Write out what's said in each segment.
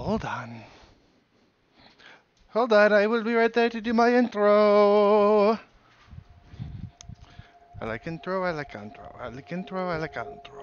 Hold on. Hold on, I will be right there to do my intro. I like intro, I like outro. I like intro, I like outro.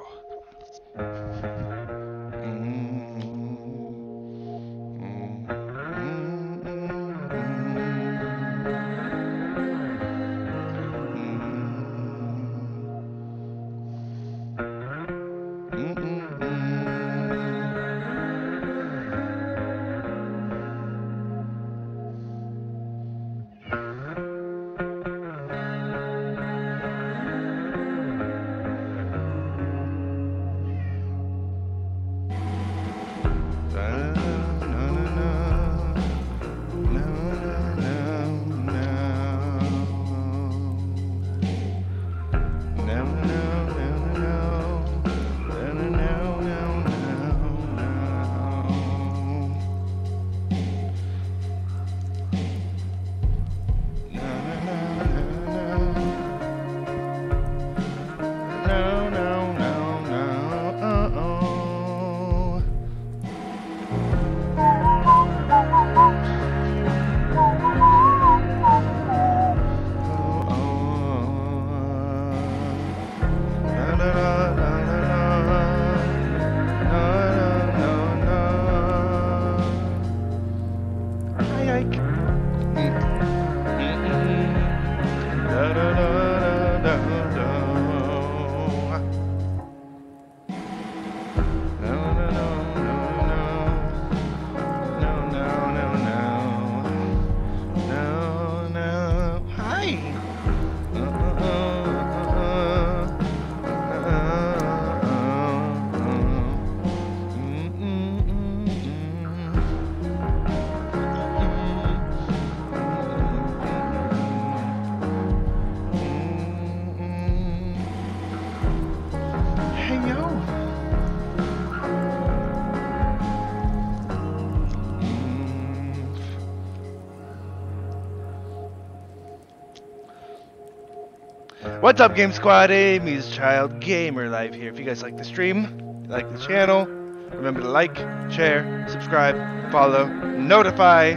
What's up, Game Squad? Amy's Child Gamer Live here. If you guys like the stream, like the channel, remember to like, share, subscribe, follow, notify,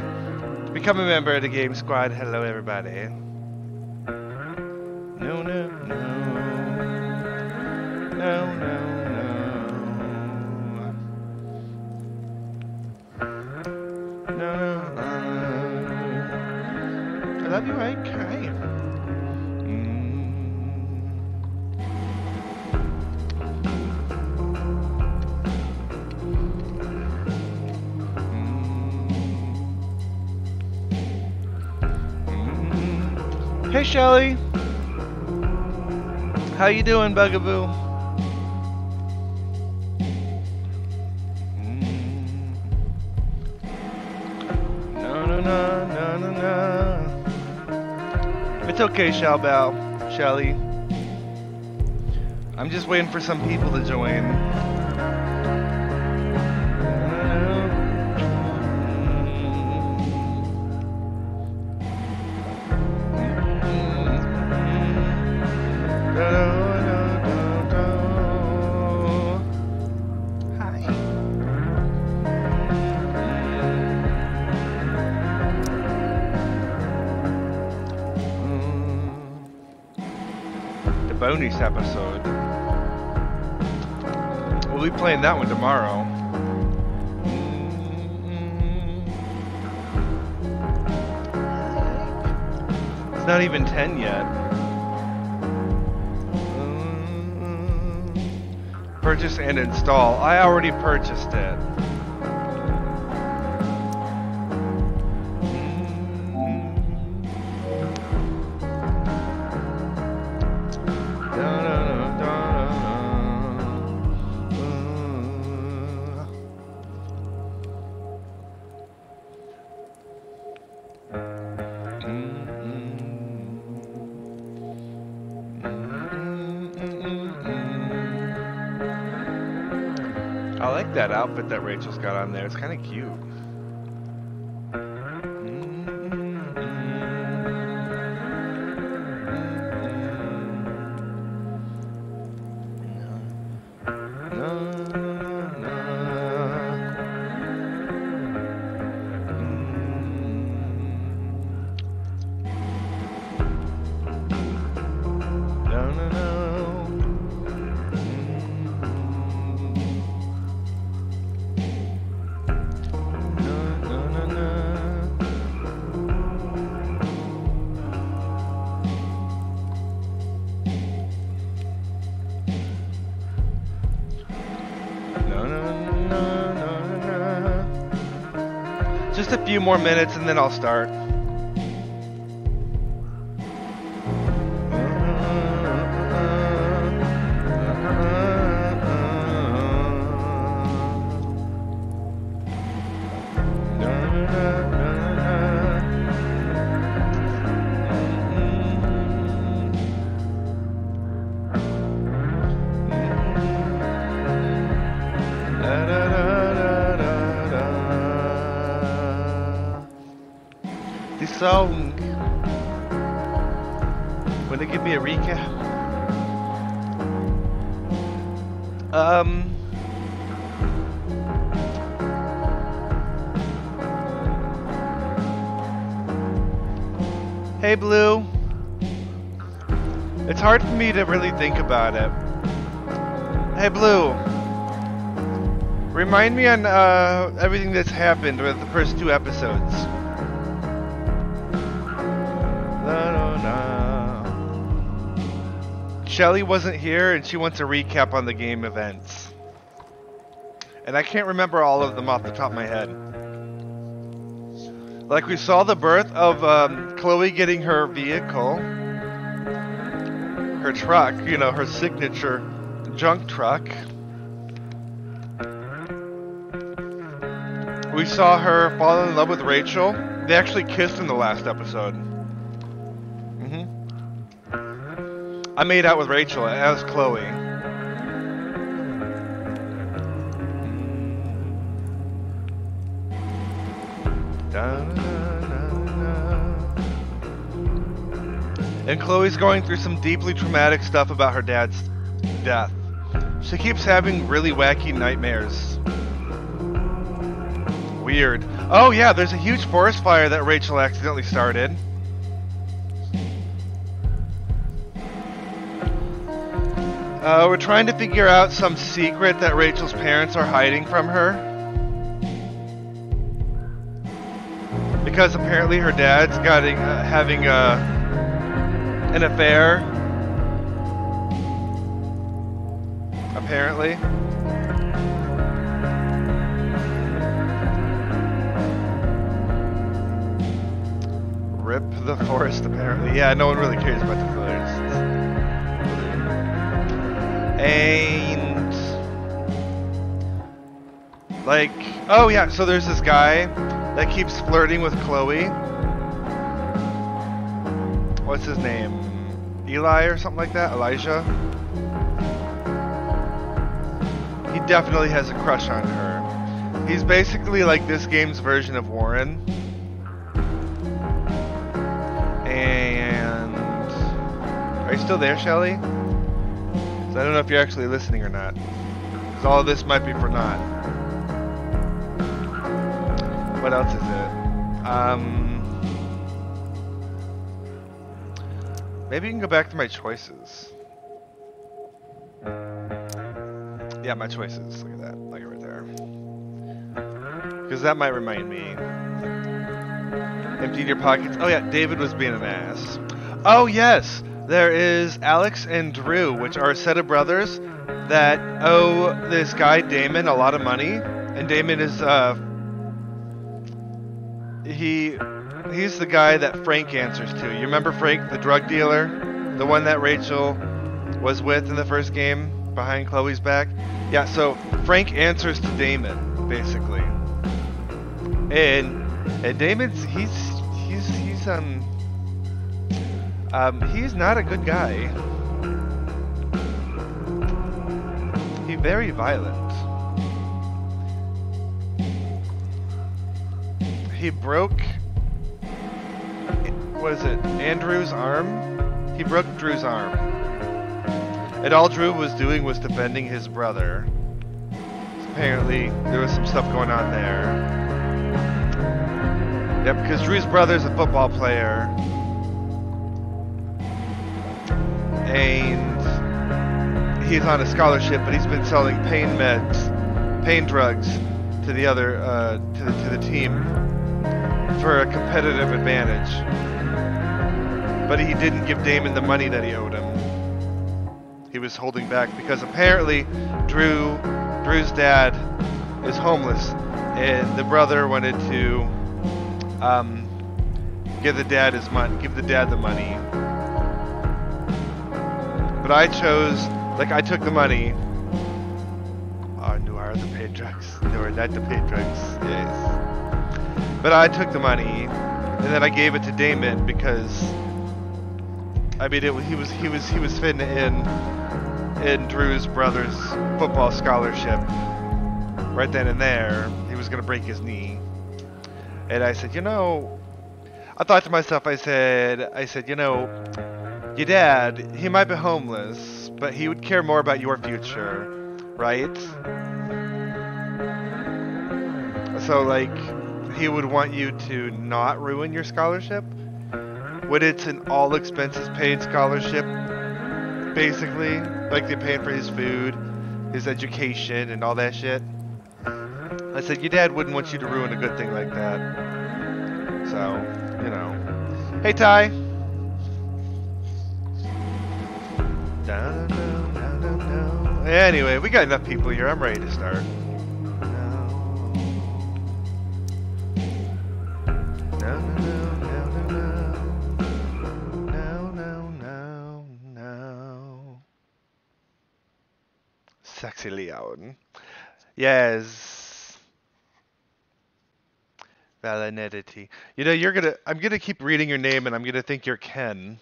become a member of the Game Squad. Hello, everybody. No, no, no. No, no, no. No, no. I love you, Ike. Hi. Hey, Shelly. How you doing, Bugaboo? No, no, no, no, no, no. It's okay, Shelly. I'm just waiting for some people to join. Bonus episode. We'll be playing that one tomorrow. It's not even 10 yet. Purchase and install. I already purchased it. I like that outfit that Rachel's got on there. It's kind of cute. Just a few more minutes and then I'll start. This song. Wanna give me a recap? Hey Blue. It's hard for me to really think about it. Hey Blue. Remind me on everything that's happened with the first 2 episodes. Shelly wasn't here and she wants a recap on the game events. And I can't remember all of them off the top of my head. Like we saw the birth of Chloe getting her vehicle. Her truck, you know, her signature junk truck. We saw her fall in love with Rachel. They actually kissed in the last episode. I made out with Rachel as Chloe. And Chloe's going through some deeply traumatic stuff about her dad's death. She keeps having really wacky nightmares. Weird. Oh yeah, there's a huge forest fire that Rachel accidentally started. We're trying to figure out some secret that Rachel's parents are hiding from her. Because apparently her dad's got having an affair. Apparently. Rip the forest, apparently. Yeah, no one really cares about the forest. And like, oh yeah, so there's this guy that keeps flirting with Chloe. What's his name? Eli or something like that? Elijah? He definitely has a crush on her. He's basically like this game's version of Warren. And are you still there, Shelly? I don't know if you're actually listening or not. Because all of this might be for naught. What else is it? Maybe you can go back to my choices. Yeah, my choices. Look at that. Like it right there. Because that might remind me. Emptied your pockets. Oh yeah, David was being an ass. Oh yes! There is Alex and Drew, which are a set of brothers that owe this guy Damon a lot of money, and Damon is he's the guy that Frank answers to. You remember Frank, the drug dealer, the one that Rachel was with in the first game behind Chloe's back? Yeah, so Frank answers to Damon basically, and Damon's he's not a good guy. He's very violent. He broke, what is it, Andrew's arm? He broke Drew's arm. And all Drew was doing was defending his brother. Apparently, there was some stuff going on there. Yep, because Drew's brother's a football player. And he's on a scholarship, but he's been selling pain meds, pain drugs to the other, to the team for a competitive advantage. But he didn't give Damon the money that he owed him. He was holding back because apparently Drew's dad is homeless, and the brother wanted to give the dad his money, give the dad the money. But I chose, like, I took the money. Oh, no, are the paid drugs? No, not the paid drugs. Yes. But I took the money, and then I gave it to Damon because, I mean, he was fitting in Drew's brother's football scholarship right then and there. He was gonna break his knee, and I said, you know, I thought to myself, I said, you know, your dad, he might be homeless, but he would care more about your future, right? So, like, he would want you to not ruin your scholarship when it's an all-expenses paid scholarship, basically. Like, they paying for his food, his education, and all that shit. I said, your dad wouldn't want you to ruin a good thing like that. So, you know. Hey, Ty! Anyway, we got enough people here. I'm ready to start. No. Sexy Leon. Yes. Validity. You know, I'm gonna keep reading your name and I'm gonna think you're Ken.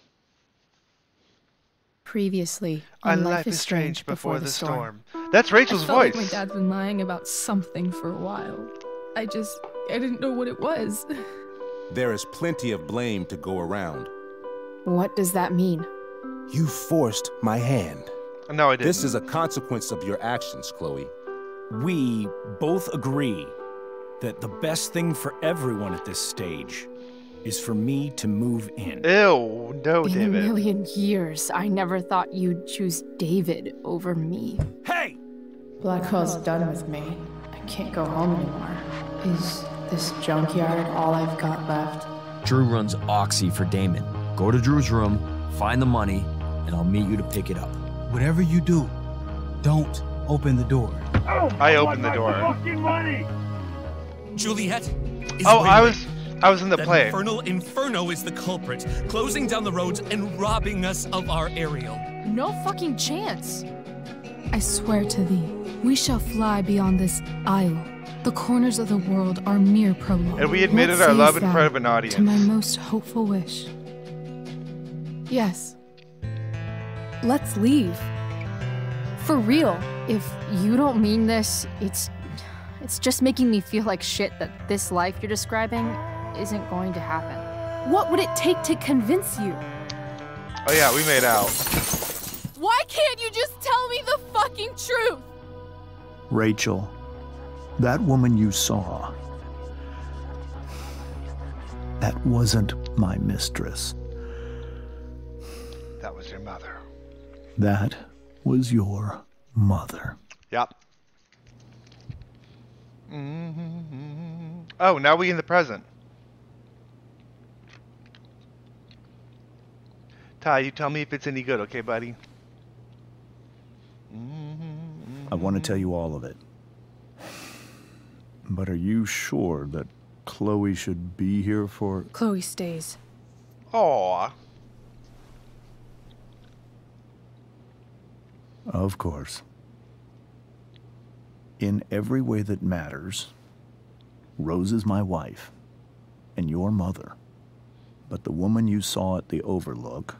Previously on Life is Strange Before the Storm. That's Rachel's I felt voice. like my dad's been lying about something for a while. I didn't know what it was. There is plenty of blame to go around. What does that mean? You forced my hand. No, I didn't. This is a consequence of your actions, Chloe. We both agree that the best thing for everyone at this stage is for me to move in. Ew, no, In David. a million years, I never thought you'd choose David over me. Hey! Blackwell's done with me. I can't go home anymore. Is this junkyard all I've got left? Drew runs Oxy for Damon. Go to Drew's room, find the money, and I'll meet you to pick it up. Whatever you do, don't open the door. I opened the door. Juliet is Oh, waiting. I was in the play. Inferno is the culprit, closing down the roads and robbing us of our aerial. No fucking chance. I swear to thee, we shall fly beyond this isle. The corners of the world are mere prologue. And we admitted What our love says in thou front of an audience. to my most hopeful wish? Yes. Let's leave. For real. If you don't mean this, it's just making me feel like shit that this life you're describing isn't going to happen. What would it take to convince you? Oh yeah, we made out. Why can't you just tell me the fucking truth? Rachel, that woman you saw, that wasn't my mistress. That was your mother. That was your mother. Yep. Oh, now we in the present. Ty, you tell me if it's any good, okay, buddy? I want to tell you all of it. But are you sure that Chloe should be here for... Chloe stays. Aw. Of course. In every way that matters, Rose is my wife and your mother. But the woman you saw at the Overlook,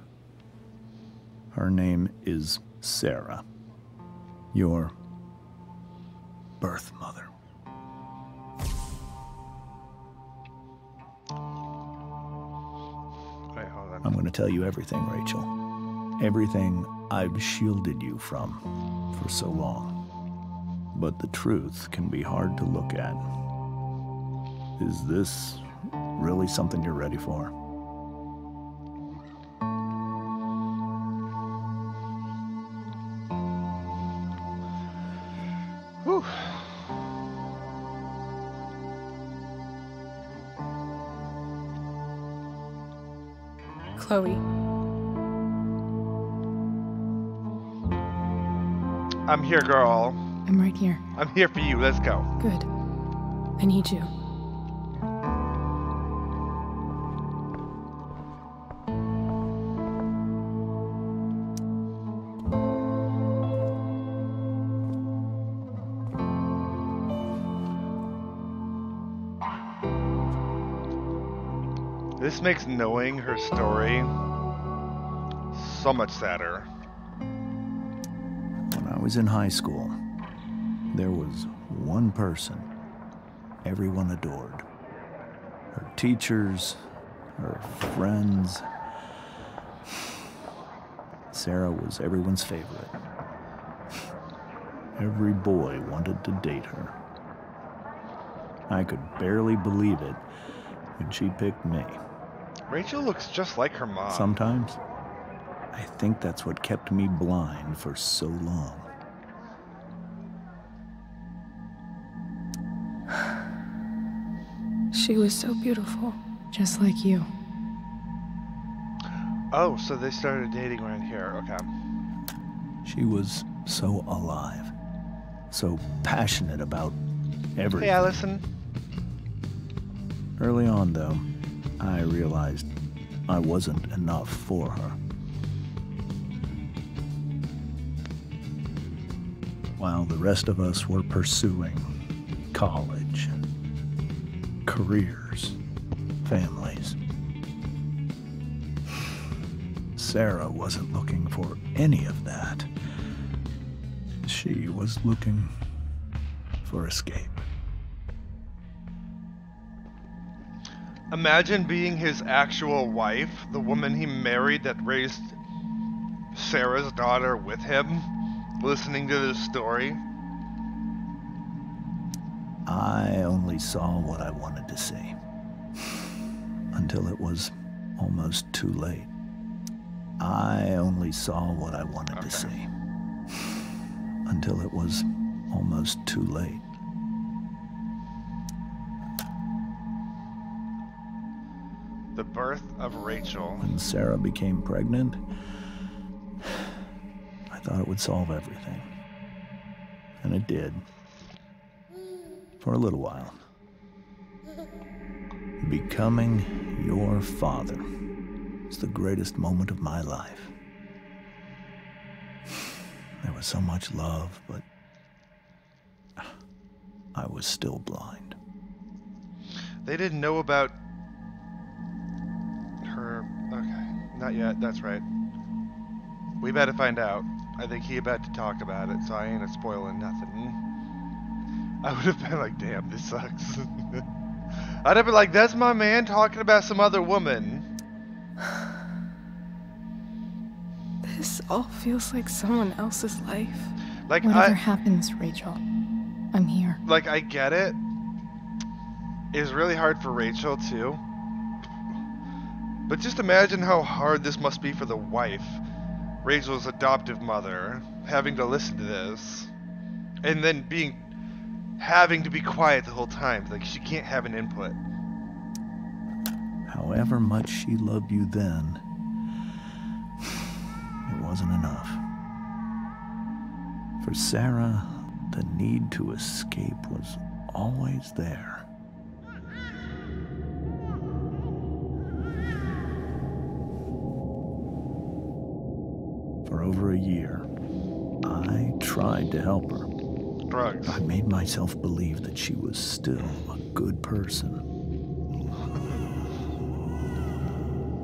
her name is Sarah, your birth mother. Wait, hold on. I'm going to tell you everything, Rachel. Everything I've shielded you from for so long. But the truth can be hard to look at. Is this really something you're ready for? Whew. Chloe. I'm here, girl. I'm right here. I'm here for you. Let's go. Good. I need you. This makes knowing her story so much sadder. When I was in high school, there was one person everyone adored. Her teachers, her friends. Sarah was everyone's favorite. Every boy wanted to date her. I could barely believe it when she picked me. Rachel looks just like her mom. Sometimes, I think that's what kept me blind for so long. She was so beautiful, just like you. Oh, so they started dating right here. Okay. She was so alive, so passionate about everything. Hey, Allison. Early on, though, I realized I wasn't enough for her. While the rest of us were pursuing college, careers, families, Sarah wasn't looking for any of that. She was looking for escape. Imagine being his actual wife, the woman he married that raised Sarah's daughter with him, listening to this story. I only saw what I wanted to see. Until it was almost too late. I only saw what I wanted to see. Until it was almost too late. The birth of Rachel. When Sarah became pregnant, I thought it would solve everything. And it did. For a little while. Becoming your father is the greatest moment of my life. There was so much love, but I was still blind. They didn't know about her. Okay, not yet. That's right. We about to find out. I think he about to talk about it, so I ain't spoiling nothing. I would have been like, damn, this sucks. I'd have been like, that's my man talking about some other woman. This all feels like someone else's life. Like, Whatever happens, Rachel, I'm here. Like, I get it. It's really hard for Rachel, too. But just imagine how hard this must be for the wife, Rachel's adoptive mother, having to listen to this. And then having to be quiet the whole time. Like, she can't have an input. However much she loved you then, it wasn't enough. For Sarah, the need to escape was always there. For over a year, I tried to help her. Drugs. I made myself believe that she was still a good person.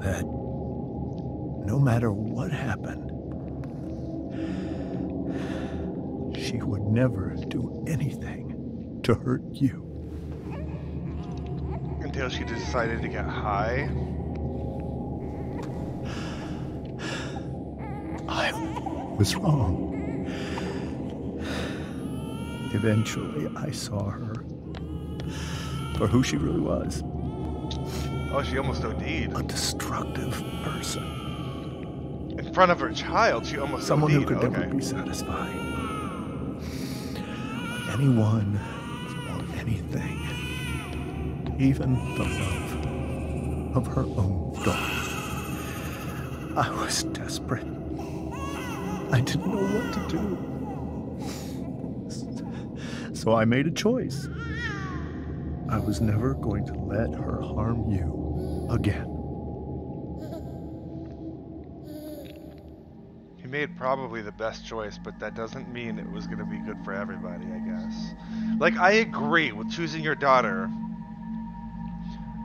That no matter what happened, she would never do anything to hurt you. Until she decided to get high. I was wrong. Eventually, I saw her for who she really was. Oh, she almost OD'd. A destructive person. In front of her child, she almost Someone OD'd. who could never be satisfied. Like anyone or anything. Even the love of her own daughter. I was desperate. I didn't know what to do. So I made a choice. I was never going to let her harm you again. He made probably the best choice, but that doesn't mean it was going to be good for everybody, I guess. Like, I agree with choosing your daughter.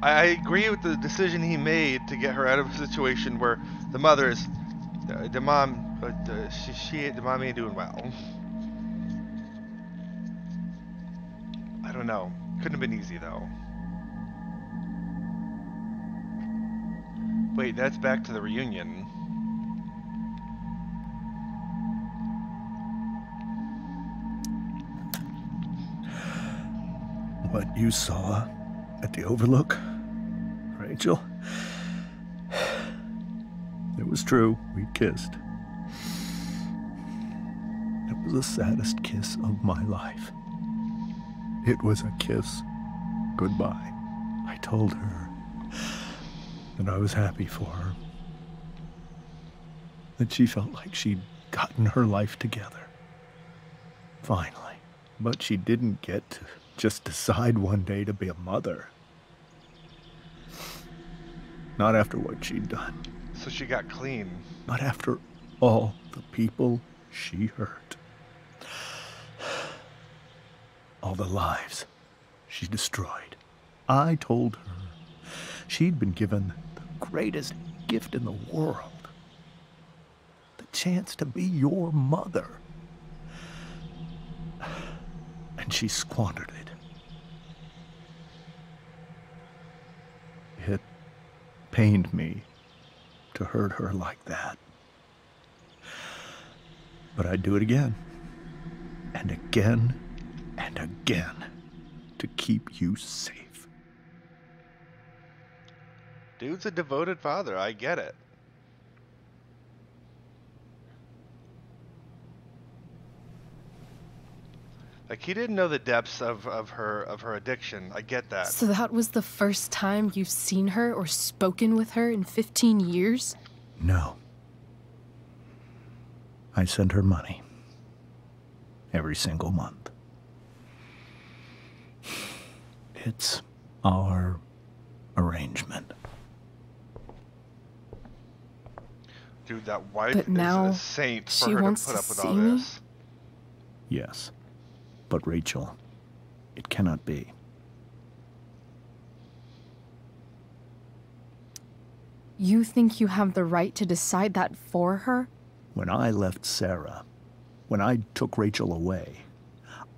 I agree with the decision he made to get her out of a situation where the mother is, the mom, the mom ain't doing well. I don't know. Couldn't have been easy though. Wait, that's back to the reunion. What you saw at the Overlook, Rachel, it was true. We kissed. It was the saddest kiss of my life. It was a kiss goodbye. I told her that I was happy for her, that she felt like she'd gotten her life together. Finally. But she didn't get to just decide one day to be a mother. Not after what she'd done. So she got clean. Not after all the people she hurt. All the lives she destroyed. I told her she'd been given the greatest gift in the world. The chance to be your mother. And she squandered it. It pained me to hurt her like that. But I'd do it again. And again and again to keep you safe. Dude's a devoted father, I get it. Like, he didn't know the depths of her addiction. I get that. So that was the first time you've seen her or spoken with her in 15 years? No. I sent her money. Every single month. It's our arrangement. Dude, that wife But now is a saint for she her to wants put to up with see all me? this. Yes. But Rachel, it cannot be. You think you have the right to decide that for her? When I left Sarah, when I took Rachel away,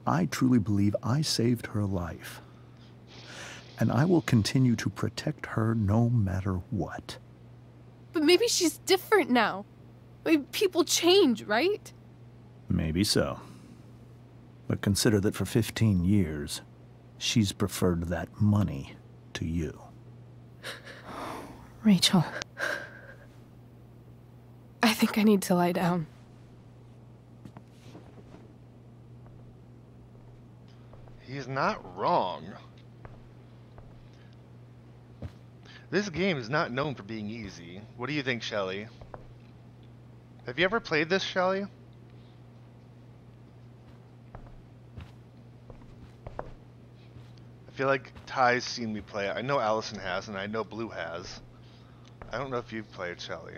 I truly believe I saved her life. And I will continue to protect her no matter what. But maybe she's different now. I mean, people change, right? Maybe so. But consider that for 15 years, she's preferred that money to you. Rachel. I think I need to lie down. He's not wrong. This game is not known for being easy. What do you think, Shelly? Have you ever played this, Shelly? I feel like Ty's seen me play it. I know Allison has, and I know Blue has. I don't know if you've played, Shelly.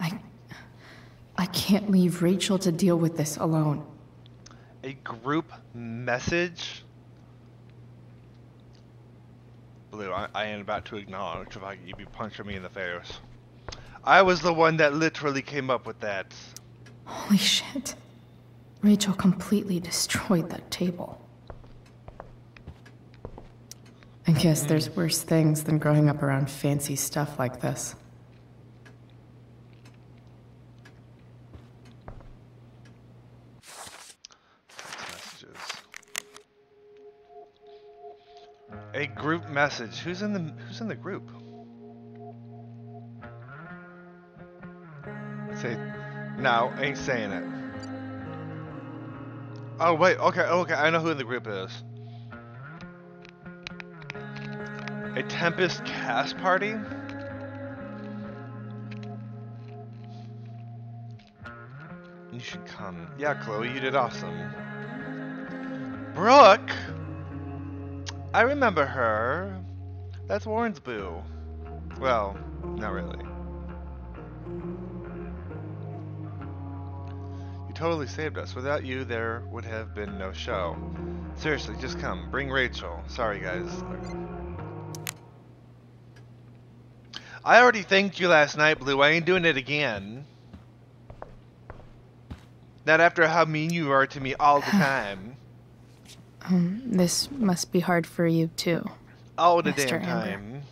I can't leave Rachel to deal with this alone. A group message? Blue, I am about to acknowledge if you'd be punching me in the face. I was the one that literally came up with that. Holy shit. Rachel completely destroyed that table. I guess there's worse things than growing up around fancy stuff like this. Messages. A group message. Who's in the group? Say, no, ain't saying it. Oh wait, okay, I know who in the group is. A Tempest cast party? You should come. Yeah, Chloe, you did awesome. Brooke! I remember her. That's Warren's boo. Well, not really. You totally saved us. Without you, there would have been no show. Seriously, just come. Bring Rachel. Sorry, guys. I already thanked you last night, Blue. I ain't doing it again. Not after how mean you are to me all the time. This must be hard for you, too. All the Mr. damn Amber. time.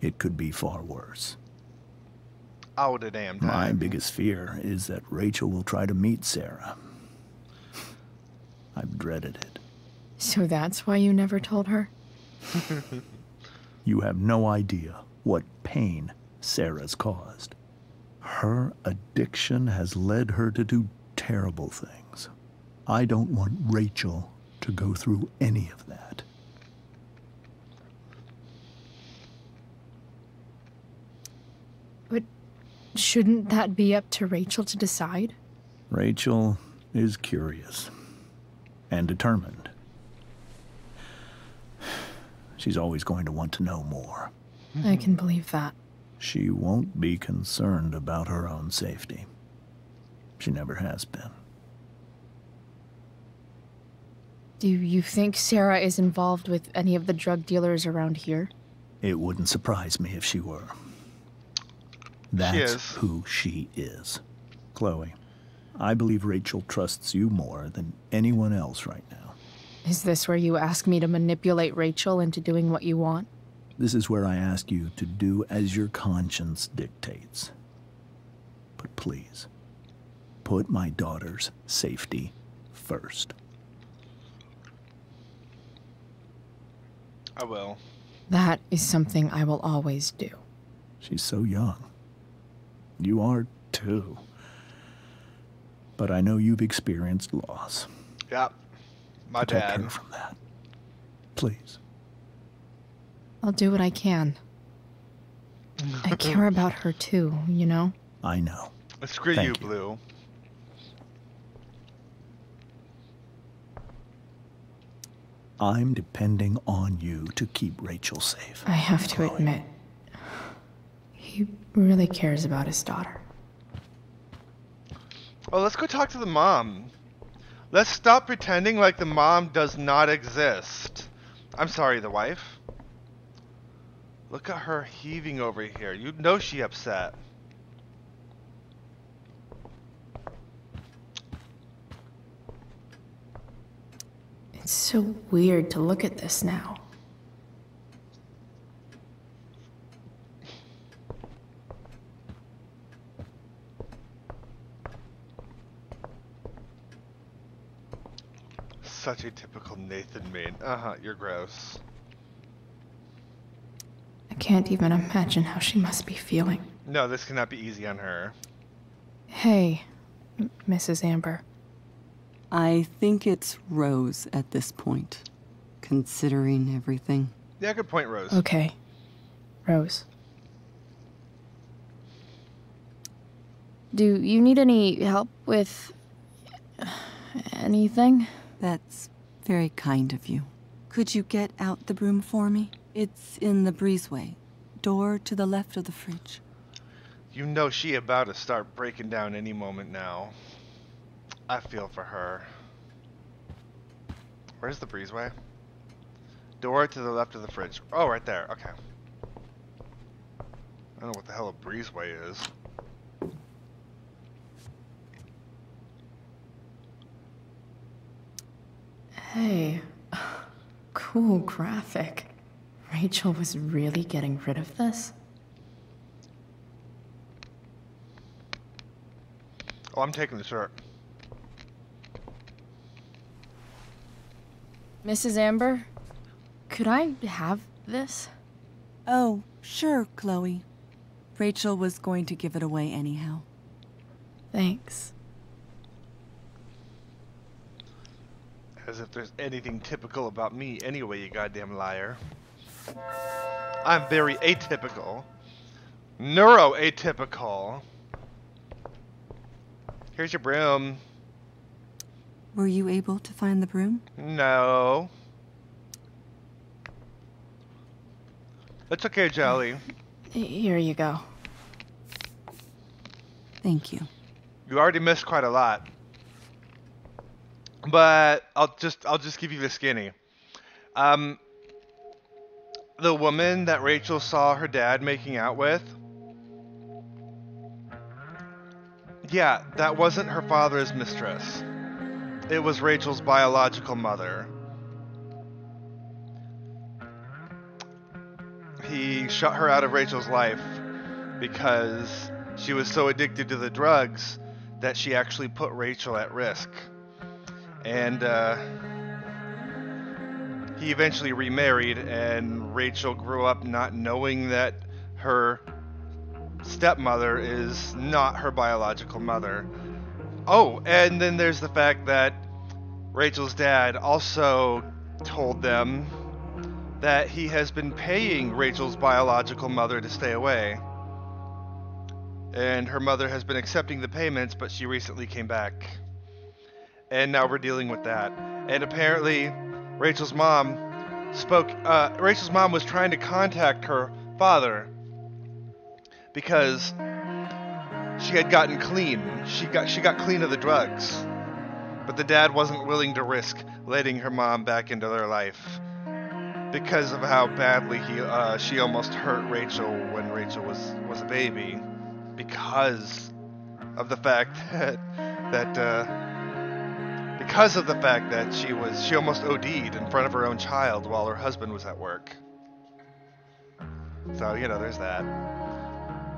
It could be far worse. All the damn time. My biggest fear is that Rachel will try to meet Sarah. I've dreaded it. So that's why you never told her? You have no idea what pain Sarah's caused. Her addiction has led her to do terrible things. I don't want Rachel to go through any of that. But shouldn't that be up to Rachel to decide? Rachel is curious and determined. She's always going to want to know more. I can believe that. She won't be concerned about her own safety. She never has been. Do you think Sarah is involved with any of the drug dealers around here? It wouldn't surprise me if she were. That's who she is. Chloe, I believe Rachel trusts you more than anyone else right now. Is this where you ask me to manipulate Rachel into doing what you want? This is where I ask you to do as your conscience dictates. But please, put my daughter's safety first. I will. That is something I will always do. She's so young. You are too. But I know you've experienced loss. Yep. My Protect dad. her from that. Please. I'll do what I can. I care about her too, you know? I know. Screw Thank you, you. Blue. I'm depending on you to keep Rachel safe. I have to admit, he really cares about his daughter. Oh, let's go talk to the mom. Let's stop pretending like the mom does not exist. I'm sorry, the wife. Look at her heaving over here. You know she upset. It's so weird to look at this now. Such a typical Nathan meme. You're gross. I can't even imagine how she must be feeling. No, this cannot be easy on her. Hey, Mrs. Amber. I think it's Rose at this point, considering everything. Yeah, good point, Rose. Okay. Rose. Do you need any help with anything? That's very kind of you. Could you get out the broom for me? It's in the breezeway. Door to the left of the fridge. You know she about to start breaking down any moment now. I feel for her. Where's the breezeway? Door to the left of the fridge. Oh, right there. Okay. I don't know what the hell a breezeway is. Hey. Cool graphic. Rachel was really getting rid of this? Oh, I'm taking the shirt. Mrs. Amber, could I have this? Oh, sure, Chloe. Rachel was going to give it away anyhow. Thanks. As if there's anything typical about me anyway, you goddamn liar. I'm very atypical. Neuro-atypical. Here's your broom. Were you able to find the broom? No. It's okay, Jelly. Here you go. Thank you. You already missed quite a lot. But I'll just give you the skinny. The woman that Rachel saw her dad making out with, yeah, that wasn't her father's mistress. It was Rachel's biological mother. He shut her out of Rachel's life because she was so addicted to the drugs that she actually put Rachel at risk. And he eventually remarried, and Rachel grew up not knowing that her stepmother is not her biological mother. Oh, and then there's the fact that Rachel's dad also told them that he has been paying Rachel's biological mother to stay away. And her mother has been accepting the payments, but she recently came back. And now we're dealing with that. And apparently, Rachel's mom was trying to contact her father because she had gotten clean. She got clean of the drugs. But the dad wasn't willing to risk letting her mom back into their life because of how badly she almost hurt Rachel when Rachel was a baby, because of the fact that she almost OD'd in front of her own child while her husband was at work. So, there's that.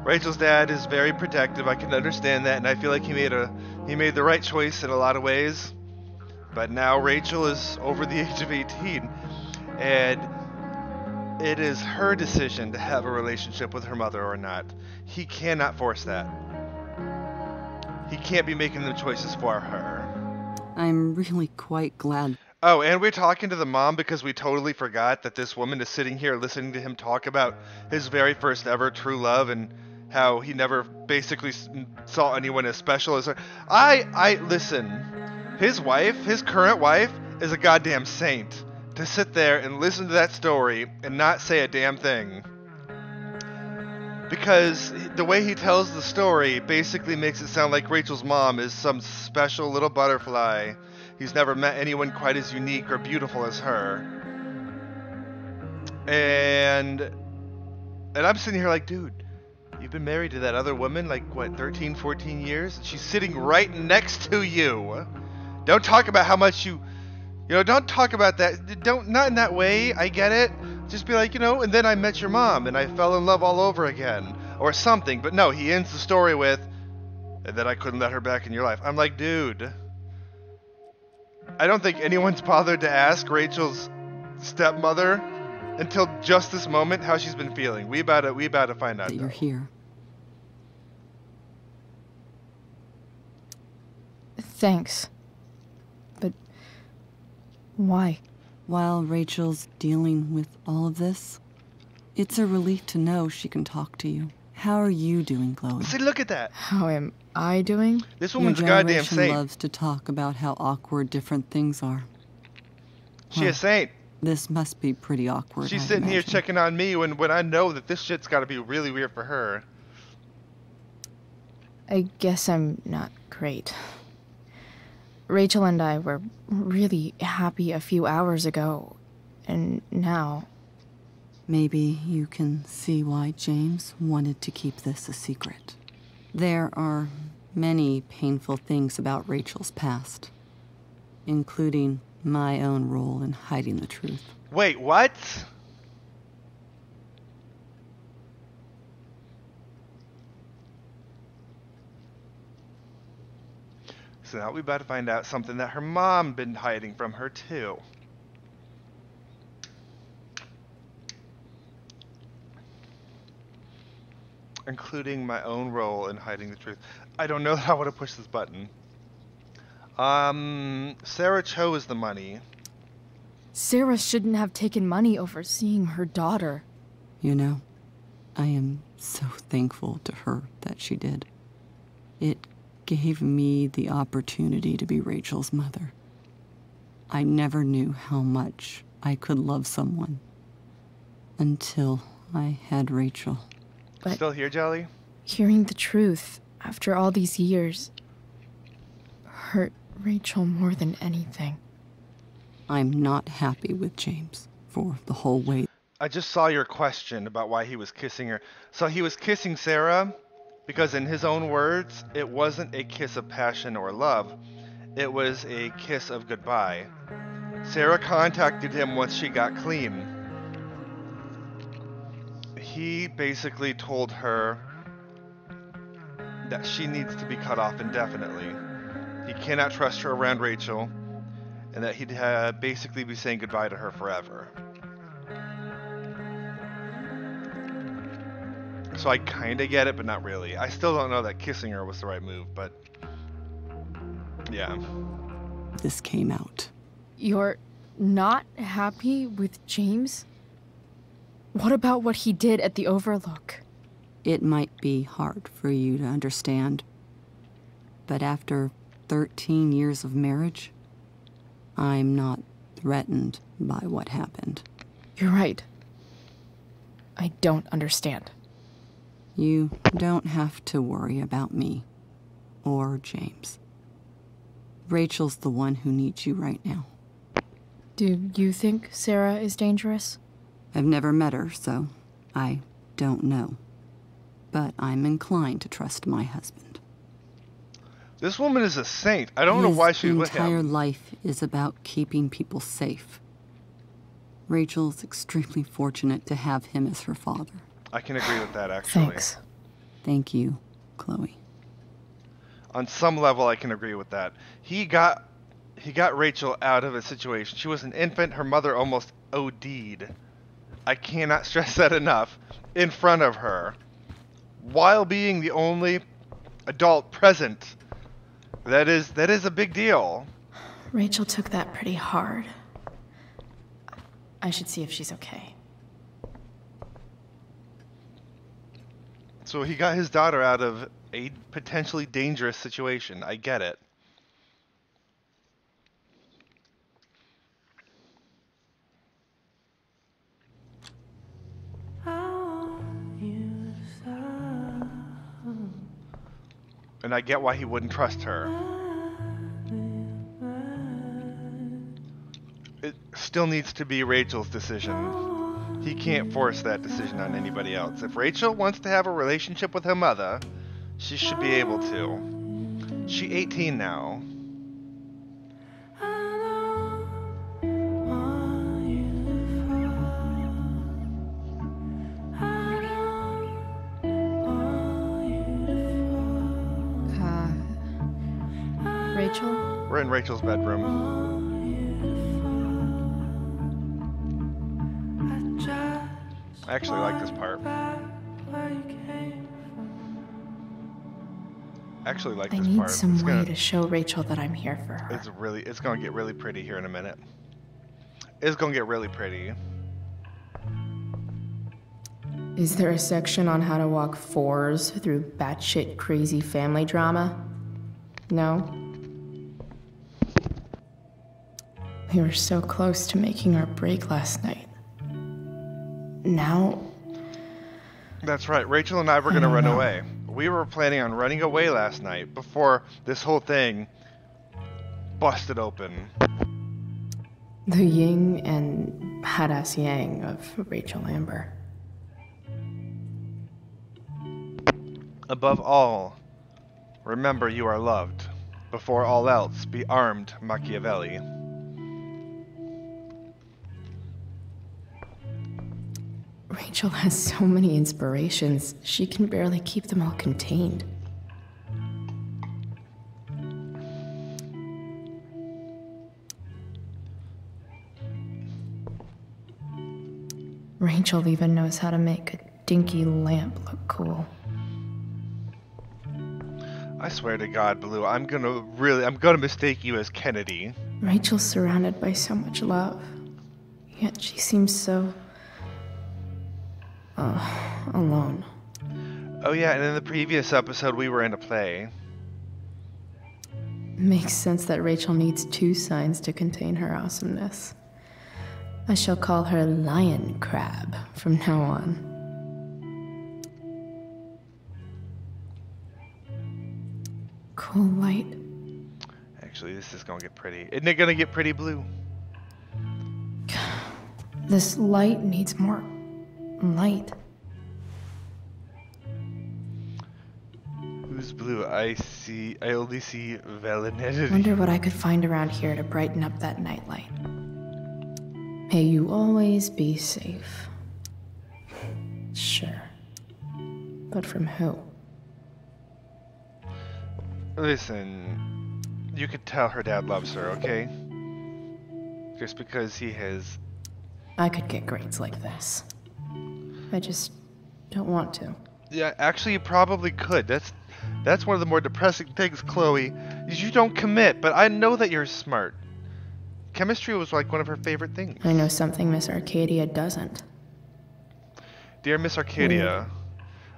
Rachel's dad is very protective. I can understand that, and I feel like he made the right choice in a lot of ways. But now Rachel is over the age of 18, and it is her decision to have a relationship with her mother or not. He cannot force that. He can't be making the choices for her. I'm really quite glad. Oh, and we're talking to the mom because we totally forgot that this woman is sitting here listening to him talk about his very first ever true love and how he never basically saw anyone as special as her. Listen, his current wife, is a goddamn saint. To sit there and listen to that story and not say a damn thing. Because the way he tells the story basically makes it sound like Rachel's mom is some special little butterfly. He's never met anyone quite as unique or beautiful as her. And I'm sitting here like, dude, you've been married to that other woman like, 13, 14 years? And she's sitting right next to you. Don't talk about how much don't talk about that. Not in that way. I get it. Just be like, and then I met your mom and I fell in love all over again or something. But no, he ends the story with, and then I couldn't let her back in your life. I'm like, dude, I don't think anyone's bothered to ask Rachel's stepmother until just this moment how she's been feeling. We about to find out. That you're here. Thanks. But why? While Rachel's dealing with all of this, it's a relief to know she can talk to you. How are you doing, Chloe? See, look at that. How am I doing? This woman's a goddamn saint. Your generation loves to talk about how awkward different things are. She's a saint. This must be pretty awkward. She's sitting here checking on me when I know that this shit's got to be really weird for her. I guess I'm not great. Rachel and I were really happy a few hours ago, and now... Maybe you can see why James wanted to keep this a secret. There are many painful things about Rachel's past, including my own role in hiding the truth. Wait, what? So now we're about to find out something that her mom been hiding from her too. Including my own role in hiding the truth. I don't know how I want to push this button. Sarah chose the money. Sarah shouldn't have taken money over seeing her daughter. You know, I am so thankful to her that she did. It gave me the opportunity to be Rachel's mother. I never knew how much I could love someone until I had Rachel. But still here, Jelly? Hearing the truth after all these years, hurt Rachel more than anything. I'm not happy with James for the whole way. I just saw your question about why he was kissing her. So he was kissing Sarah because, in his own words, it wasn't a kiss of passion or love. It was a kiss of goodbye. Sarah contacted him once she got clean. He basically told her that she needs to be cut off indefinitely. He cannot trust her around Rachel, and that he'd basically be saying goodbye to her forever. So I kind of get it, but not really. I still don't know that kissing her was the right move, but yeah. This came out. You're not happy with James? What about what he did at the Overlook? It might be hard for you to understand, but after 13 years of marriage, I'm not threatened by what happened. You're right. I don't understand. You don't have to worry about me or James. Rachel's the one who needs you right now. Do you think Sarah is dangerous? I've never met her, so I don't know. But I'm inclined to trust my husband. This woman is a saint. I don't know why she's with him. His entire life is about keeping people safe. Rachel's extremely fortunate to have him as her father. I can agree with that, actually. Thanks. Thank you, Chloe. On some level, I can agree with that. He got Rachel out of a situation. She was an infant. Her mother almost OD'd. I cannot stress that enough. In front of her, while being the only adult present. That is a big deal. Rachel took that pretty hard. I should see if she's okay. So he got his daughter out of a potentially dangerous situation. I get it. And I get why he wouldn't trust her. It still needs to be Rachel's decision. He can't force that decision on anybody else. If Rachel wants to have a relationship with her mother, she should be able to. She's 18 now. Rachel? We're in Rachel's bedroom. I actually like this part. I actually like this part. I need some way to show Rachel that I'm here for her. It's gonna get really pretty here in a minute. It's gonna get really pretty. Is there a section on how to walk fours through batshit crazy family drama? No? We were so close to making our break last night. Now... That's right. Rachel and I were gonna run away. We were planning on running away last night before this whole thing busted open. The yin and badass yang of Rachel Amber. Above all, remember you are loved. Before all else, be armed, Machiavelli. Rachel has so many inspirations, she can barely keep them all contained. Rachel even knows how to make a dinky lamp look cool. I swear to God, Blue, I'm gonna mistake you as Kennedy. Rachel's surrounded by so much love, yet she seems so... alone. Oh yeah, and in the previous episode we were in a play. Makes sense that Rachel needs two signs to contain her awesomeness. I shall call her Lion Crab from now on. Cool light. actually. This is gonna get pretty. Isn't it gonna get pretty blue? This light needs more light. Who's blue? I only see Valinity. Wonder what I could find around here to brighten up that nightlight. May you always be safe. Sure. But from who? Listen, you could tell her dad loves her, okay? Just because he has... I could get grades like this. I just don't want to. Yeah, actually you probably could. That's one of the more depressing things, Chloe, is you don't commit, but I know that you're smart. Chemistry was like one of her favorite things. I know something Miss Arcadia doesn't. Dear Miss Arcadia,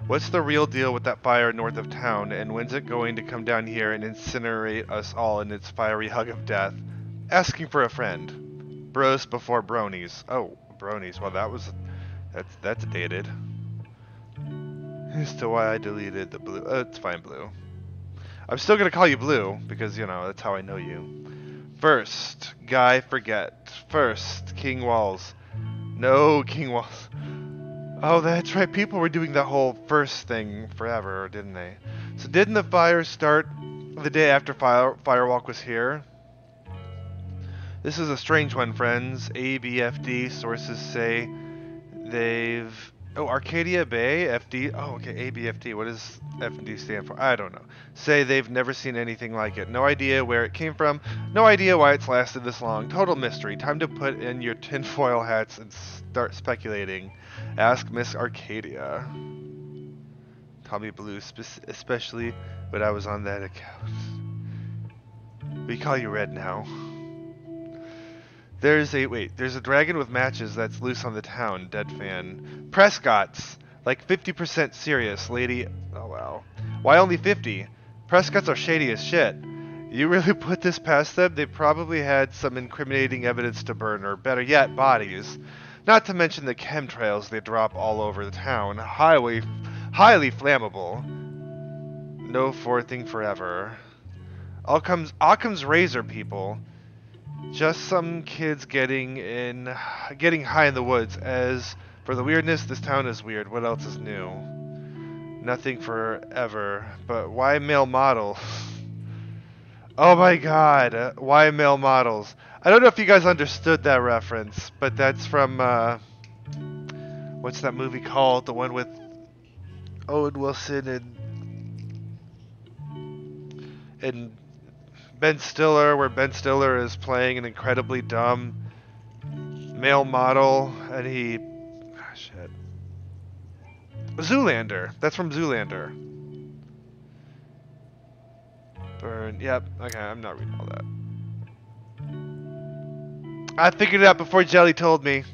what's the real deal with that fire north of town, and when's it going to come down here and incinerate us all in its fiery hug of death? Asking for a friend. Bros before bronies. Oh, bronies. Well, that's dated. As to why I deleted the blue. It's fine, Blue. I'm still gonna call you Blue, because, you know, that's how I know you. First, Guy Forget. First, King Walls. No, King Walls. Oh, that's right. People were doing that whole first thing forever, didn't they? So didn't the fire start the day after Firewalk was here? This is a strange one, friends. ABFD sources say they've... Oh, Arcadia Bay? FD? Oh, okay, ABFD. What does FD stand for? I don't know. Say they've never seen anything like it. No idea where it came from. No idea why it's lasted this long. Total mystery. Time to put in your tinfoil hats and start speculating. Ask Miss Arcadia. Tommy Blue, especially when I was on that account. We call you Red now. There's a dragon with matches that's loose on the town, dead fan. Prescott's, like 50% serious, lady. Oh wow. Why only 50? Prescott's are shady as shit. You really put this past them? They probably had some incriminating evidence to burn, or better yet, bodies. Not to mention the chemtrails they drop all over the town. Highly flammable. No forthing forever. Occam's razor, people. Just some kids getting high in the woods. As for the weirdness, this town is weird. What else is new? Nothing forever. But why male models? Oh my god. Why male models? I don't know if you guys understood that reference, but that's from, what's that movie called? The one with Owen Wilson and Ben Stiller, where Ben Stiller is playing an incredibly dumb male model, and he... Oh, shit. Zoolander. That's from Zoolander. Burn. Yep. Okay, I'm not reading all that. I figured it out before Jelly told me.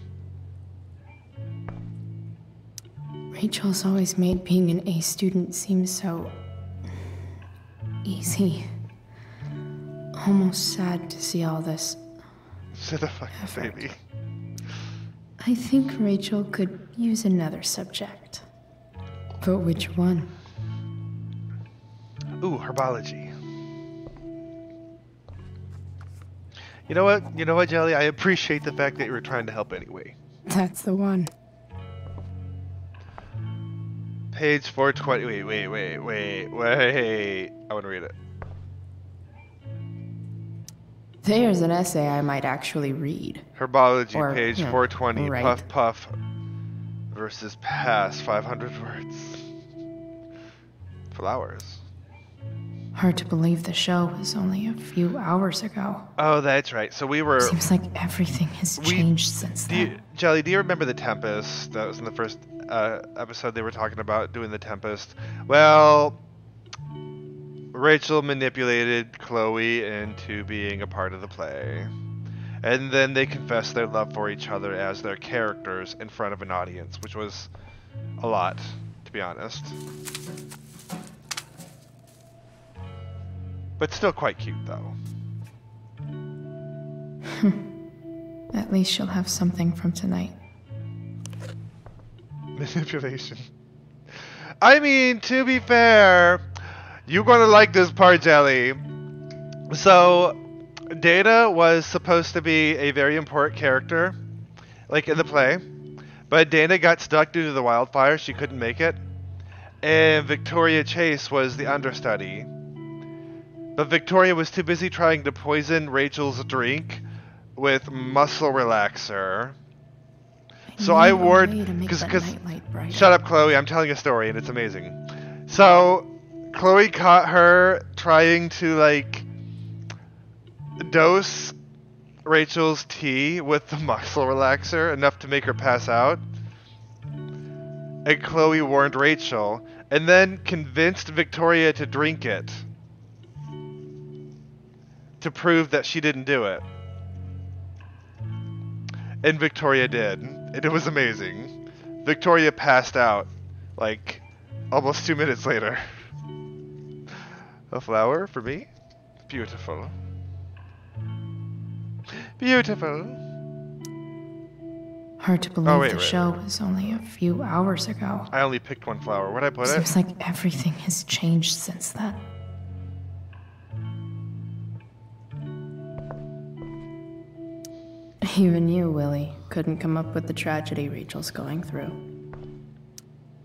Rachel's always made being an A student seem so... easy. Almost sad to see all this. Shut the fuck up, baby. I think Rachel could use another subject. But which one? Ooh, herbology. You know what? You know what, Jelly? I appreciate the fact that you were trying to help anyway. That's the one. Page 420. Wait. I want to read it. There's an essay I might actually read. Herbology, Or, page you know, 420. right. Puff Puff versus Pass, 500 words. Flowers. Hard to believe the show was only a few hours ago. Oh, that's right. So we were... Seems like everything has changed since then. Jelly, do you remember the Tempest? That was in the first episode they were talking about doing the Tempest. Well... Rachel manipulated Chloe into being a part of the play. And then they confessed their love for each other as their characters in front of an audience, which was a lot, to be honest. But still quite cute, though. At least she'll have something from tonight. Manipulation. I mean, to be fair... You're gonna like this part, Jelly. So, Data was supposed to be a very important character, like in the play, but Dana got stuck due to the wildfire. She couldn't make it. And Victoria Chase was the understudy. But Victoria was too busy trying to poison Rachel's drink with muscle relaxer. So I warned, because shut up, Chloe. I'm telling a story and it's amazing. So Chloe caught her trying to like dose Rachel's tea with the muscle relaxer enough to make her pass out. And Chloe warned Rachel and then convinced Victoria to drink it to prove that she didn't do it. And Victoria did. And it was amazing. Victoria passed out like almost 2 minutes later. A flower for me? Beautiful. Beautiful. Hard to believe the show was only a few hours ago. I only picked one flower. Where'd I put it? Seems like everything has changed since then. Even you, Willie, couldn't come up with the tragedy Rachel's going through.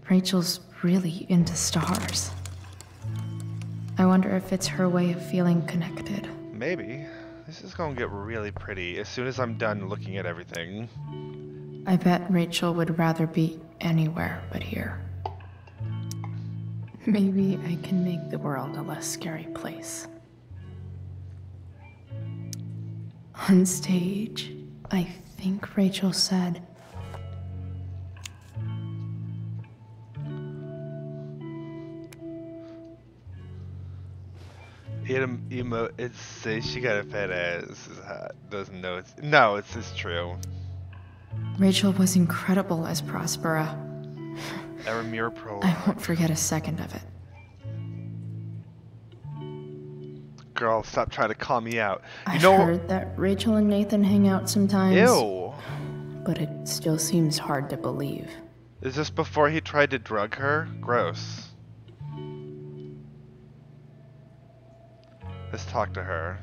Rachel's really into stars. I wonder if it's her way of feeling connected. Maybe. This is gonna get really pretty as soon as I'm done looking at everything. I bet Rachel would rather be anywhere but here. Maybe I can make the world a less scary place. On stage, I think Rachel said, It says she got a fat ass. Is hot. Doesn't know it's no. It's true. Rachel was incredible as Prospera. Aramir Pro. I won't forget a second of it. Girl, stop trying to call me out. I've heard that Rachel and Nathan hang out sometimes. Ew. But it still seems hard to believe. Is this before he tried to drug her? Gross. Let's talk to her.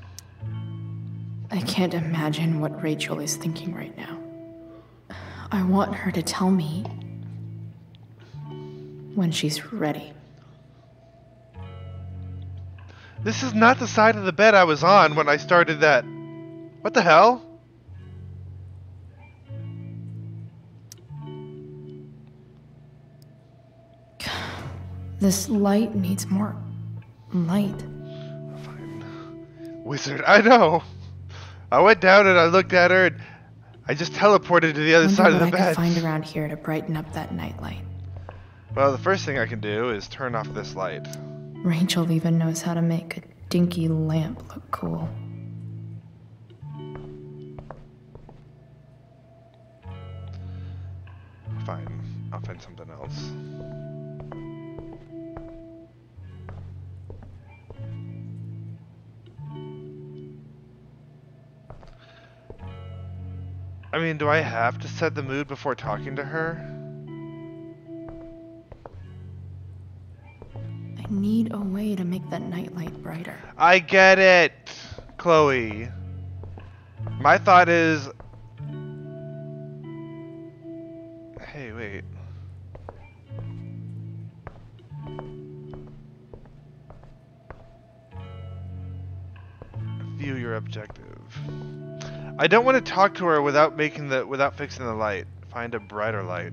I can't imagine what Rachel is thinking right now. I want her to tell me when she's ready. This is not the side of the bed I was on when I started that. What the hell? This light needs more light. Wizard, I know. I went down and I looked at her and I just teleported to the other side of the bed. What I could find around here to brighten up that nightlight. Well, the first thing I can do is turn off this light. Rachel even knows how to make a dinky lamp look cool. Fine, I'll find something else. I mean, do I have to set the mood before talking to her? I need a way to make that nightlight brighter. I get it, Chloe. My thought is... Hey, wait. View your objective. I don't want to talk to her without fixing the light. Find a brighter light.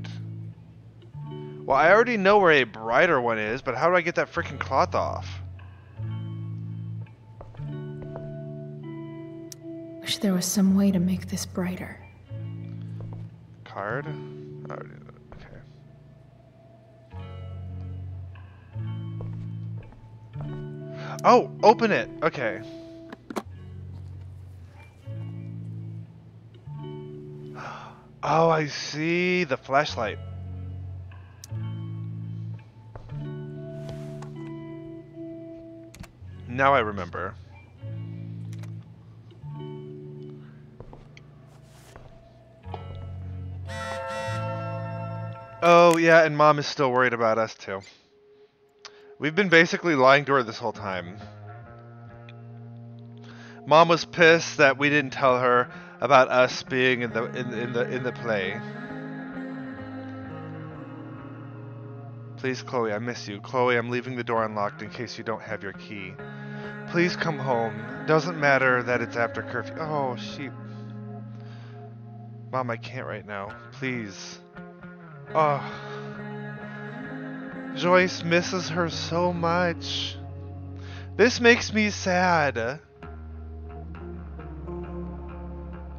Well, I already know where a brighter one is, but how do I get that freaking cloth off? Wish there was some way to make this brighter. Card? Okay. Oh, open it. Okay. Oh, I see the flashlight. Now I remember. Oh, yeah, and Mom is still worried about us, too. We've been basically lying to her this whole time. Mom was pissed that we didn't tell her about us being in the play. Please, Chloe, I miss you. Chloe, I'm leaving the door unlocked in case you don't have your key. Please come home. Doesn't matter that it's after curfew. Oh, she... Mom, I can't right now. Please. Oh. Joyce misses her so much. This makes me sad.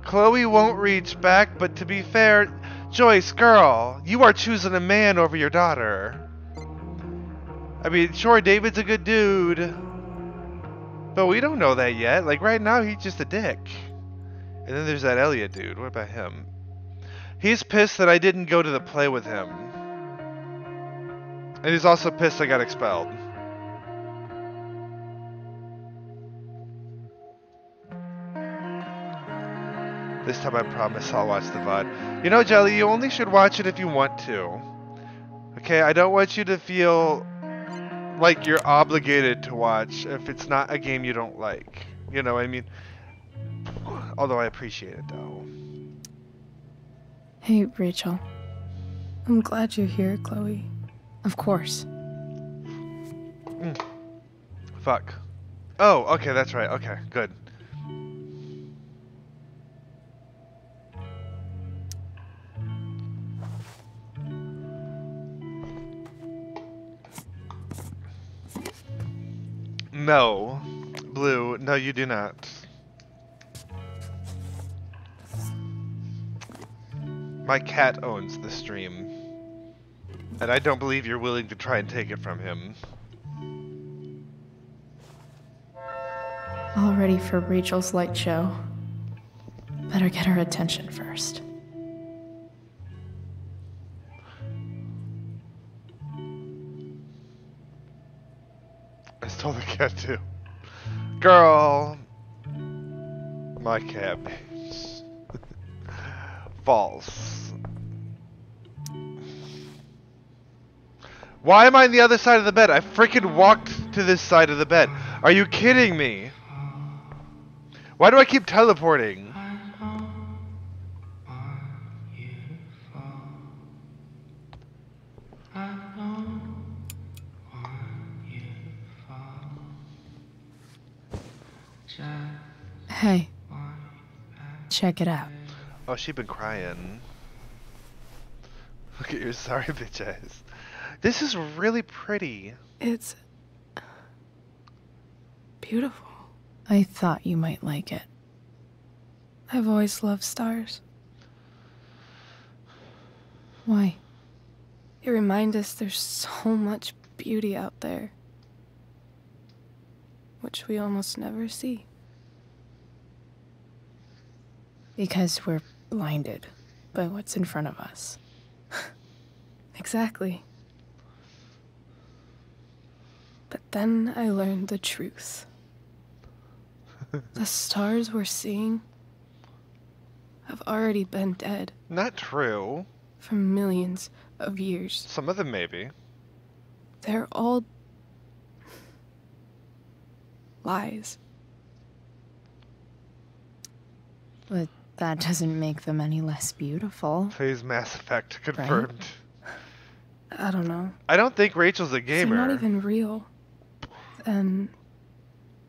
Chloe won't reach back, but to be fair, Joyce, girl, you are choosing a man over your daughter. I mean, sure, David's a good dude, but we don't know that yet. Like, right now, he's just a dick. And then there's that Elliot dude. What about him? He's pissed that I didn't go to the play with him. And he's also pissed I got expelled. This time I promise I'll watch the VOD. You know, Jelly, you only should watch it if you want to. Okay, I don't want you to feel like you're obligated to watch if it's not a game you don't like. You know what I mean? Although I appreciate it, though. Hey, Rachel. I'm glad you're here, Chloe. Of course. Fuck. Oh, okay, that's right. Okay, good. No. Blue, no you do not. My cat owns the stream. And I don't believe you're willing to try and take it from him. All ready for Rachel's light show. Better get her attention first. I stole the cat too. Girl. My cat bitch. False. Why am I on the other side of the bed? I freaking walked to this side of the bed. Are you kidding me? Why do I keep teleporting? Hey. Check it out. Oh, she been crying. Look at your sorry bitch eyes. This is really pretty. It's beautiful. I thought you might like it. I've always loved stars. Why? They remind us there's so much beauty out there, which we almost never see. Because we're blinded by what's in front of us. Exactly. But then I learned the truth. The stars we're seeing have already been dead. Not true. For millions of years. Some of them maybe. They're all lies. But that doesn't make them any less beautiful. Plays Mass Effect confirmed. Right? I don't know. I don't think Rachel's a gamer. They're not even real. Then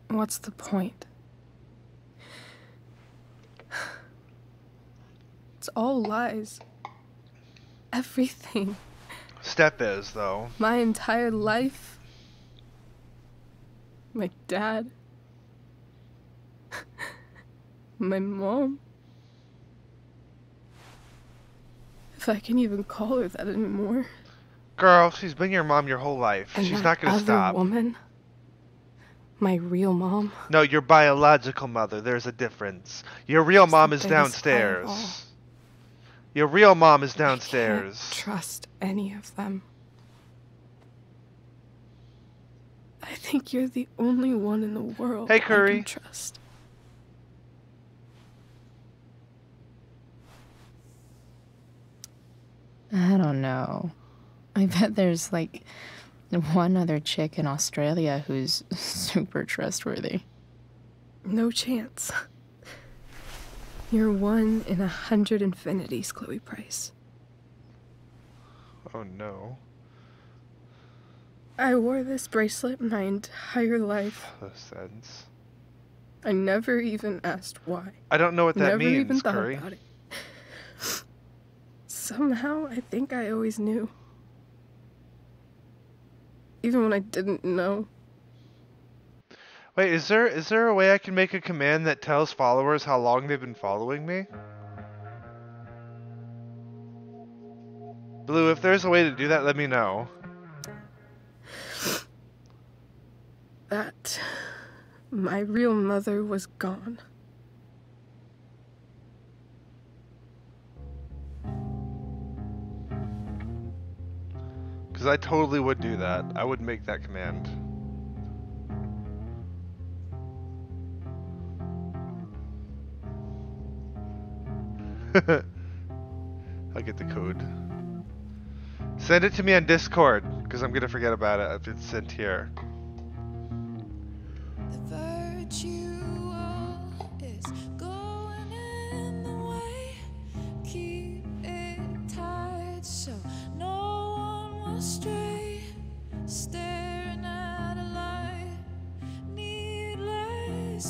what's the point? It's all lies. Everything. Step is, though. My entire life. My dad. My mom. If I can even call her that anymore. Girl, she's been your mom your whole life. And She's that not gonna other stop. Woman, my real mom. No, your biological mother. There's a difference. Your real mom is the biggest lie of all. downstairs. Your real mom is downstairs. I can't trust any of them. I think you're the only one in the world Hey, I Curry. can trust. I don't know. I bet there's like one other chick in Australia who's super trustworthy. No chance. You're 1 in 100 infinities, Chloe Price. Oh no. I wore this bracelet my entire life. The sense. I never even asked why. I don't know what that Never means, even thought Curry. about it. Somehow, I think I always knew. Even when I didn't know. Wait, is there a way I can make a command that tells followers how long they've been following me? Blue, if there's a way to do that, let me know. That my real mother was gone. Because I totally would do that. I would make that command. I'll get the code. Send it to me on Discord, because I'm going to forget about it if it's sent here.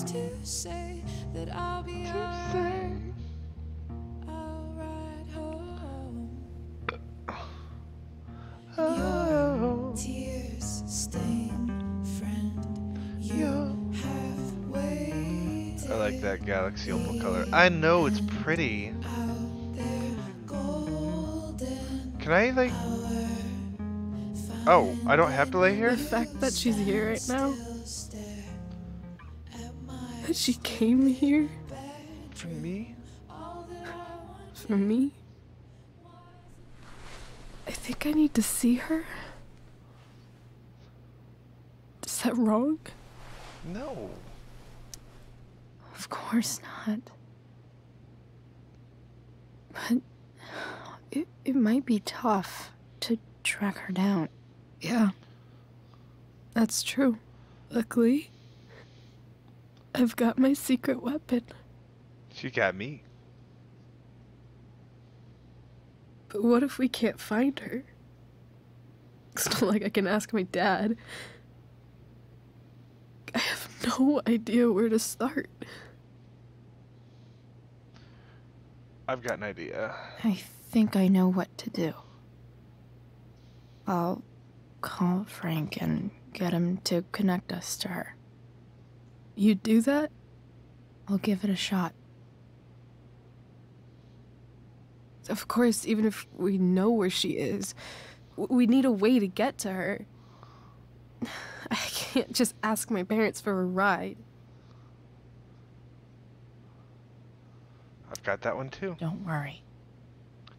To say that I'll be I'll ride home. Your tears stain friend, you have waited. I like that galaxy opal color. I know, it's pretty. Can I, like... Oh, I don't have to lay here? The fact that she's here right now. That she came here. For me? For me? I think I need to see her. Is that wrong? No. Of course not. But it might be tough to track her down. Yeah. That's true. Luckily, I've got my secret weapon. She got me. But what if we can't find her? It's not like I can ask my dad. I have no idea where to start. I've got an idea. I think I know what to do. I'll call Frank and get him to connect us to her. You do that? I'll give it a shot. Of course, even if we know where she is, we need a way to get to her. I can't just ask my parents for a ride. I've got that one too. Don't worry.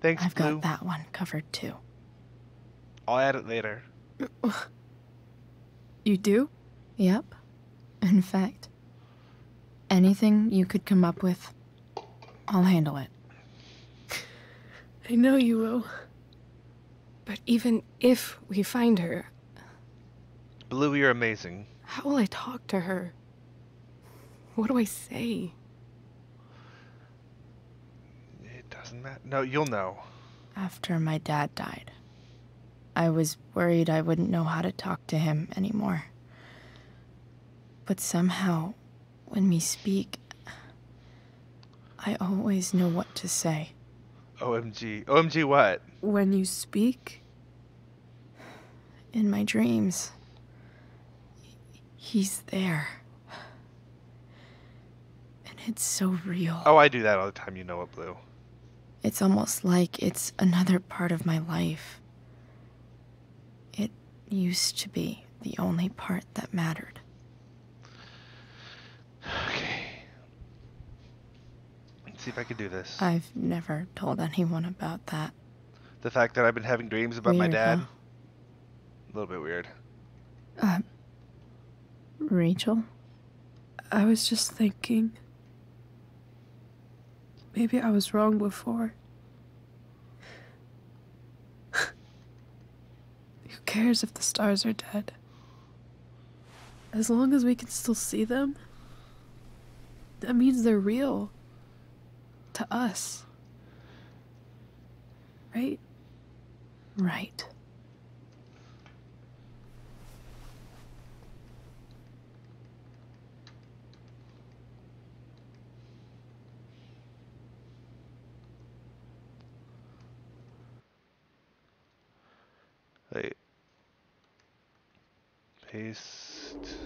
Thanks, I've Blue. got that one covered too. I'll add it later. You do? Yep. In fact, anything you could come up with, I'll handle it. I know you will. But even if we find her... Blue, you're amazing. How will I talk to her? What do I say? It doesn't matter. No, you'll know. After my dad died, I was worried I wouldn't know how to talk to him anymore. But somehow, when we speak, I always know what to say. OMG. OMG what? When you speak? In my dreams, he's there. And it's so real. Oh, I do that all the time, you know it, Blue. It's almost like it's another part of my life. It used to be the only part that mattered. Okay. Let's see if I can do this. I've never told anyone about that. The fact that I've been having dreams about my Weird, dad. huh? A little bit weird. Rachel? I was just thinking... Maybe I was wrong before. Who cares if the stars are dead? As long as we can still see them, that means they're real. To us. Right? Right. Wait. Paste.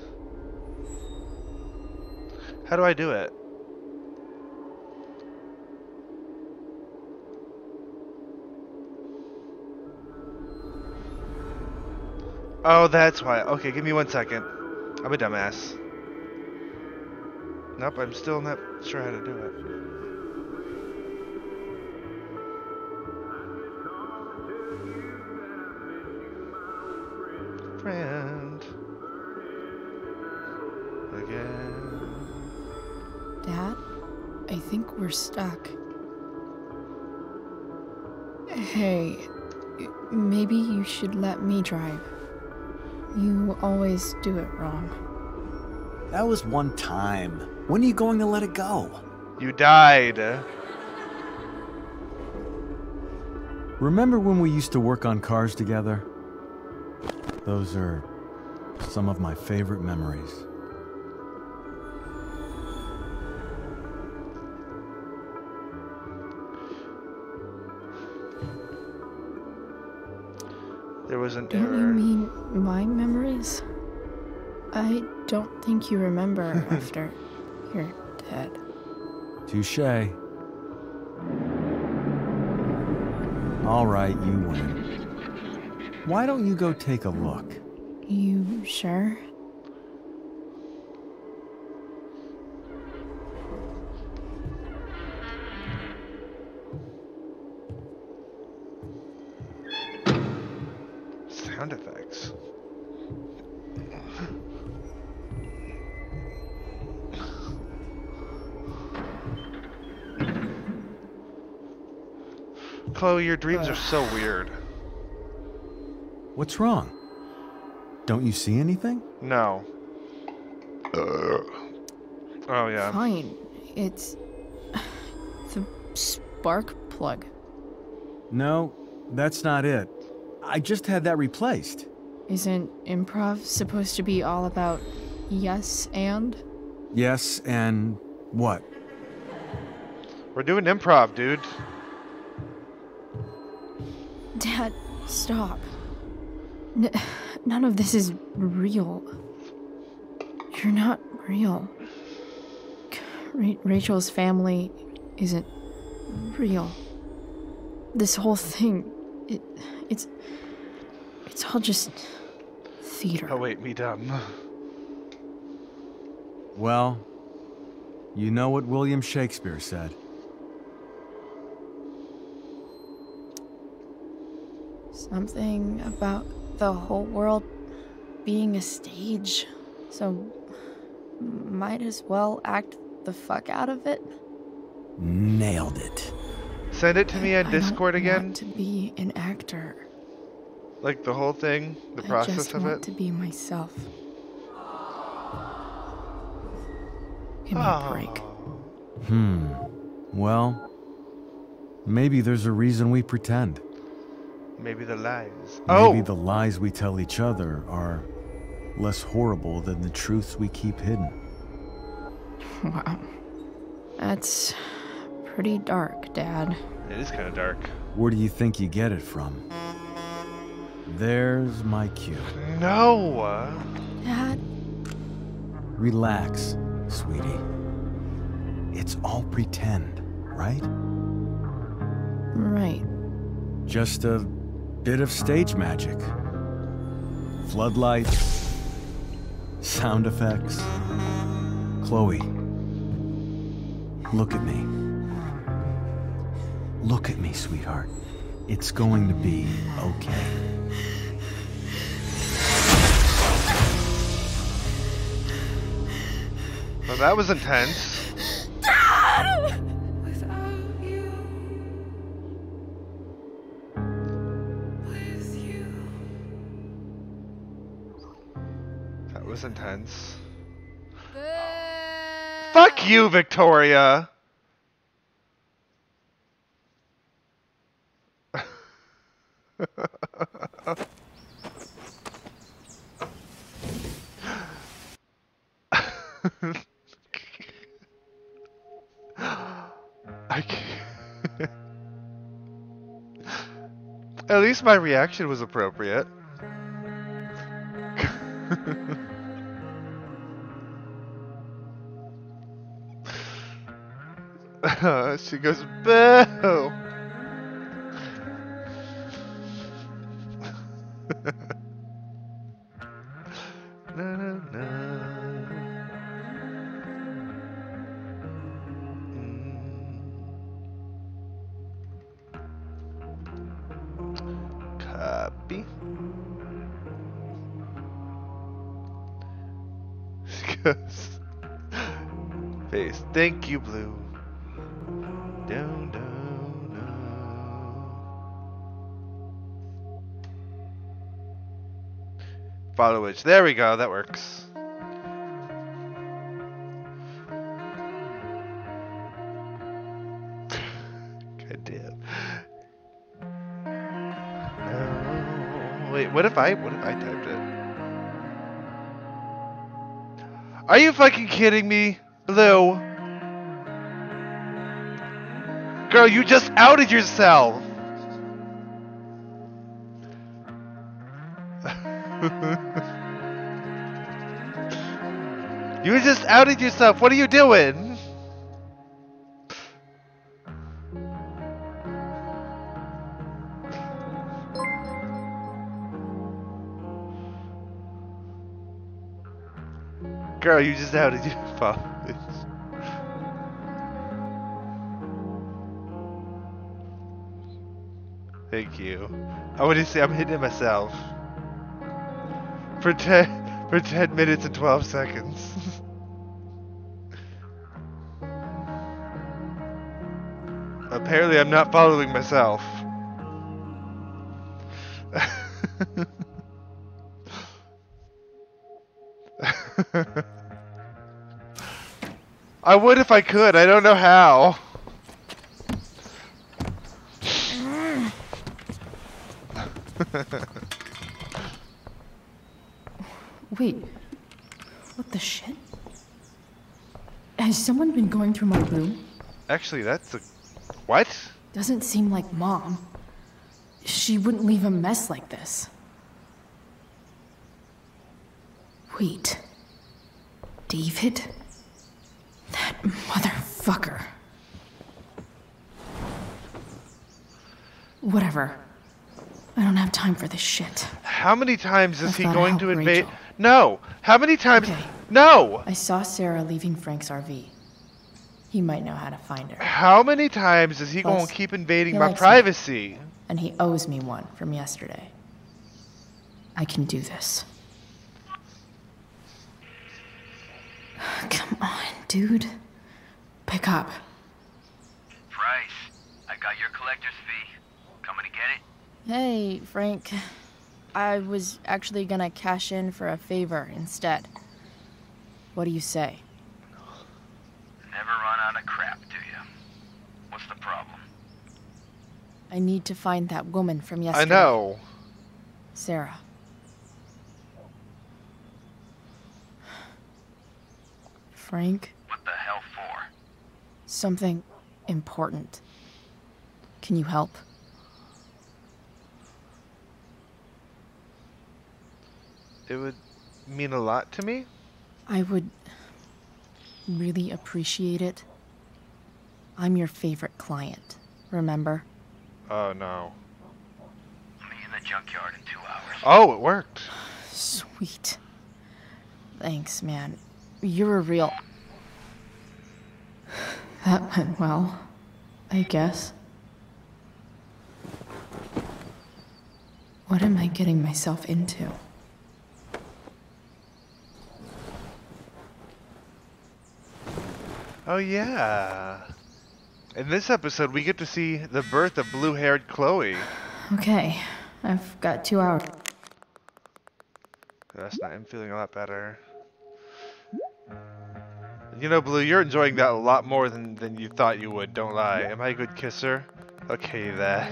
How do I do it? Oh, that's why. Okay, give me 1 second. I'm a dumbass. Nope, I'm still not sure how to do it. Friend. Again. Dad, I think we're stuck. Hey, maybe you should let me drive. You always do it wrong. That was one time. When are you going to let it go? You died. Remember when we used to work on cars together? Those are some of my favorite memories. There was an Don't error. you mean my memories? I don't think you remember after you're dead. Touché. All right, you win. Why don't you go take a look? You sure? Sound effects. Chloe, your dreams are so weird. What's wrong? Don't you see anything? No. Oh, yeah. Fine. It's the spark plug. No, that's not it. I just had that replaced. Isn't improv supposed to be all about yes and? Yes, and what? We're doing improv, dude. Dad, stop. None of this is real. You're not real. Rachel's family isn't real. This whole thing, it's all just theater. Oh, wait, me dumb. Well, you know what William Shakespeare said. Something about the whole world being a stage. So, might as well act the fuck out of it. Nailed it. Send it to me on Discord I don't again. want to be an actor. Like the whole thing, the I process just of want it. to be myself. Give me a break. Well, maybe there's a reason we pretend. Maybe the lies. Maybe the lies we tell each other are less horrible than the truths we keep hidden. Wow. That's pretty dark, Dad. It is kind of dark. Where do you think you get it from? There's my cue. No! Dad? Relax, sweetie. It's all pretend, right? Right. Just a bit of stage magic. Floodlights, sound effects. Chloe, look at me. Look at me, sweetheart. It's going to be okay. Well, that was intense. Without you, with you. That was intense. Fuck you, Victoria. I can't. At least my reaction was appropriate. She goes, boo! Na, na, na. Copy. She goes, face, thank you, Blue. Down, down, down. Follow which. There we go. That works. God damn. No. Wait, what if I typed it? Are you fucking kidding me, Blue? Girl, you just outed yourself. You just outed yourself. What are you doing? Girl, you just outed yourself. Thank you. I want to say I'm hitting myself. For 10 minutes and 12 seconds. Apparently I'm not following myself. I would if I could. I don't know how. Wait. What the shit? Has someone been going through my room? Actually, that's a... What? Doesn't seem like Mom. She wouldn't leave a mess like this. Wait. David? That motherfucker. Whatever. I don't have time for this shit. How many times is he thought going I'd to help invade? Rachel. No. How many times? Okay. No. I saw Sarah leaving Frank's RV. He might know how to find her. How many times is he Plus, going to keep invading he my likes me. privacy? And he owes me one from yesterday. I can do this. Come on, dude. Pick up. Price, I got your collector's fee. Coming to get it? Hey, Frank. I was actually gonna cash in for a favor instead. What do you say? Never run out of crap, do you? What's the problem? I need to find that woman from yesterday. I know. Sarah. Frank? What the hell for? Something important. Can you help? It would mean a lot to me. I would really appreciate it. I'm your favorite client, remember? Oh, no. Meet in the junkyard in 2 hours. Oh, it worked. Sweet. Thanks, man. You're a real... That went well, I guess. What am I getting myself into? Oh, yeah. In this episode, we get to see the birth of blue-haired Chloe. Okay, I've got 2 hours. That's not. I'm feeling a lot better. You know, Blue, you're enjoying that a lot more than you thought you would, don't lie. Am I a good kisser? Okay, that.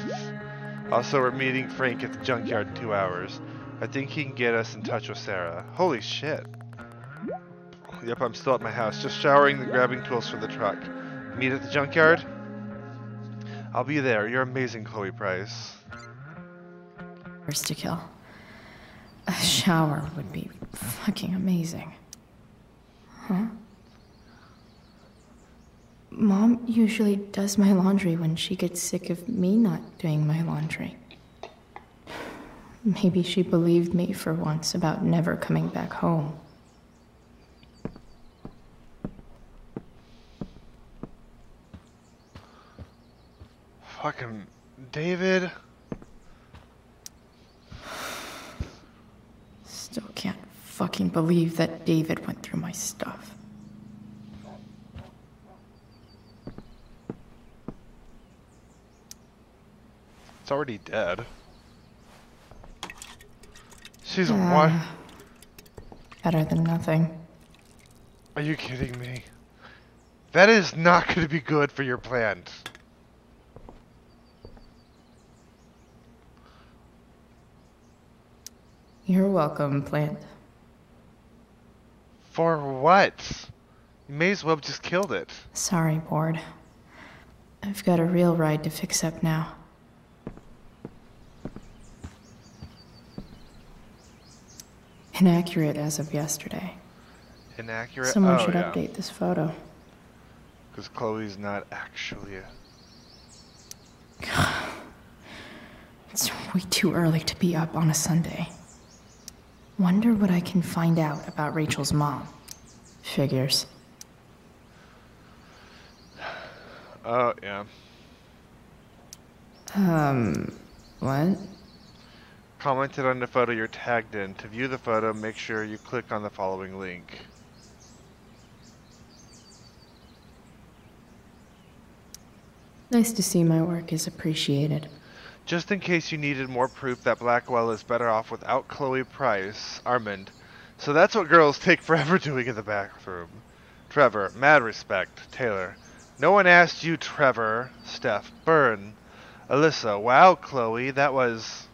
Also, we're meeting Frank at the junkyard in 2 hours. I think he can get us in touch with Sarah. Holy shit. Yep, I'm still at my house, just showering and grabbing tools for the truck. Meet at the junkyard? I'll be there. You're amazing, Chloe Price. First to kill. A shower would be fucking amazing. Huh? Mom usually does my laundry when she gets sick of me not doing my laundry. Maybe she believed me for once about never coming back home. Fucking David. Still can't fucking believe that David went through my stuff. It's already dead. She's what? Better than nothing. Are you kidding me? That is not going to be good for your plant. You're welcome, plant. For what? You may as well have just killed it. Sorry, Board. I've got a real ride to fix up now. Inaccurate as of yesterday. Inaccurate? Someone should update this photo. Because Chloe's not actually a... It's way too early to be up on a Sunday. Wonder what I can find out about Rachel's mom. Figures. Oh, yeah. What? Commented on the photo you're tagged in. To view the photo, make sure you click on the following link. Nice to see my work is appreciated. Just in case you needed more proof that Blackwell is better off without Chloe Price, Armand. So that's what girls take forever doing in the bathroom. Trevor, mad respect. Taylor, no one asked you, Trevor. Steph, burn. Alyssa, wow, Chloe, that was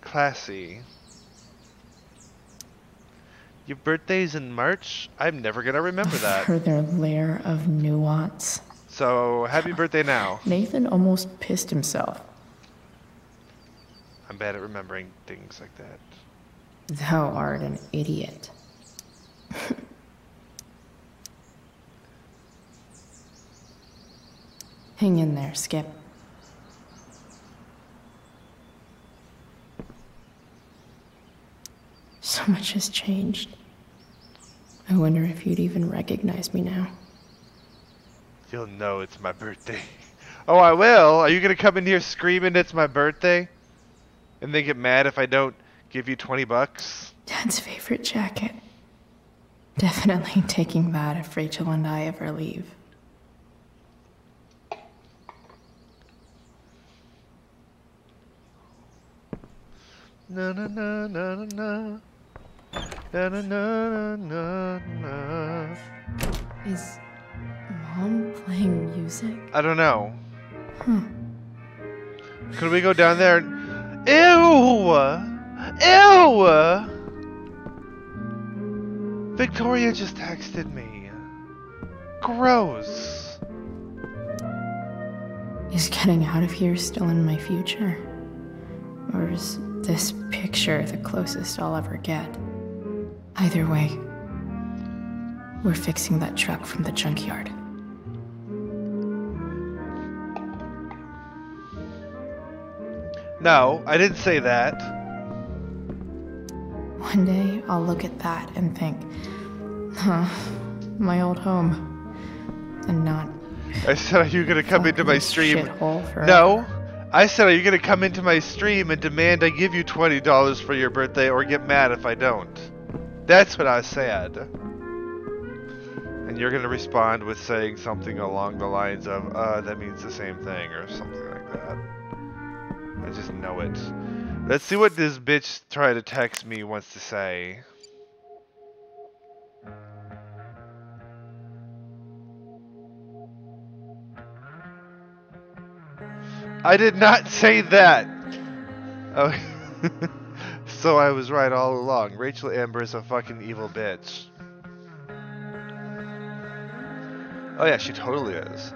classy. Your birthday's in March? I'm never gonna remember that. Further layer of nuance. So, happy birthday now. Nathan almost pissed himself. I'm bad at remembering things like that. Thou art an idiot. Hang in there, Skip. So much has changed. I wonder if you'd even recognize me now. You'll know it's my birthday. Oh, I will? Are you gonna come in here screaming it's my birthday? And then get mad if I don't give you 20 bucks? Dad's favorite jacket. Definitely taking that if Rachel and I ever leave. Na na na na na na. Na na na na na. Is Mom playing music? I don't know. Huh. Could we go down there and... Ew! Ew! Victoria just texted me. Gross. Is getting out of here still in my future? Or is this picture the closest I'll ever get? Either way, we're fixing that truck from the junkyard. No, I didn't say that. One day, I'll look at that and think, huh, my old home. And not... I said, are you gonna come into my stream? Shithole forever. No. I said, are you gonna come into my stream and demand I give you $20 for your birthday or get mad if I don't? That's what I said. And you're gonna respond with saying something along the lines of, that means the same thing or something like that. I just know it. Let's see what this bitch try to text me wants to say. I did not say that. Oh, so I was right all along. Rachel Amber is a fucking evil bitch. Oh yeah, she totally is.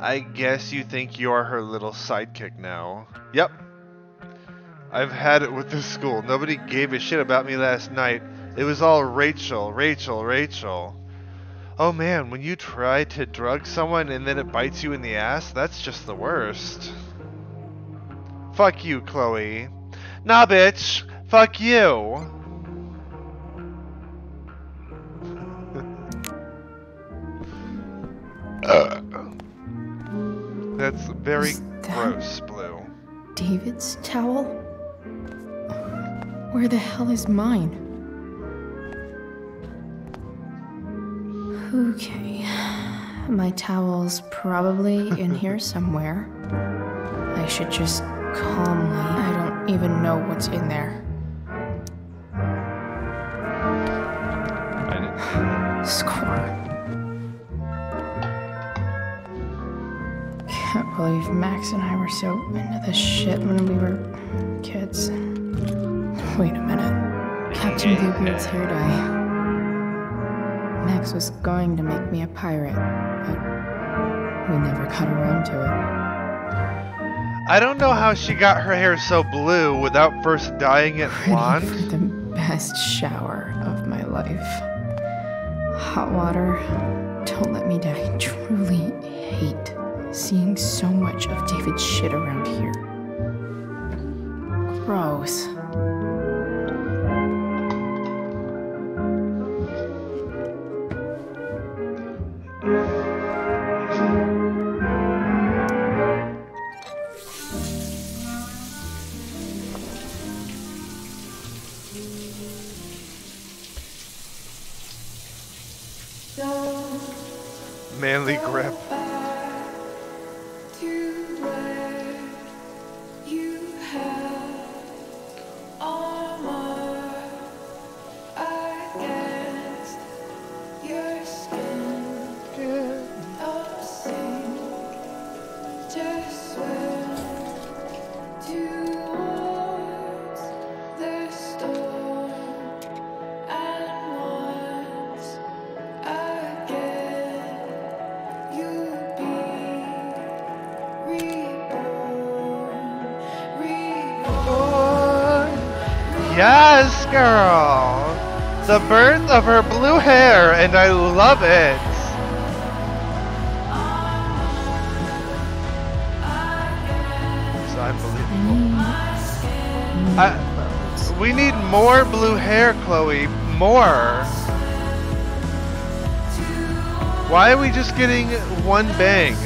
I guess you think you're her little sidekick now. Yep. I've had it with this school. Nobody gave a shit about me last night. It was all Rachel, Rachel, Rachel. Oh man, when you try to drug someone and then it bites you in the ass, that's just the worst. Fuck you, Chloe. Nah, bitch. Fuck you. That's very gross, Blue. David's towel? Where the hell is mine? Okay. My towel's probably in here somewhere. I should just calmly. I don't even know what's in there. Score. Can't believe Max and I were so into this shit when we were kids. Wait a minute. Captain Bluebeard's hair dye. Max was going to make me a pirate, but we never got around to it. I don't know how she got her hair so blue without first dyeing it blonde. Ready for the best shower of my life. Hot water, don't let me die. I truly hate seeing so much of David's shit around here. Gross. Manly grip. Yes, girl! The birth of her blue hair, and I love it! It's unbelievable. We need more blue hair, Chloe. More! Why are we just getting one bang?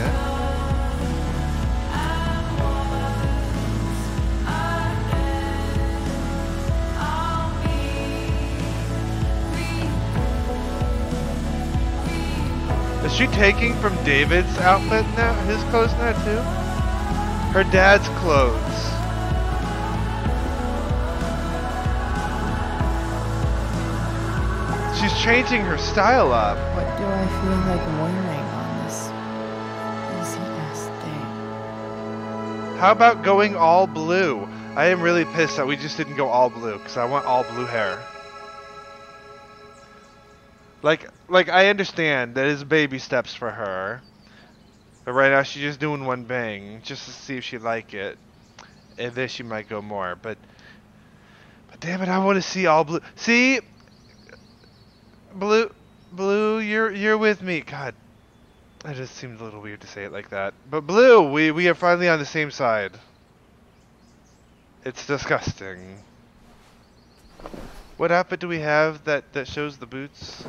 Is she taking from David's outfit now? His clothes now too? Her dad's clothes. She's changing her style up. What do I feel like wearing on this busy-ass day? How about going all blue? I am really pissed that we just didn't go all blue, because I want all blue hair. Like I understand that is baby steps for her. But right now she's just doing one bang, just to see if she'd like it. And then she might go more, but damn it, I want to see all blue. See? Blue, you're with me. God, it just seemed a little weird to say it like that. But Blue, we are finally on the same side. It's disgusting. What outfit do we have that shows the boots?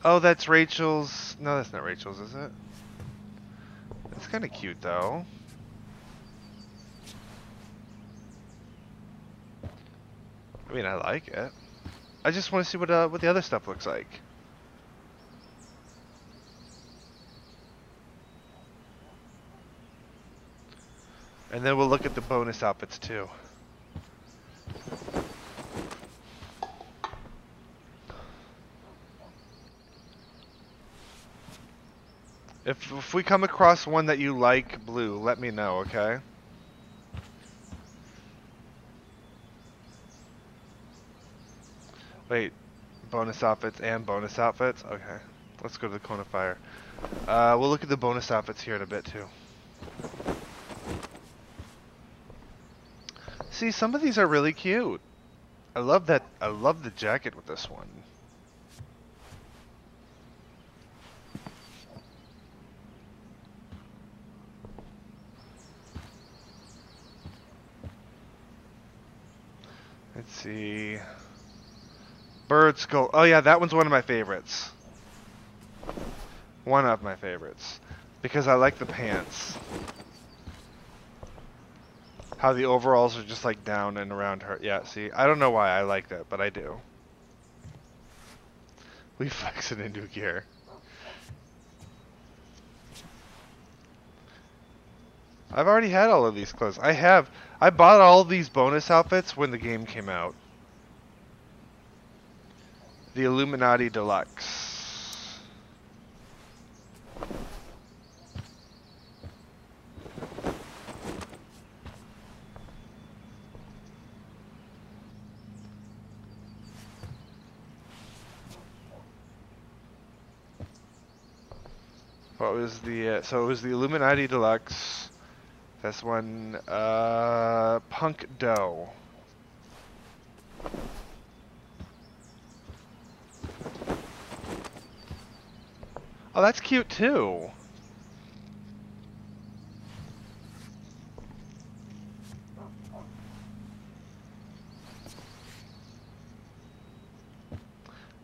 Oh, that's Rachel's. No, that's not Rachel's, is it? It's kind of cute, though. I mean, I like it. I just want to see what the other stuff looks like. And then we'll look at the bonus outfits, too. If we come across one that you like, Blue, let me know, okay? Wait, bonus outfits and bonus outfits? Okay, let's go to the cone of fire. We'll look at the bonus outfits here in a bit too. See, some of these are really cute. I love that. I love the jacket with this one. Let's see. Bird skull. Oh yeah, that one's one of my favorites. One of my favorites. Because I like the pants. How the overalls are just like down and around her. Yeah, see, I don't know why I like that, but I do. We flex it into gear. I've already had all of these clothes. I bought all of these bonus outfits when the game came out. The Illuminati Deluxe. What was the, so it was the Illuminati Deluxe. This one, Punk Dough. Oh, that's cute too.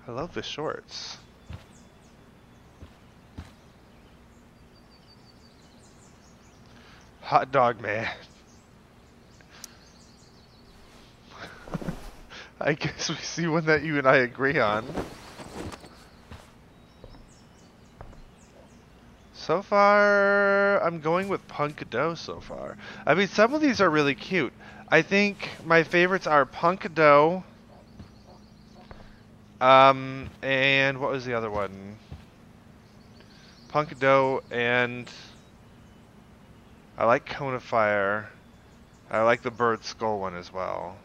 I love the shorts. Hot dog man. I guess we see one that you and I agree on. So far, I'm going with Punk Dough so far. I mean, some of these are really cute. I think my favorites are Punk Dough. And what was the other one? Punk Dough and I like Cone of Fire. I like the Bird Skull one as well.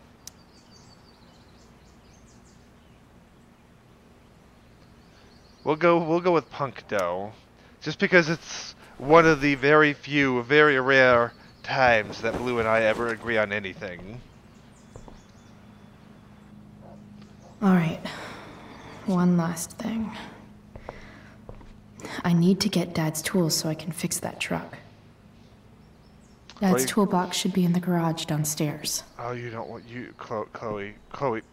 We'll go with Punk Dough. Just because it's one of the very few, very rare times that Blue and I ever agree on anything. Alright. One last thing. I need to get Dad's tools so I can fix that truck. Dad's toolbox should be in the garage downstairs. Oh, you don't want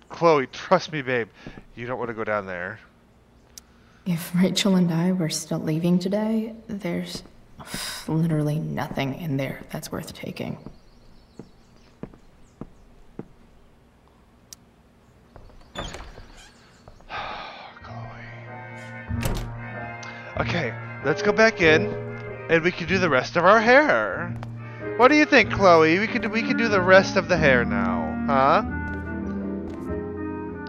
Chloe, trust me, babe. You don't want to go down there. If Rachel and I were still leaving today, there's literally nothing in there that's worth taking. Okay, let's go back in, and we can do the rest of our hair. What do you think, Chloe? We could do the rest of the hair now, huh?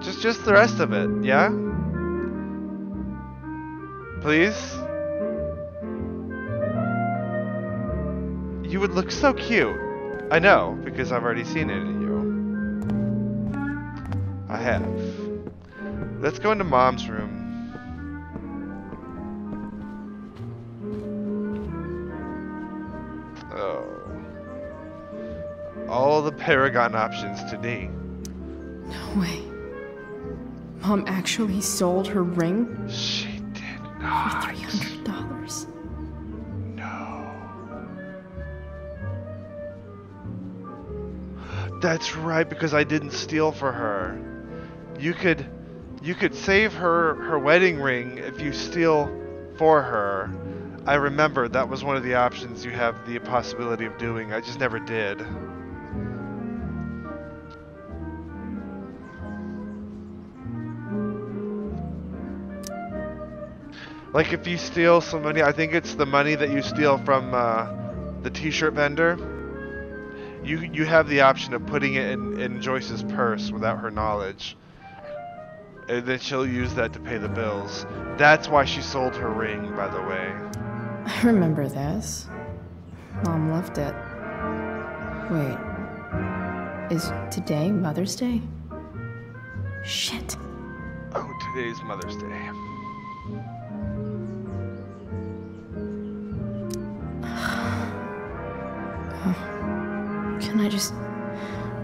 Just the rest of it, yeah? Please? You would look so cute. I know, because I've already seen it in you. I have. Let's go into Mom's room. Oh. All the Paragon options today. No way. Mom actually sold her ring? She did not. For $300. No. That's right, because I didn't steal for her. You could save her wedding ring if you steal for her. I remember that was one of the options you have the possibility of doing. I just never did. Like if you steal some money, I think it's the money that you steal from the t-shirt vendor. You have the option of putting it in Joyce's purse without her knowledge. And then she'll use that to pay the bills. That's why she sold her ring, by the way. I remember this. Mom loved it. Wait. Is today Mother's Day? Shit. Oh, today's Mother's Day. Can I just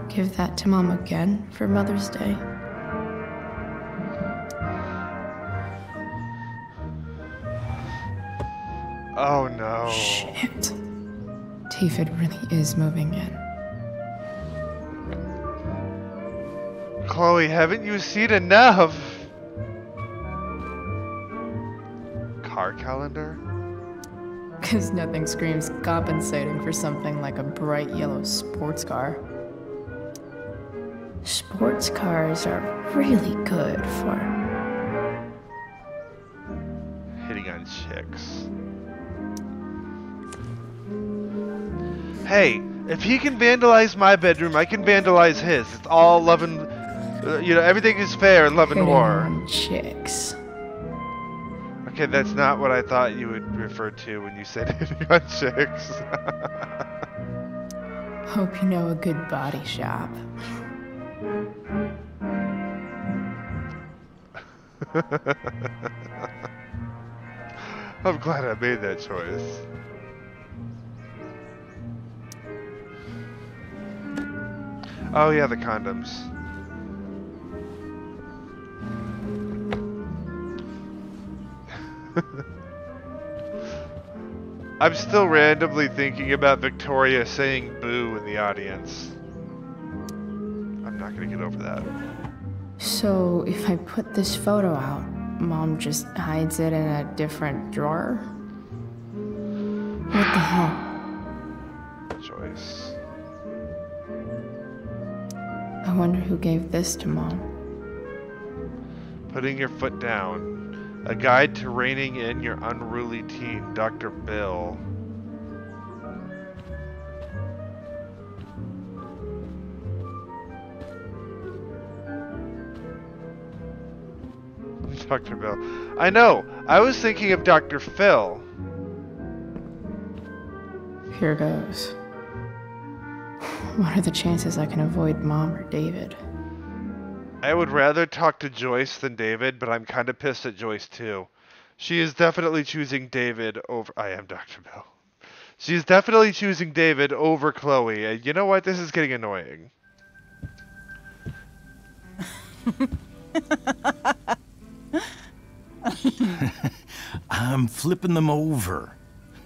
give that to Mom again for Mother's Day? Oh no. Shit. David really is moving in. Chloe, haven't you seen enough? Car calendar? Because nothing screams compensating for something like a bright yellow sports car. Sports cars are really good for hitting on chicks. Hey, if he can vandalize my bedroom, I can vandalize his. It's all love and, everything is fair in love and war. hitting on chicks. Okay, that's not what I thought you would refer to when you said hitting on chicks. Hope you know a good body shop. I'm glad I made that choice. Oh yeah, the condoms. I'm still randomly thinking about Victoria saying boo in the audience. I'm not gonna get over that. So, if I put this photo out, Mom just hides it in a different drawer? What the hell? Joyce. I wonder who gave this to Mom. Putting your foot down. A guide to reining in your unruly teen, Dr. Bill. Dr. Bill. I know. I was thinking of Dr. Phil. Here goes. What are the chances I can avoid Mom or David? I would rather talk to Joyce than David, but I'm kind of pissed at Joyce too. She is definitely choosing David over... I am Dr. Bill. She is definitely choosing David over Chloe. And you know what? This is getting annoying. I'm flipping them over.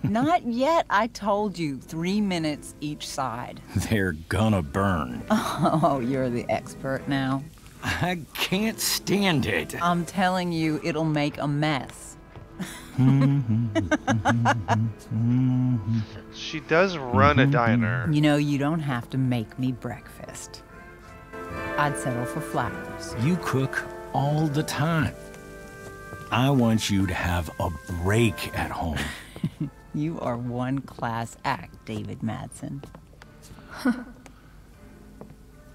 Not yet. I told you, 3 minutes each side. They're gonna burn. Oh, you're the expert now. I can't stand it. I'm telling you, it'll make a mess. She does run a diner. You know, you don't have to make me breakfast. I'd settle for flowers. You cook all the time. I want you to have a break at home. You are one class act, David Madsen.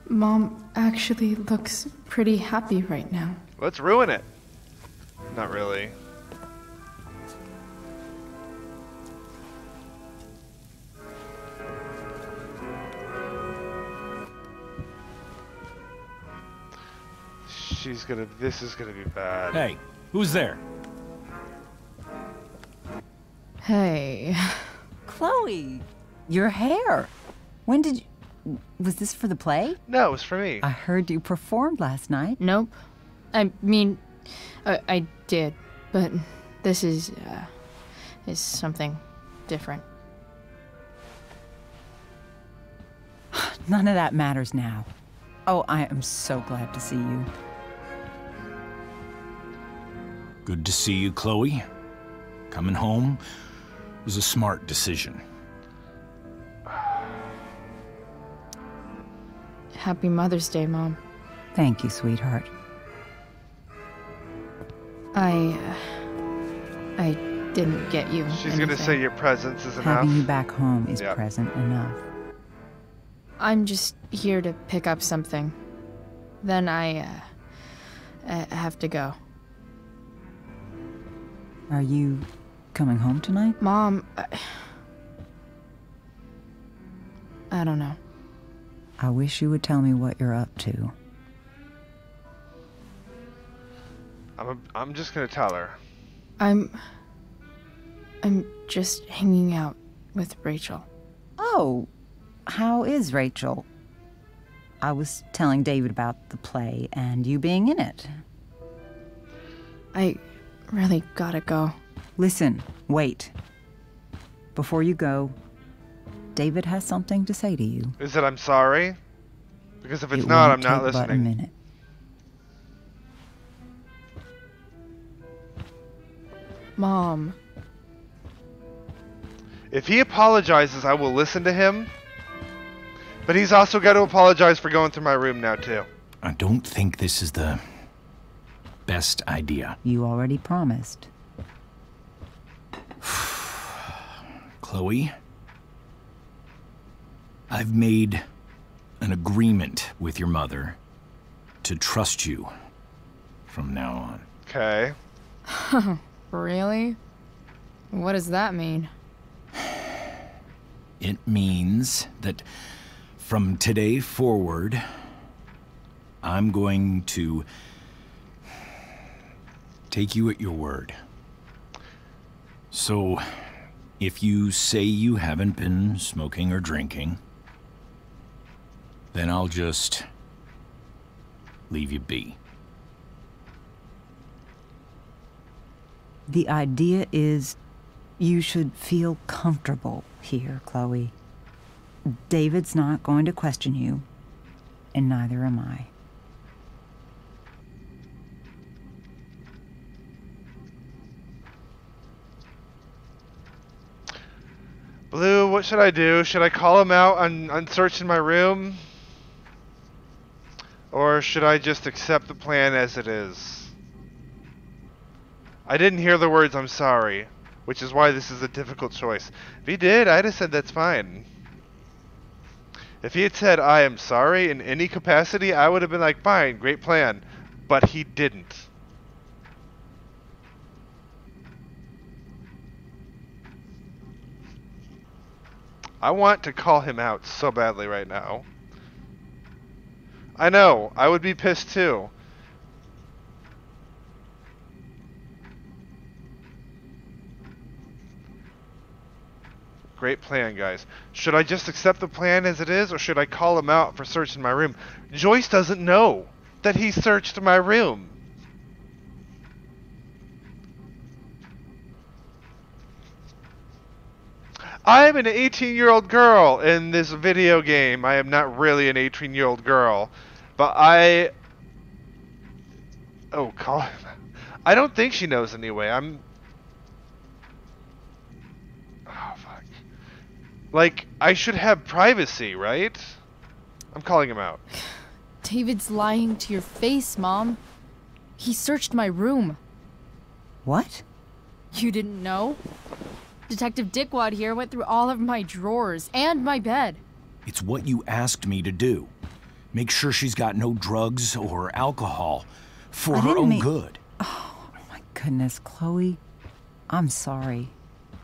Mom actually looks pretty happy right now. Let's ruin it. Not really. This is gonna be bad. Hey, who's there? Hey. Chloe, your hair. When did you... Was this for the play? No, it was for me. I heard you performed last night. Nope. I mean, I did, but this is something different. None of that matters now. Oh, I am so glad to see you. Good to see you, Chloe. Coming home was a smart decision. Happy Mother's Day, Mom. Thank you, sweetheart. I didn't get you She's anything. gonna say your presence is enough. Having you back home is present enough. I'm just here to pick up something. Then I have to go. Are you coming home tonight? Mom, I don't know. I wish you would tell me what you're up to. I'm just gonna tell her. I'm just hanging out with Rachel. Oh, how is Rachel? I was telling David about the play and you being in it. I really gotta go. Listen, wait. Before you go, David has something to say to you. Is it I'm sorry? Because if it's It not, won't I'm not take but a listening. minute. Mom. If he apologizes, I will listen to him. But he's also got to apologize for going through my room now, too. I don't think this is the best idea. You already promised. Chloe, I've made an agreement with your mother to trust you from now on. Okay. Really? What does that mean? It means that from today forward, I'm going to take you at your word. So, if you say you haven't been smoking or drinking, then I'll just leave you be. The idea is you should feel comfortable here, Chloe. David's not going to question you, and neither am I. Blue, what should I do? Should I call him out on searching my room? Or should I just accept the plan as it is? I didn't hear the words I'm sorry, which is why this is a difficult choice. If he did, I'd have said that's fine. If he had said I am sorry in any capacity, I would have been like, fine, great plan. But he didn't. I want to call him out so badly right now. I know, I would be pissed too. Great plan, guys. Should I just accept the plan as it is, or should I call him out for searching my room? Joyce doesn't know that he searched my room. I'm an 18-year-old girl in this video game. I am not really an 18-year-old girl. But oh, call him. I don't think she knows anyway. Oh, fuck. Like, I should have privacy, right? I'm calling him out. David's lying to your face, Mom. He searched my room. What? You didn't know? Detective Dickwad here went through all of my drawers and my bed. It's what you asked me to do. Make sure she's got no drugs or alcohol for her own good. Oh, my goodness, Chloe. I'm sorry.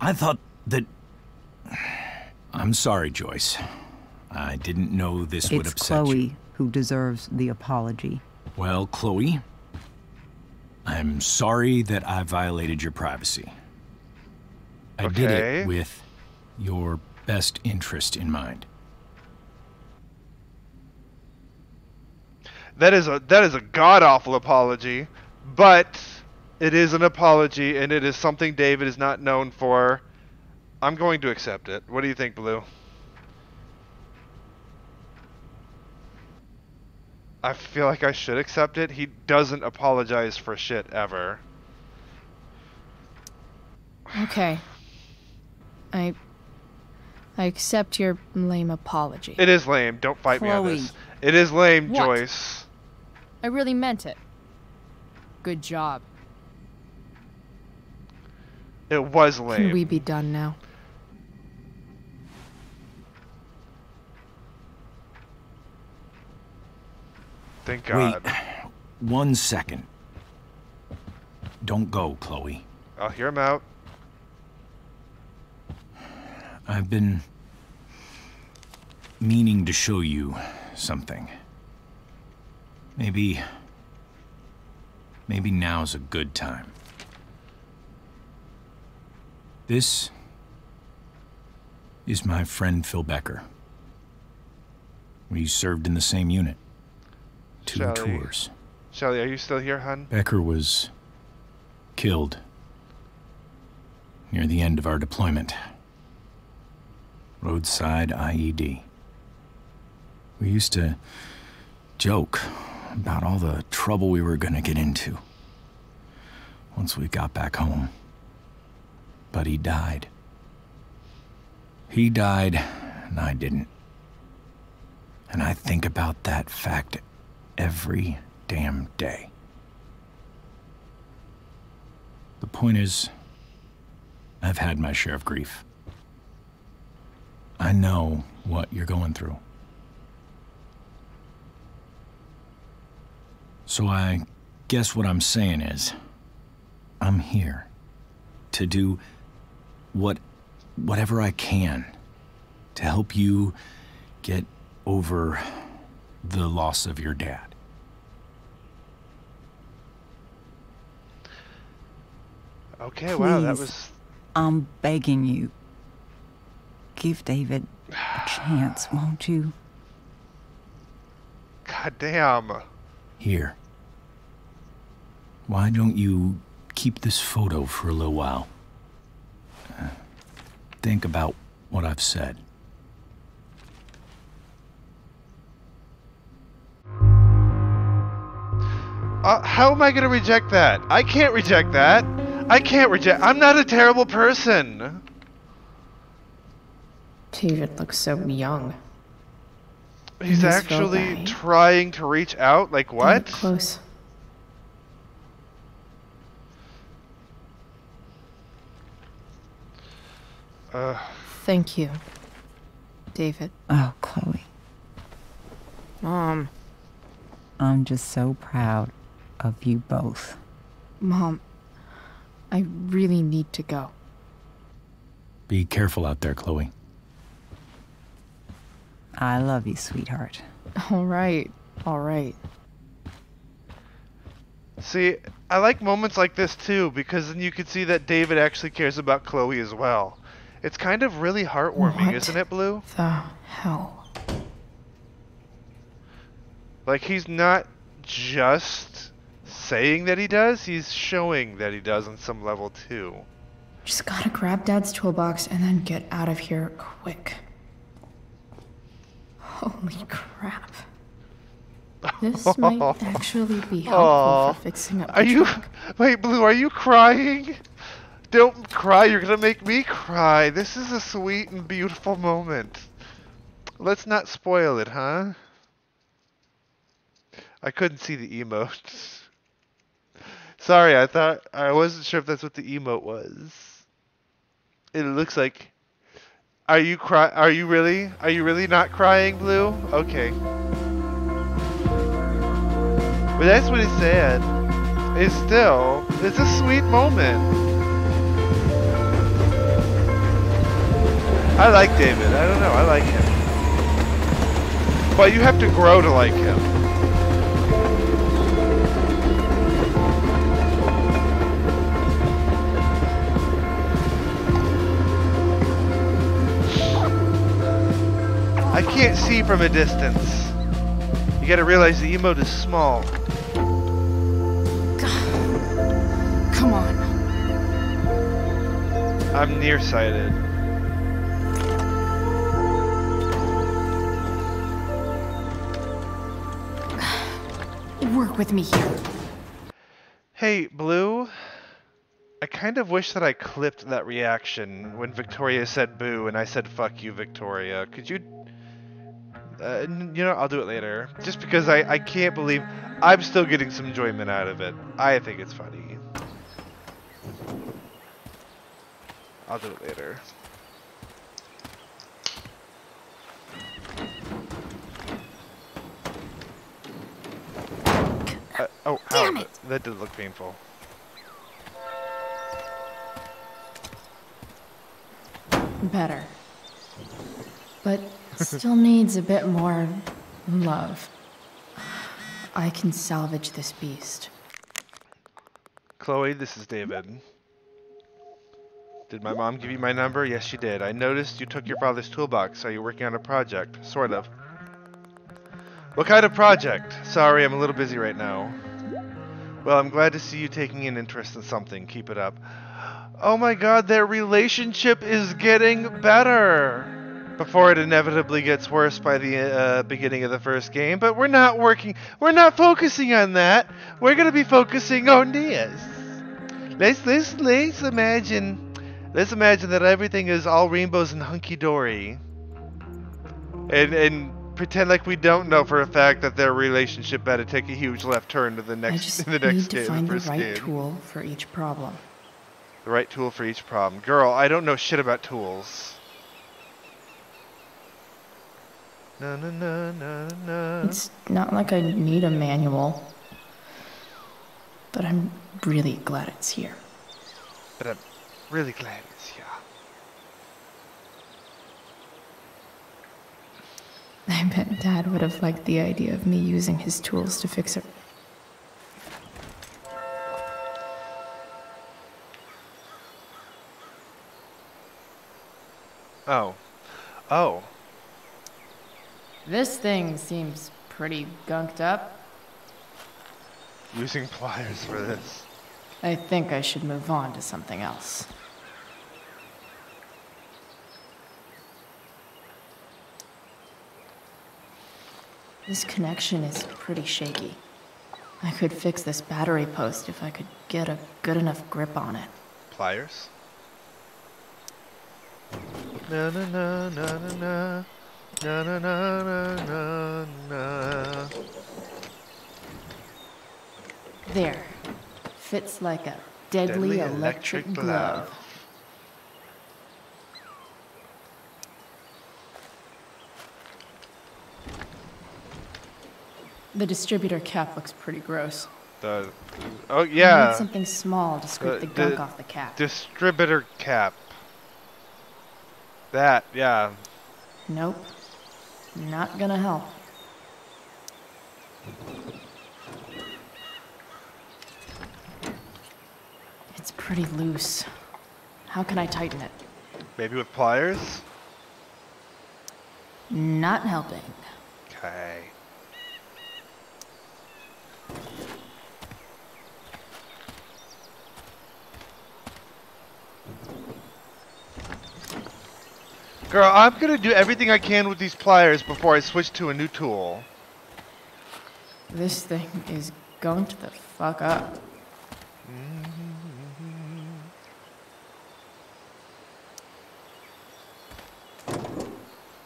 I thought that... I'm sorry, Joyce. I didn't know this would upset you. It's Chloe who deserves the apology. Well, Chloe, I'm sorry that I violated your privacy. I did it with your best interest in mind. That is a god-awful apology, but it is an apology, and it is something David is not known for. I'm going to accept it. What do you think, Blue? I feel like I should accept it. He doesn't apologize for shit ever. Okay. I accept your lame apology. It is lame. Don't fight me on Chloe. this. It is lame, What? Joyce. I really meant it. Good job. It was lame. Can we be done now? Thank God. Wait, 1 second. Don't go, Chloe. I'll hear him out. I've been meaning to show you something. Maybe now's a good time. This is my friend Phil Becker. We served in the same unit. 2 tours. Shelly, are you still here, hon? Becker was killed near the end of our deployment. Roadside IED. We used to joke about all the trouble we were gonna get into once we got back home. But he died. He died, and I didn't. And I think about that fact every damn day. The point is, I've had my share of grief. I know what you're going through. So I guess what I'm saying is, I'm here to do whatever I can to help you get over the loss of your dad. Okay, Please, wow, that was... I'm begging you. Give David a chance, won't you? God damn. Here. Why don't you keep this photo for a little while? Think about what I've said. How am I gonna reject that? I can't reject that. I can't reject. I'm not a terrible person. David looks so young. He's actually trying to reach out? Like what? Close. Thank you, David. Oh, Chloe. Mom. I'm just so proud of you both. Mom, I really need to go. Be careful out there, Chloe. I love you, sweetheart. All right. All right. See, I like moments like this too, because then you can see that David actually cares about Chloe as well. It's kind of really heartwarming, isn't it, Blue? The hell? Like, he's not just saying that he does, he's showing that he does on some level too. Just gotta grab Dad's toolbox and then get out of here quick. Holy crap. This might actually be helpful for fixing up the truck. Wait, Blue, are you crying? Don't cry, you're gonna make me cry. This is a sweet and beautiful moment. Let's not spoil it, huh? I couldn't see the emote. Sorry, I wasn't sure if that's what the emote was. It looks like... Are you really not crying, Blue? Okay. But that's what he said. It's a sweet moment. I like David. I don't know. I like him. But you have to grow to like him. I can't see from a distance. You gotta realize the emote is small. Come on. I'm nearsighted. Work with me here. Hey, Blue. I kind of wish that I clipped that reaction when Victoria said boo and I said fuck you, Victoria. Could you... you know, I'll do it later. Just because I can't believe I'm still getting some enjoyment out of it. I think it's funny. I'll do it later. Oh, damn it! That did look painful. Better. but still needs a bit more love. I can salvage this beast. Chloe, this is David. Did my mom give you my number? Yes, she did. I noticed you took your father's toolbox. Are you working on a project? Sort of. What kind of project? Sorry, I'm a little busy right now. Well, I'm glad to see you taking an interest in something. Keep it up. Oh my god, their relationship is getting better! Before it inevitably gets worse by the beginning of the first game, but we're not focusing on that. We're gonna be focusing on this. Let's imagine that everything is all rainbows and hunky-dory. And pretend like we don't know for a fact that their relationship better take a huge left turn to the next I just need to find the right tool for each problem. The right tool for each problem. Girl, I don't know shit about tools. Na, na, na, na, na. It's not like I need a manual, but I'm really glad it's here. But I'm really glad it's here. I bet Dad would have liked the idea of me using his tools to fix it. Oh. Oh. This thing seems pretty gunked up. Using pliers for this. I think I should move on to something else. This connection is pretty shaky. I could fix this battery post if I could get a good enough grip on it. Pliers? Na na na na na na. Na na na na na na. There. Fits like a deadly electric glove. The distributor cap looks pretty gross. Oh I yeah. need something small to scrape the gunk off the cap. Distributor cap. That, yeah. Nope. Not gonna help. It's pretty loose. How can I tighten it? Maybe with pliers? Not helping. Okay. Girl, I'm gonna do everything I can with these pliers before I switch to a new tool. This thing is going to the fuck up.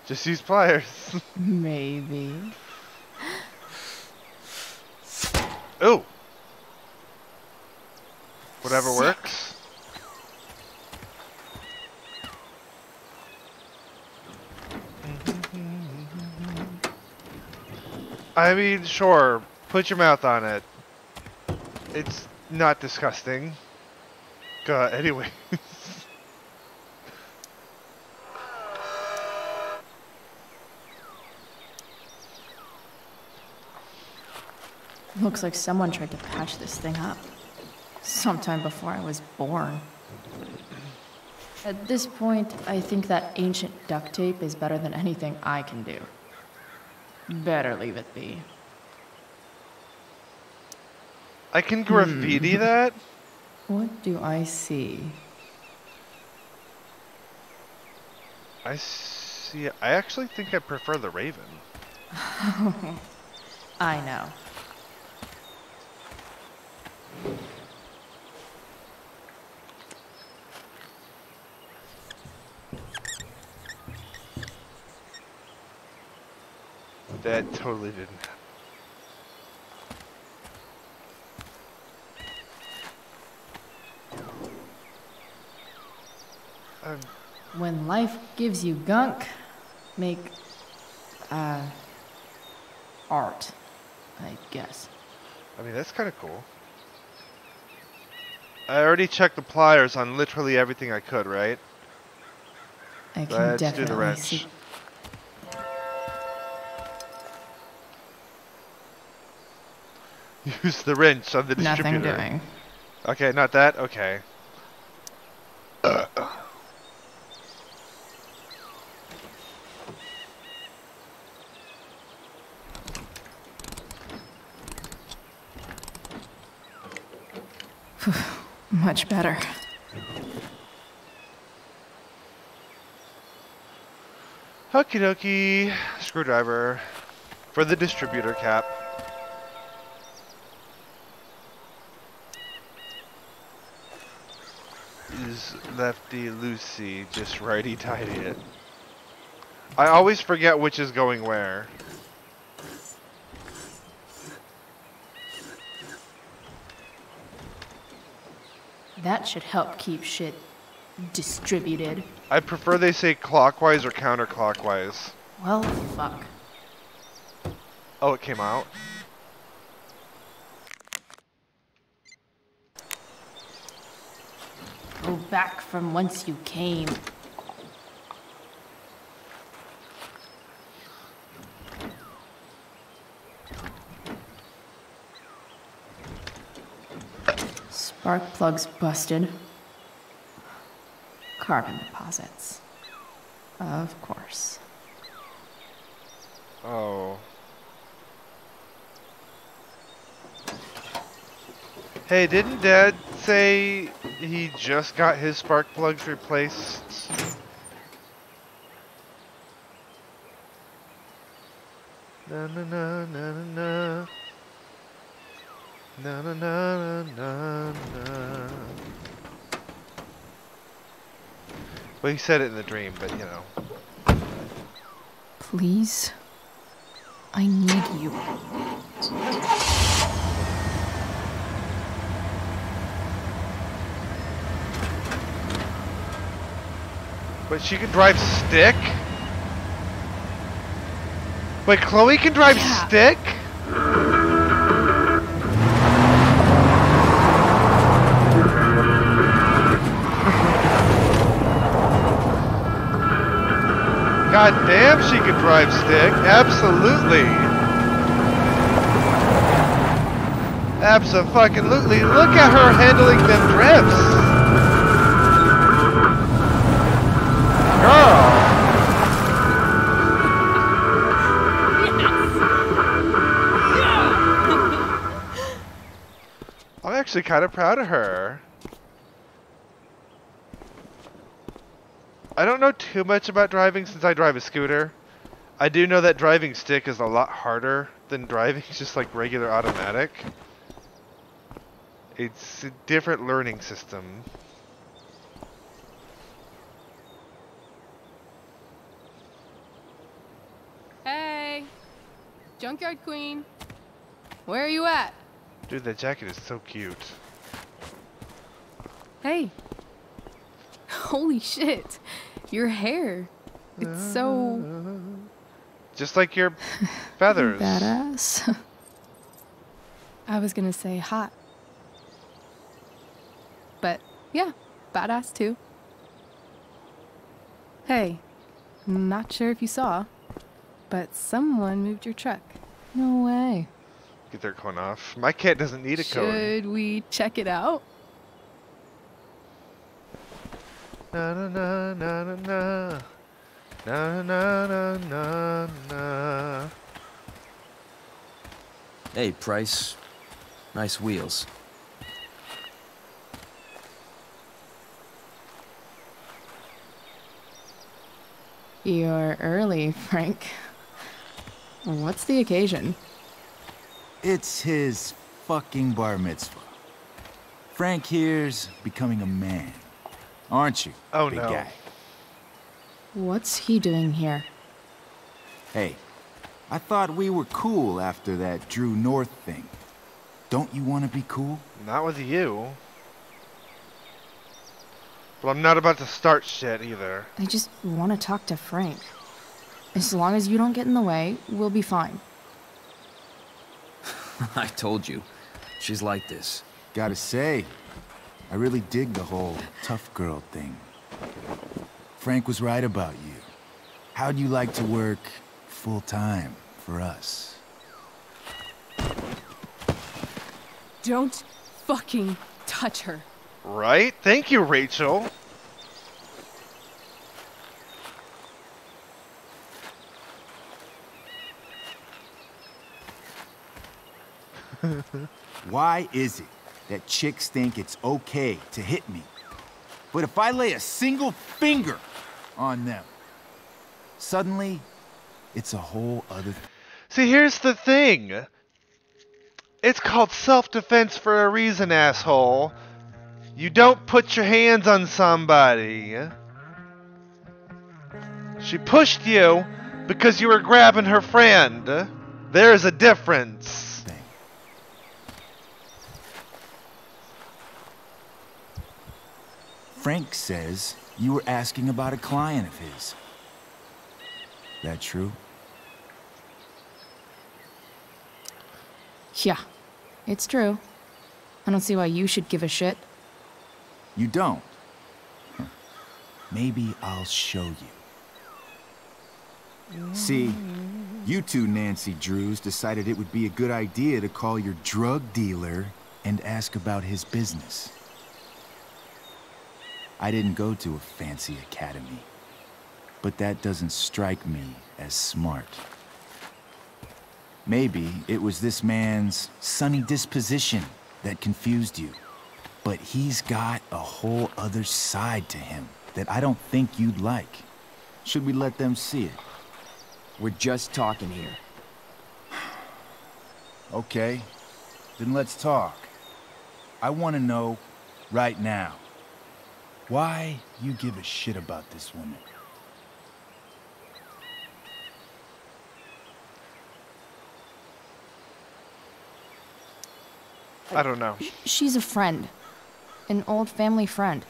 Just use pliers. Maybe. Ooh. Whatever works. I mean, sure, put your mouth on it. It's not disgusting. God, anyway. Looks like someone tried to patch this thing up. Sometime before I was born. At this point, I think that ancient duct tape is better than anything I can do. Better leave it be. I can graffiti that? What do I see? I see. I actually think I prefer the Raven. I know. That totally didn't happen. When life gives you gunk, make, art, I guess. I mean, that's kind of cool. I already checked the pliers on literally everything I could, right? I can Let's do the definitely wrench. see. Use the wrench on the distributor. Nothing doing. Okay, not that? Okay. Much better. Okie dokie. Screwdriver. For the distributor cap. Is lefty loosey, just righty tighty it. I always forget which is going where. That should help keep shit distributed. I prefer they say clockwise or counterclockwise. Well, fuck. Oh, it came out. Go back from whence you came. Spark plugs busted. Carbon deposits. Of course. Oh. Hey, didn't Dad say he just got his spark plugs replaced? Na na na na na na. Na na na na na. Well, he said it in the dream, but you know. Please? I need you. But she can drive stick? Wait, Chloe can drive stick? God damn, she can drive stick. Absolutely. Abso-fucking-lutely. Look at her handling them drifts. Girl. I'm actually kind of proud of her. I don't know too much about driving since I drive a scooter. I do know that driving stick is a lot harder than driving just like regular automatic. It's a different learning system. Hey, Junkyard Queen. Where are you at? Dude, that jacket is so cute. Hey. Holy shit. Your hair. It's so... Just like your feathers. Badass. I was gonna say hot. But, yeah, badass too. Hey, not sure if you saw, but someone moved your truck. No way. Get their cone off. My cat doesn't need a cone. Should we check it out? Na na na na na na. Na na na na na. Hey, Price. Nice wheels. You're early, Frank. What's the occasion? It's his fucking bar mitzvah. Frank here's becoming a man. Aren't you, oh, big no. guy? What's he doing here? Hey, I thought we were cool after that Drew North thing. Don't you want to be cool? Not with you. But I'm not about to start shit either. I just want to talk to Frank. As long as you don't get in the way, we'll be fine. I told you. She's like this. Gotta say, I really dig the whole tough girl thing. Frank was right about you. How'd you like to work full time for us? Don't fucking touch her. Right? Thank you, Rachel. Why is it that chicks think it's okay to hit me? But if I lay a single finger on them, suddenly, it's a whole other... See, here's the thing. It's called self-defense for a reason, asshole. You don't put your hands on somebody. She pushed you because you were grabbing her friend. There's a difference. Frank says you were asking about a client of his. That true? Yeah, it's true. I don't see why you should give a shit. You don't? Huh. Maybe I'll show you. See, you two Nancy Drews decided it would be a good idea to call your drug dealer and ask about his business. I didn't go to a fancy academy, but that doesn't strike me as smart. Maybe it was this man's sunny disposition that confused you, but he's got a whole other side to him that I don't think you'd like. Should we let them see it? We're just talking here. Okay, then let's talk. I want to know right now why you give a shit about this woman. I don't know. She's a friend. An old family friend.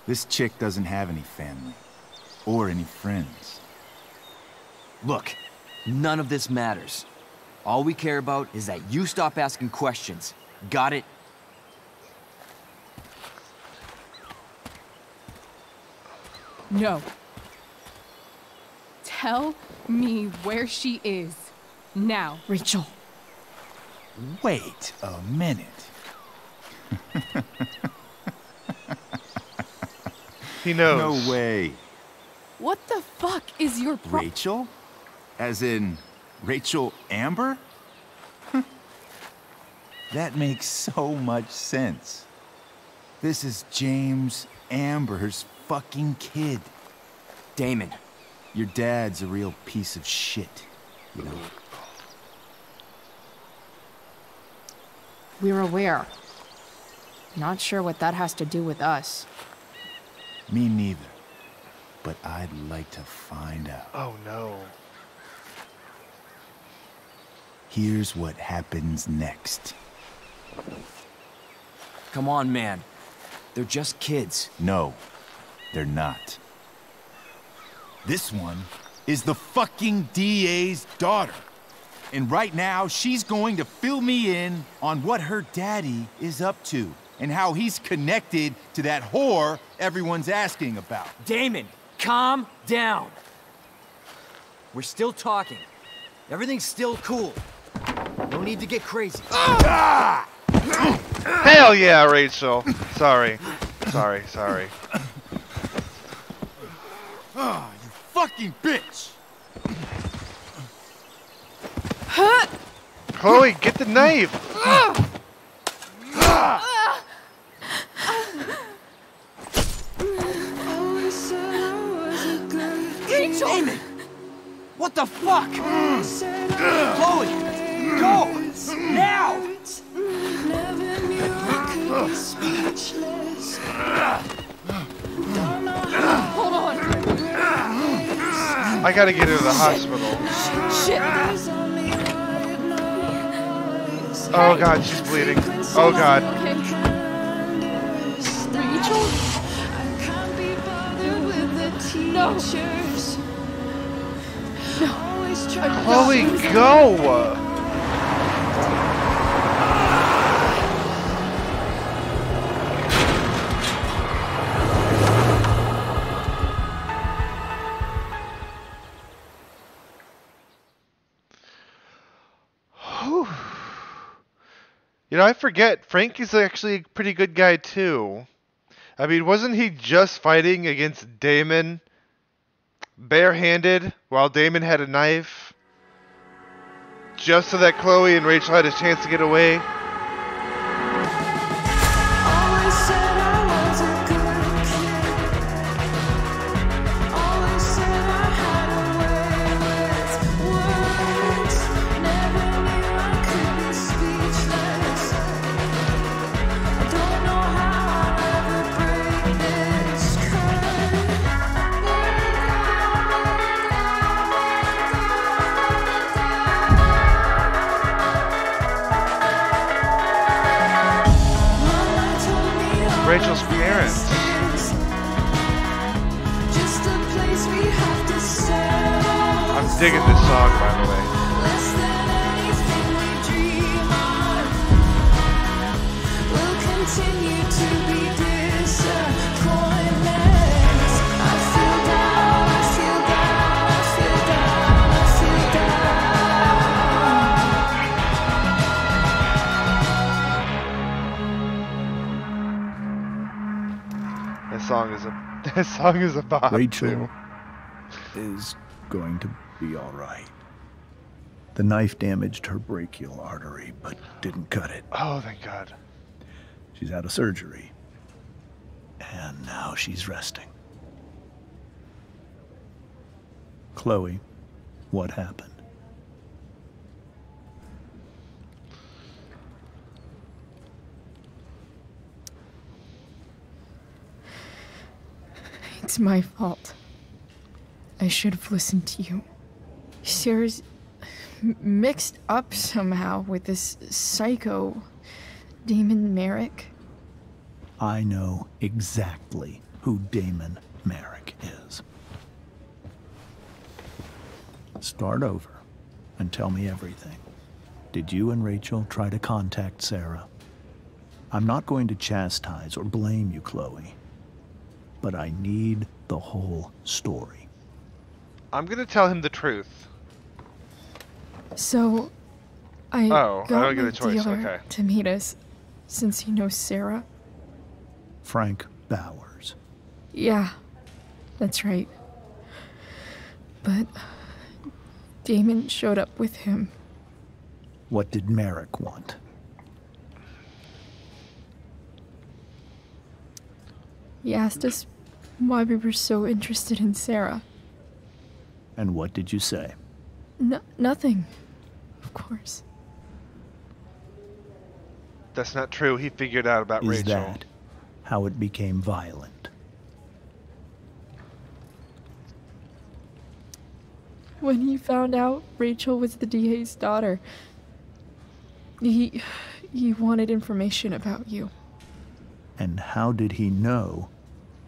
This chick doesn't have any family. Or any friends. Look, none of this matters. All we care about is that you stop asking questions. Got it? No. Tell me where she is. Now. Rachel. Wait a minute. He knows. No way. What the fuck is your Rachel? As in, Rachel Amber? That makes so much sense. This is James Amber's fucking kid. Damon. Your dad's a real piece of shit, you know. We're aware. Not sure what that has to do with us. Me neither. But I'd like to find out. Oh no. Here's what happens next. Come on, man. They're just kids. No, they're not. This one is the fucking DA's daughter. And right now, she's going to fill me in on what her daddy is up to and how he's connected to that whore everyone's asking about. Damon, calm down. We're still talking. Everything's still cool. No need to get crazy. Hell yeah, Rachel. Sorry. Sorry. Ah, you fucking bitch! Chloe, get the knife! Rachel! Damon! What the fuck? Chloe! Go! Now! Hold on! I gotta get her to the hospital. Shit! Oh god, she's bleeding. Oh god. Okay. Rachel? No! Chloe, go! You know, I forget. Frank is actually a pretty good guy, too. I mean, wasn't he just fighting against Damon barehanded while Damon had a knife? Just so that Chloe and Rachel had a chance to get away? Always said I was a good kid. Always said I had a way with words. Never knew I could be speechless. I don't know how I'll ever break this Rachel's parents. Just a place we have to settle. I'm digging this song, by the way. Less than anything we dream of. We'll continue to be disappointments. I feel down, I feel down, I feel down, I feel That song is a bop, Rachel too. is going to be all right. The knife damaged her brachial artery, but didn't cut it. Oh, thank God. She's out of surgery. And now she's resting. Chloe, what happened? It's my fault. I should have listened to you. Sarah's mixed up somehow with this psycho Damon Merrick. I know exactly who Damon Merrick is. Start over and tell me everything. Did you and Rachel try to contact Sarah? I'm not going to chastise or blame you, Chloe, but I need the whole story. I'm gonna tell him the truth. So, I don't got get my a choice, dealer okay. to meet us, since he knows Sarah. Frank Bowers. Yeah, that's right. But Damon showed up with him. What did Merrick want? He asked us why we were so interested in Sarah. And what did you say? Nothing, of course. That's not true. He figured out about Is Rachel. that how it became violent? When he found out Rachel was the DA's daughter, he wanted information about you. And how did he know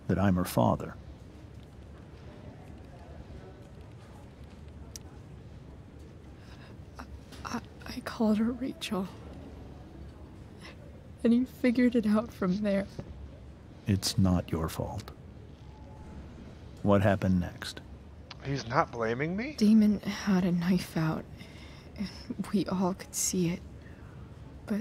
that I'm her father? I called her Rachel. And he figured it out from there. It's not your fault. What happened next? He's not blaming me? Damon had a knife out, and we all could see it. But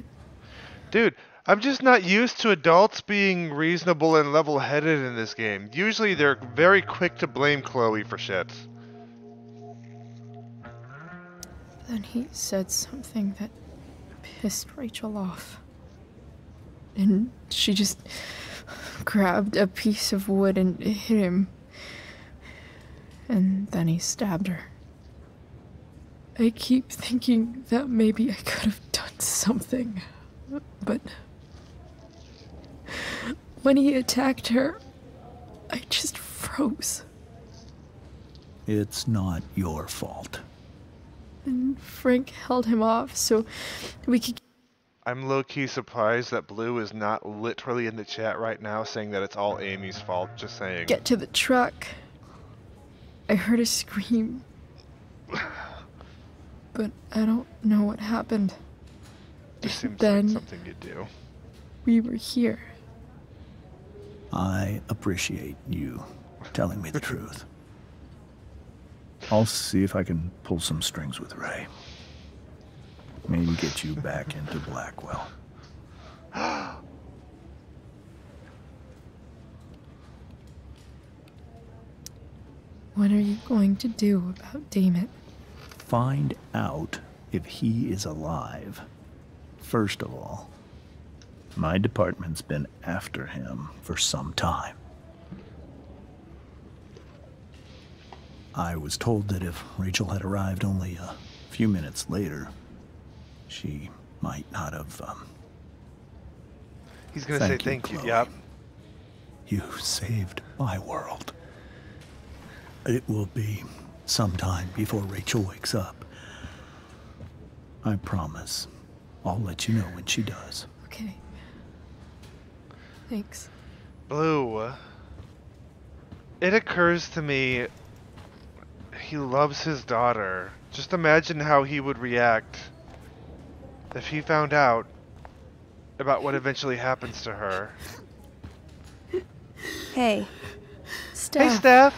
Dude, I'm just not used to adults being reasonable and level-headed in this game. Usually they're very quick to blame Chloe for shit. then he said something that pissed Rachel off. And she just grabbed a piece of wood and hit him. And then he stabbed her. I keep thinking that maybe I could have done something, but when he attacked her, I just froze. It's not your fault. And Frank held him off so we could... I'm low-key surprised that Blue is not literally in the chat right now saying that it's all Amy's fault, just saying. Get to the truck. I heard a scream. But I don't know what happened. Just seems Then like something you do. we were here. I appreciate you telling me the truth. I'll see if I can pull some strings with Ray. Maybe get you back into Blackwell. What are you going to do about Damon? Find out if he is alive. First of all, my department's been after him for some time. I was told that if Rachel had arrived only a few minutes later, she might not have, He's gonna say thank you. Yep. You saved my world. It will be some time before Rachel wakes up. I promise. I'll let you know when she does. Okay. Thanks. Blue. It occurs to me he loves his daughter. Just imagine how he would react if he found out about what eventually happens to her. Hey. Hey, Steph.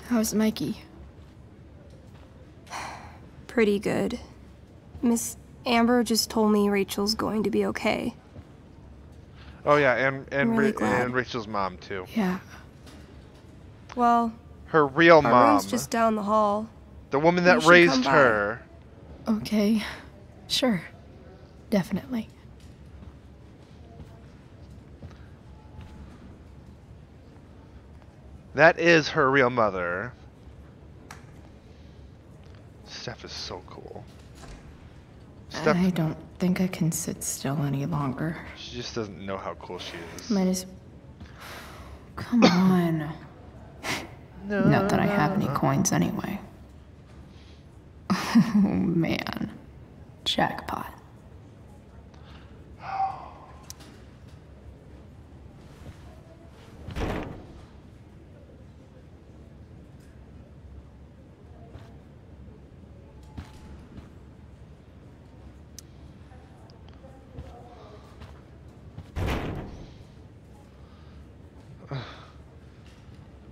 How's Mikey? Pretty good. Miss Amber just told me Rachel's going to be okay. Oh yeah, I'm really glad. and Rachel's mom too. Yeah. Well, Her real our mom. room's just down the hall. The woman You that should raised come by. her. Okay. Sure. Definitely. That is her real mother. Steph is so cool. Steph, I don't think I can sit still any longer. she just doesn't know how cool she is. Might as... Come on. Not that I have any coins anyway. Oh, man. Jackpot.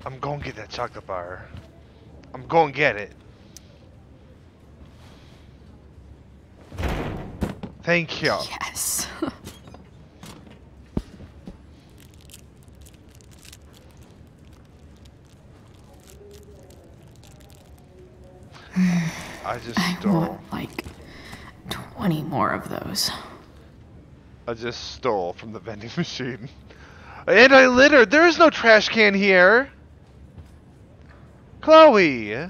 I'm going to get that chocolate bar. I'm going to get it. Thank you. Yes. I just I stole. want like 20 more of those. I just stole from the vending machine. And I littered. There is no trash can here. Chloe,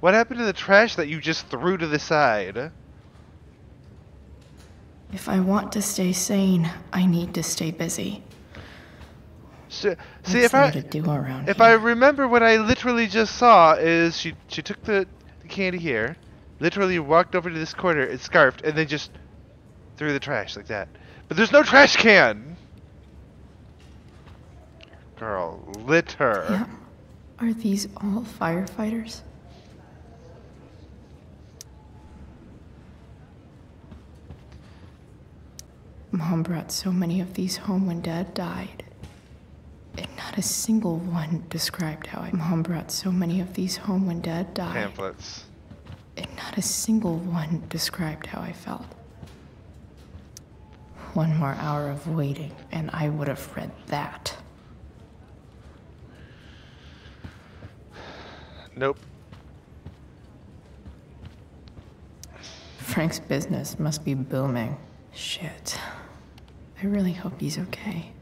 what happened to the trash that you just threw to the side? If I want to stay sane, I need to stay busy. See, What's if there I to do around if here? I remember what I literally just saw is she took the candy here, literally walked over to this corner and scarfed, and then just threw the trash like that. But there's no trash can. Girl, litter. Yeah. Are these all firefighters? Mom brought so many of these home when Dad died. And not a single one described how I... Mom brought so many of these home when Dad died. Pamphlets. And not a single one described how I felt. One more hour of waiting, and I would have read that. Nope. Frank's business must be booming. Shit. I really hope he's okay.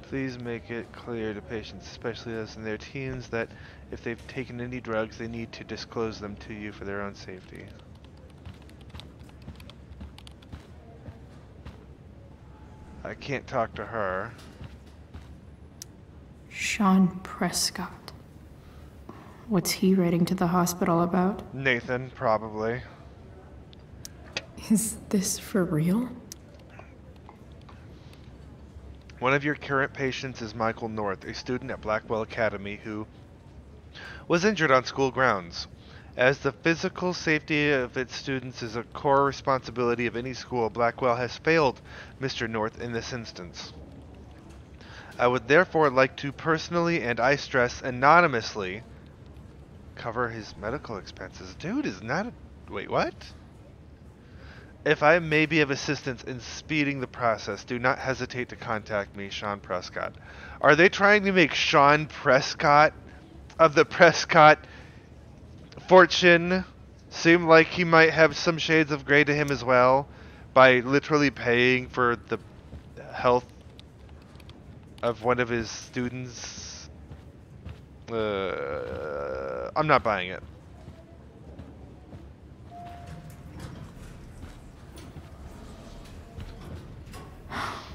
Please make it clear to patients, especially those in their teens, that if they've taken any drugs, they need to disclose them to you for their own safety. I can't talk to her. Sean Prescott. What's he writing to the hospital about? Nathan, probably. Is this for real? One of your current patients is Michael North, a student at Blackwell Academy who was injured on school grounds. As the physical safety of its students is a core responsibility of any school, Blackwell has failed Mr. North in this instance. I would therefore like to personally, and I stress anonymously, Cover his medical expenses. Dude is not a... Wait, what? If I may be of assistance in speeding the process, do not hesitate to contact me, Sean Prescott. Are they trying to make Sean Prescott of the Prescott fortune seem like he might have some shades of gray to him as well by literally paying for the health of one of his students? I'm not buying it.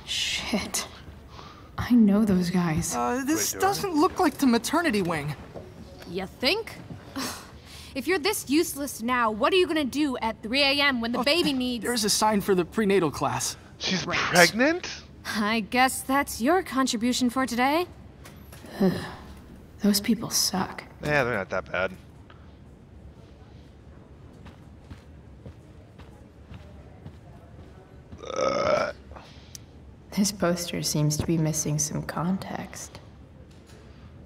Shit. I know those guys. This doesn't look like the maternity wing. You think? If you're this useless now, what are you gonna do at 3 a.m. when the baby needs... There's a sign for the prenatal class. She's pregnant? I guess that's your contribution for today. Those people suck. Yeah, they're not that bad. This poster seems to be missing some context.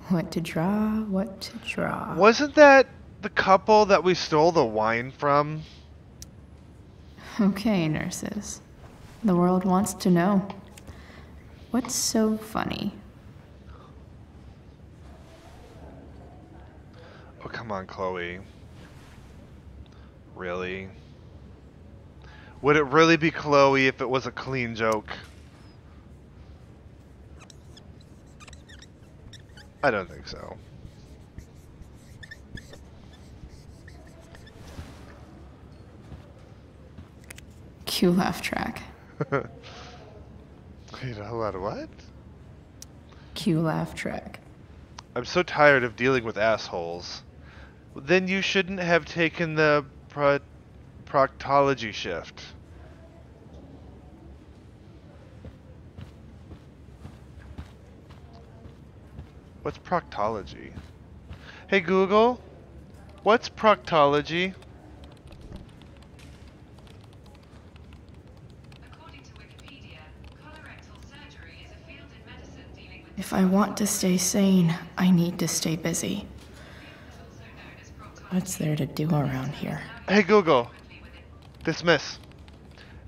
What to draw, what to draw. Wasn't that the couple that we stole the wine from? Okay, nurses. The world wants to know. What's so funny? Oh, come on, Chloe. Really? Would it really be Chloe if it was a clean joke? I don't think so. Cue laugh track. Wait, a whole lot of what? Cue laugh track. I'm so tired of dealing with assholes. Then you shouldn't have taken the proctology shift. What's proctology? Hey Google, what's proctology? If I want to stay sane, I need to stay busy. What's there to do around here? Hey Google, dismiss.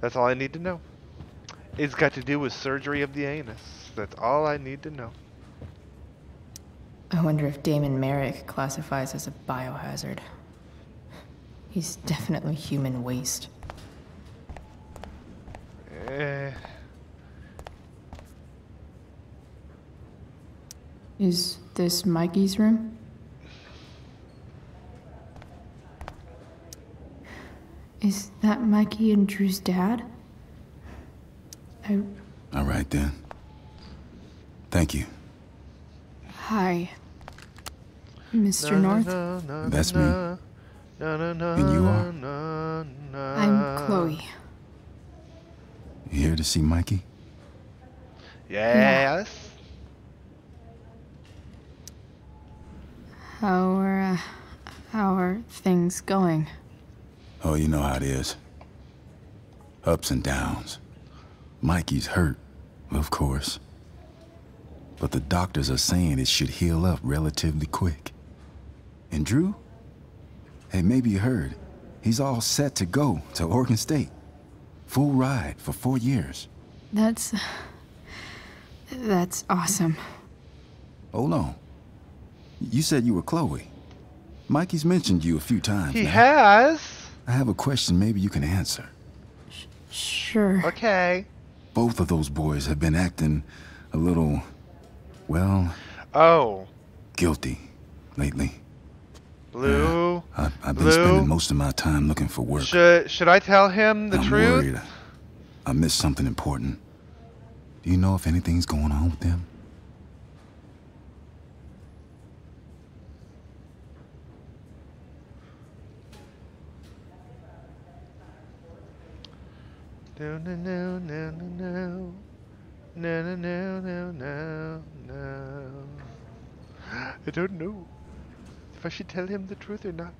That's all I need to know. It's got to do with surgery of the anus. That's all I need to know. I wonder if Damon Merrick classifies as a biohazard. He's definitely human waste. Is this Mikey's room? Is that Mikey and Drew's dad? All right then. Thank you. Hi, Mr. North. That's me. And you are? I'm Chloe. You here to see Mikey? Yes. How are things going? Oh, you know how it is. Ups and downs. Mikey's hurt, of course. But the doctors are saying it should heal up relatively quick. And Drew? Hey, maybe you heard. He's all set to go to Oregon State. Full ride for 4 years. That's awesome. Hold on. You said you were Chloe. Mikey's mentioned you a few times He now. has. I have a question maybe you can answer. Sure. Okay. Both of those boys have been acting a little, well... Oh. Guilty lately. Blue. I've been Blue. spending most of my time looking for work. Should I tell him the I'm truth? worried I missed something important. Do you know if anything's going on with them? No, no, no, no, no, no. No, no, no, no, no, no. I don't know if I should tell him the truth or not.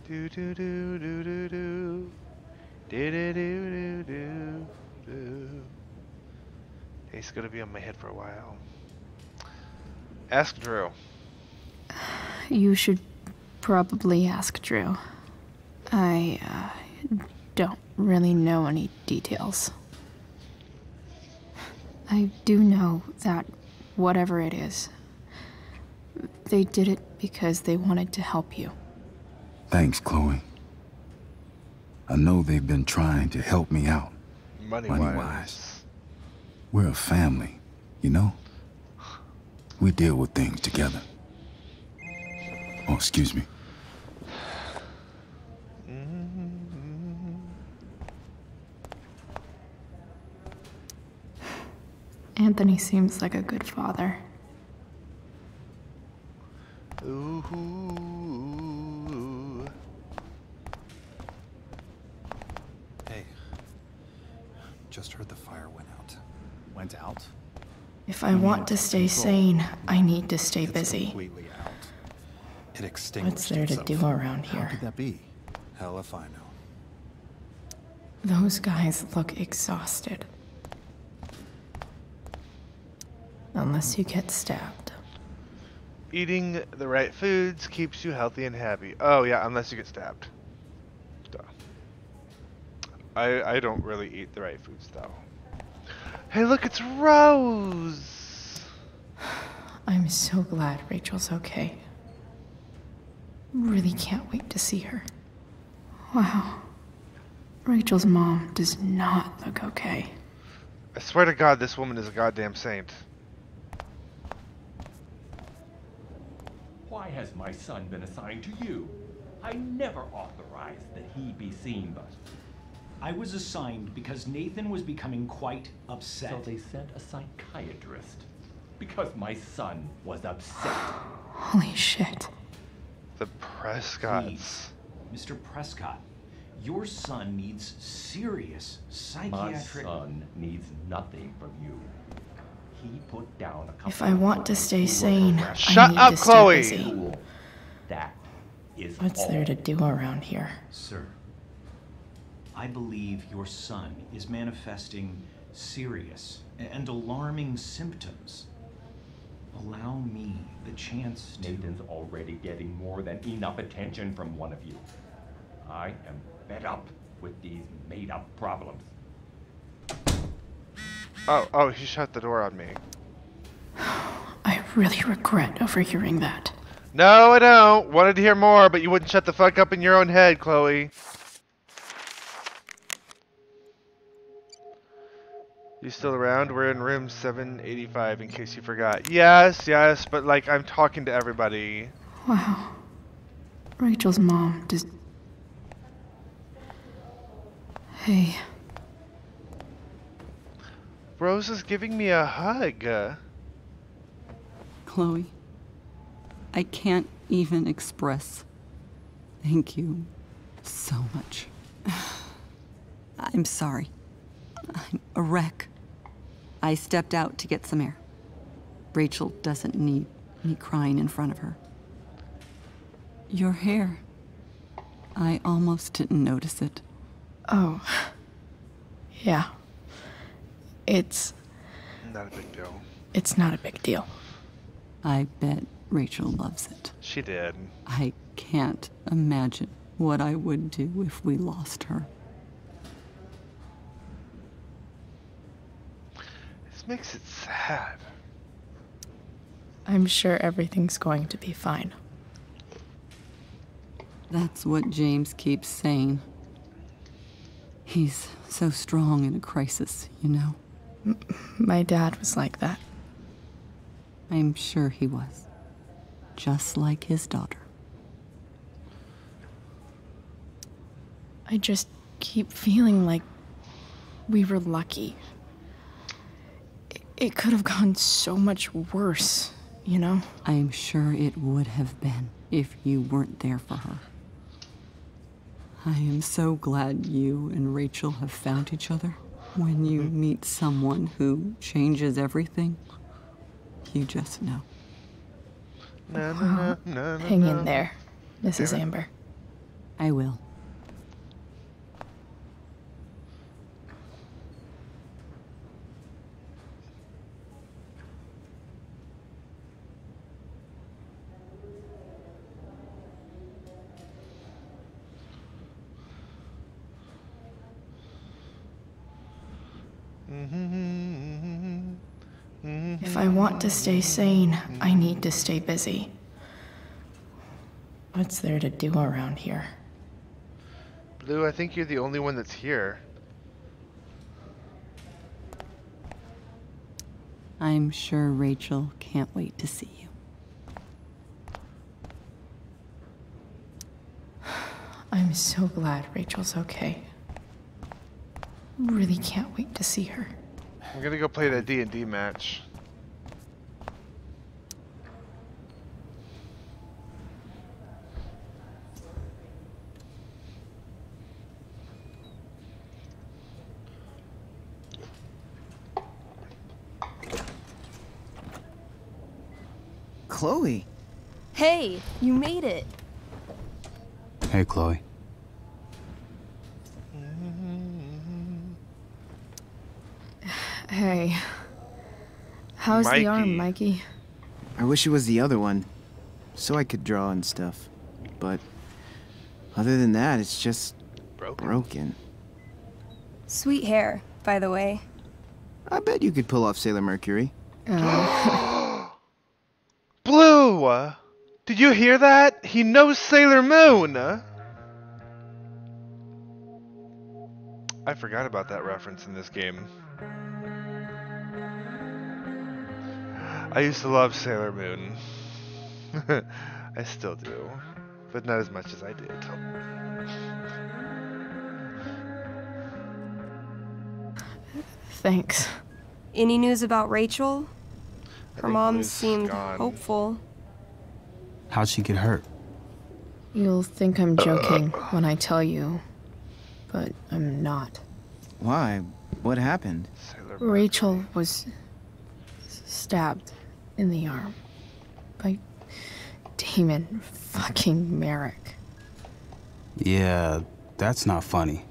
Do do do do do do. Do do do do do do. He's gonna be on my head for a while. Ask Drew. You should probably ask Drew. I don't really know any details. I do know that whatever it is, they did it because they wanted to help you. Thanks, Chloe. I know they've been trying to help me out. Money-wise. We're a family, you know? We deal with things together. Oh, excuse me. Anthony seems like a good father. Ooh. Hey, just heard the fire went out. Went out? If I want to stay sane, I need to stay busy. Completely out. It extinguished What's there to itself. do around here? How could that be? Hell if I know. Those guys look exhausted. Unless you get stabbed. Eating the right foods keeps you healthy and happy. Oh yeah, unless you get stabbed. Duh. I don't really eat the right foods though. Hey look, it's Rose! I'm so glad Rachel's okay. Really can't wait to see her. Wow. Rachel's mom does not look okay. I swear to God, this woman is a goddamn saint. Why has my son been assigned to you? I never authorized that he be seen, but... I was assigned because Nathan was becoming quite upset. So they sent a psychiatrist. Because my son was upset. Holy shit. The Prescotts. Please, Mr. Prescott, your son needs serious psychiatric... My son needs nothing from you. He put down a couple If I want to stay sane, Shut I need up, to stay Chloe! busy. That is What's all. there to do around here? Sir, I believe your son is manifesting serious and alarming symptoms. Allow me the chance to... Nathan's already getting more than enough attention from one of you. I am fed up with these made-up problems. Oh, he shut the door on me. I really regret overhearing that. No, I don't. Wanted to hear more, but you wouldn't shut the fuck up in your own head, Chloe. You still around? We're in room 785, in case you forgot. Yes, but like, I'm talking to everybody. Wow. Rachel's mom does... Hey. Rose is giving me a hug. Chloe, I can't even express thank you so much. I'm sorry. I'm a wreck. I stepped out to get some air. Rachel doesn't need me crying in front of her. Your hair. I almost didn't notice it. Oh. Yeah. It's not a big deal. It's not a big deal. I bet Rachel loves it. She did. I can't imagine what I would do if we lost her. This makes it sad. I'm sure everything's going to be fine. That's what James keeps saying. He's so strong in a crisis, you know? My dad was like that. I'm sure he was. Just like his daughter. I just keep feeling like we were lucky. It could have gone so much worse, you know? I'm sure it would have been if you weren't there for her. I am so glad you and Rachel have found each other. When you meet someone who changes everything, you just know. Hang in there, Mrs. Amber. I will. If I want to stay sane, I need to stay busy. What's there to do around here? Blue, I think you're the only one that's here. I'm sure Rachel can't wait to see you. I'm so glad Rachel's okay. Really can't wait to see her. I'm gonna go play that D&D match. Chloe. Hey, you made it. Hey, Chloe. Hey. How's the arm, Mikey? I wish it was the other one, so I could draw and stuff. But other than that, it's just broken. Sweet hair, by the way. I bet you could pull off Sailor Mercury. Blue! Did you hear that? He knows Sailor Moon! I forgot about that reference in this game. I used to love Sailor Moon. I still do, but not as much as I did. Thanks. Any news about Rachel? Her mom Blue's seemed gone. hopeful. How'd she get hurt? You'll think I'm joking when I tell you, but I'm not. Why? What happened? Rachel was stabbed in the arm by Damon fucking Merrick. Yeah, that's not funny.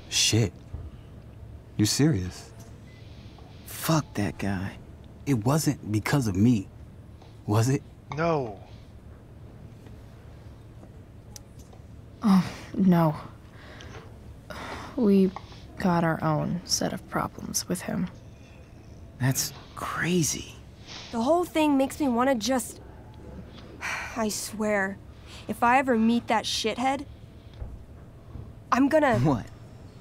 Shit. You serious? Fuck that guy. It wasn't because of me, was it? No. Oh, no. We got our own set of problems with him. That's crazy. The whole thing makes me want to just... I swear, if I ever meet that shithead, I'm gonna... What?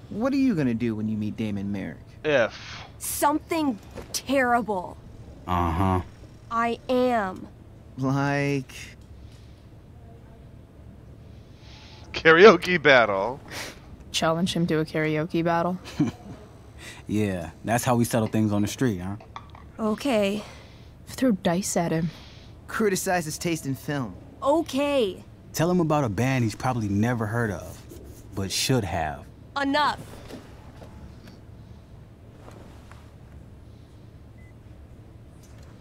What are you gonna do when you meet Damon Merrick? If. Something terrible. Uh-huh. I am. Like... Karaoke battle. Challenge him to a karaoke battle? Yeah, that's how we settle things on the street, huh? Okay. Throw dice at him. Criticize his taste in film. Okay. Tell him about a band he's probably never heard of, but should have. Enough.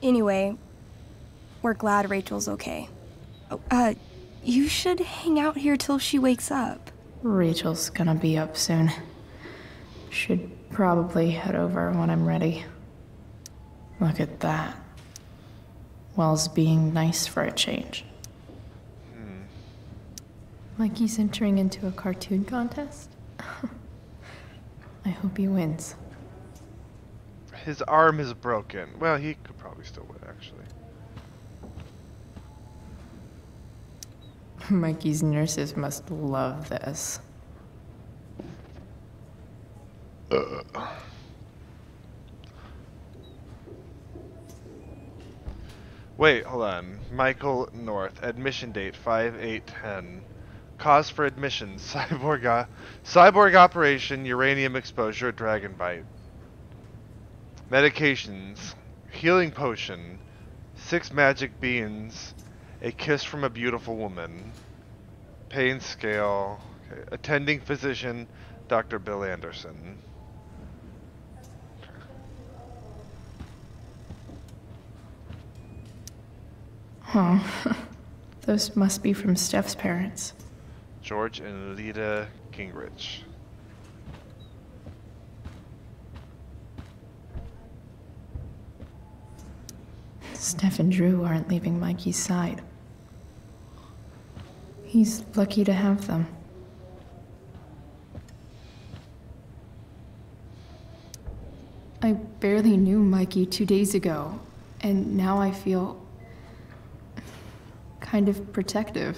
Anyway, we're glad Rachel's okay. Oh, you should hang out here till she wakes up. Rachel's gonna be up soon. Should probably head over when I'm ready. Look at that. Wells being nice for a change. Like he's entering into a cartoon contest? I hope he wins. His arm is broken. Well, he could probably still win, actually. Mikey's nurses must love this. Wait, hold on. Michael North. Admission date 5/8/10. Cause for admission: cyborg operation, uranium exposure, dragon bite. Medications: healing potion, 6 magic beans, a kiss from a beautiful woman. Pain scale. Okay. Attending physician: Dr. Bill Anderson. Huh. Those must be from Steph's parents. George and Lita Gingrich. Steph and Drew aren't leaving Mikey's side. He's lucky to have them. barely knew Mikey 2 days ago, and now I feel kind of protective.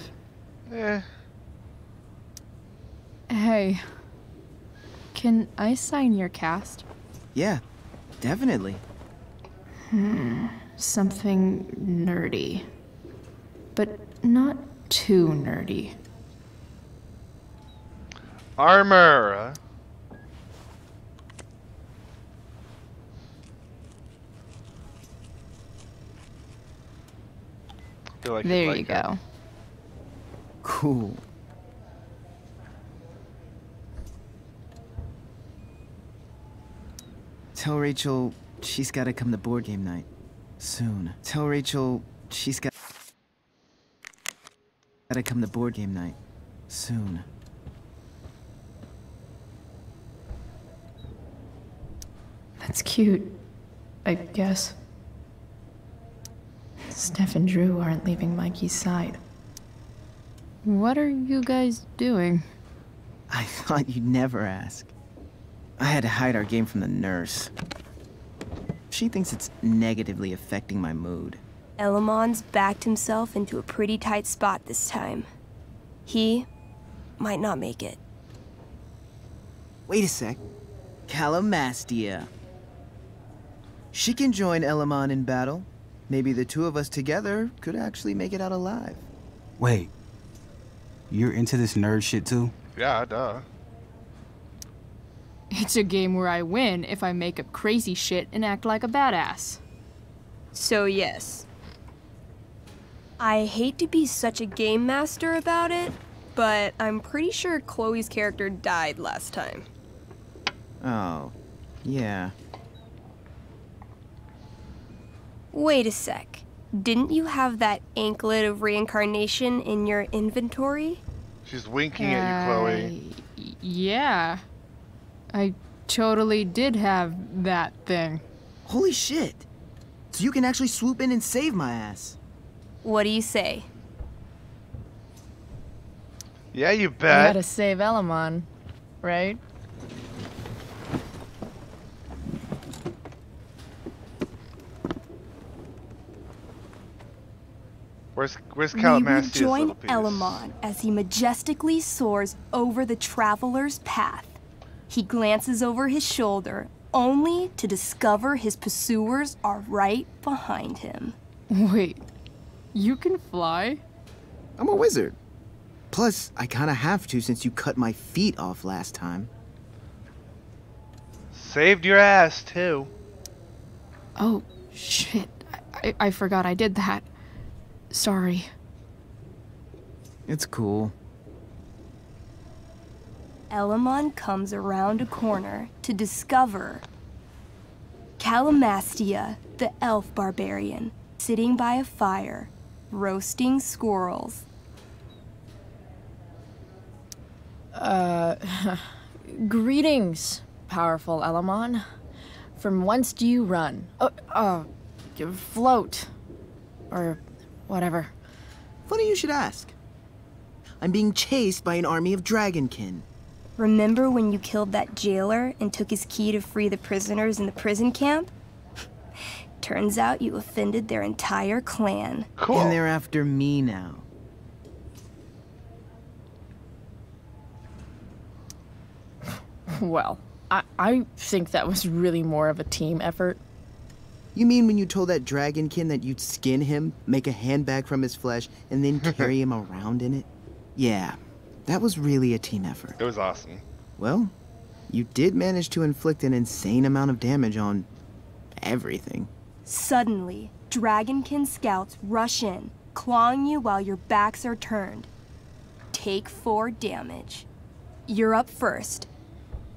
Eh. Hey, can I sign your cast? Yeah, definitely. Something nerdy. But not too nerdy. Armor. Feel like you'd There like you it. go. Cool. Tell Rachel she's got to come to board game night soon. Tell Rachel she's got to come to board game night soon. That's cute, I guess. Steph and Drew aren't leaving Mikey's side. What are you guys doing? I thought you'd never ask. I had to hide our game from the nurse. She thinks it's negatively affecting my mood. Elamon's backed himself into a pretty tight spot this time. He might not make it. Wait a sec. Calamastia. She can join Elamon in battle. Maybe the two of us together could actually make it out alive. Wait. You're into this nerd shit too? Yeah, duh. It's a game where I win if I make up crazy shit and act like a badass. So yes. I hate to be such a game master about it, but I'm pretty sure Chloe's character died last time. Oh, yeah. Wait a sec. Didn't you have that anklet of reincarnation in your inventory? She's winking at you, Chloe. Yeah. I totally did have that thing. Holy shit! So you can actually swoop in and save my ass. What do you say? Yeah, you You bet. gotta save Elamon, right? Where's We Calamastia's rejoin little piece? Elamon as he majestically soars over the traveler's path. He glances over his shoulder, only to discover his pursuers are right behind him. Wait, you can fly? I'm a wizard. Plus, I kinda have to since you cut my feet off last time. Saved your ass, too. Oh, shit. I forgot I did that. Sorry. It's cool. Elamon comes around a corner to discover Calamastia, the elf barbarian, sitting by a fire, roasting squirrels. Greetings, powerful Elamon. From whence do you run? Float. Or whatever. Funny you should ask. I'm being chased by an army of dragonkin. Remember when you killed that jailer and took his key to free the prisoners in the prison camp? Turns out you offended their entire clan. Cool. And they're after me now. Well, I think that was really more of a team effort. You mean when you told that dragonkin that you'd skin him, make a handbag from his flesh, and then carry him around in it? Yeah, that was really a team effort. It was awesome. Well, you did manage to inflict an insane amount of damage on everything. Suddenly, dragonkin scouts rush in, clawing you while your backs are turned. Take 4 damage. You're up first.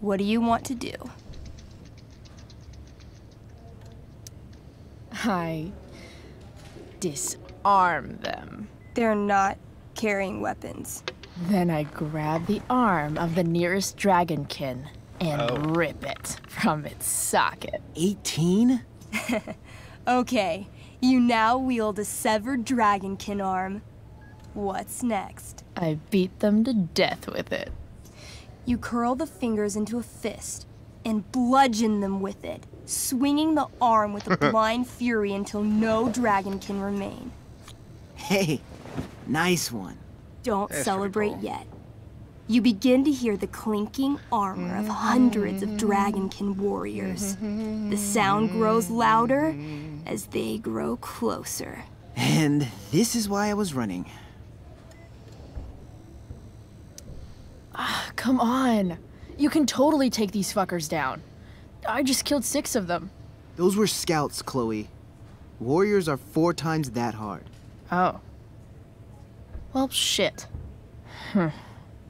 What do you want to do? I disarm them. They're not carrying weapons. Then I grab the arm of the nearest dragonkin and rip it from its socket. 18? Okay, you now wield a severed dragonkin arm. What's next? I beat them to death with it. You curl the fingers into a fist, and bludgeon them with it, swinging the arm with a blind fury until no dragon can remain. Hey, nice one. Don't That's celebrate pretty cool. yet. You begin to hear the clinking armor of hundreds of dragonkin warriors. The sound grows louder as they grow closer. And this is why I was running. Come on. You can totally take these fuckers down. I just killed 6 of them. Those were scouts, Chloe. Warriors are 4 times that hard. Oh. Well, shit.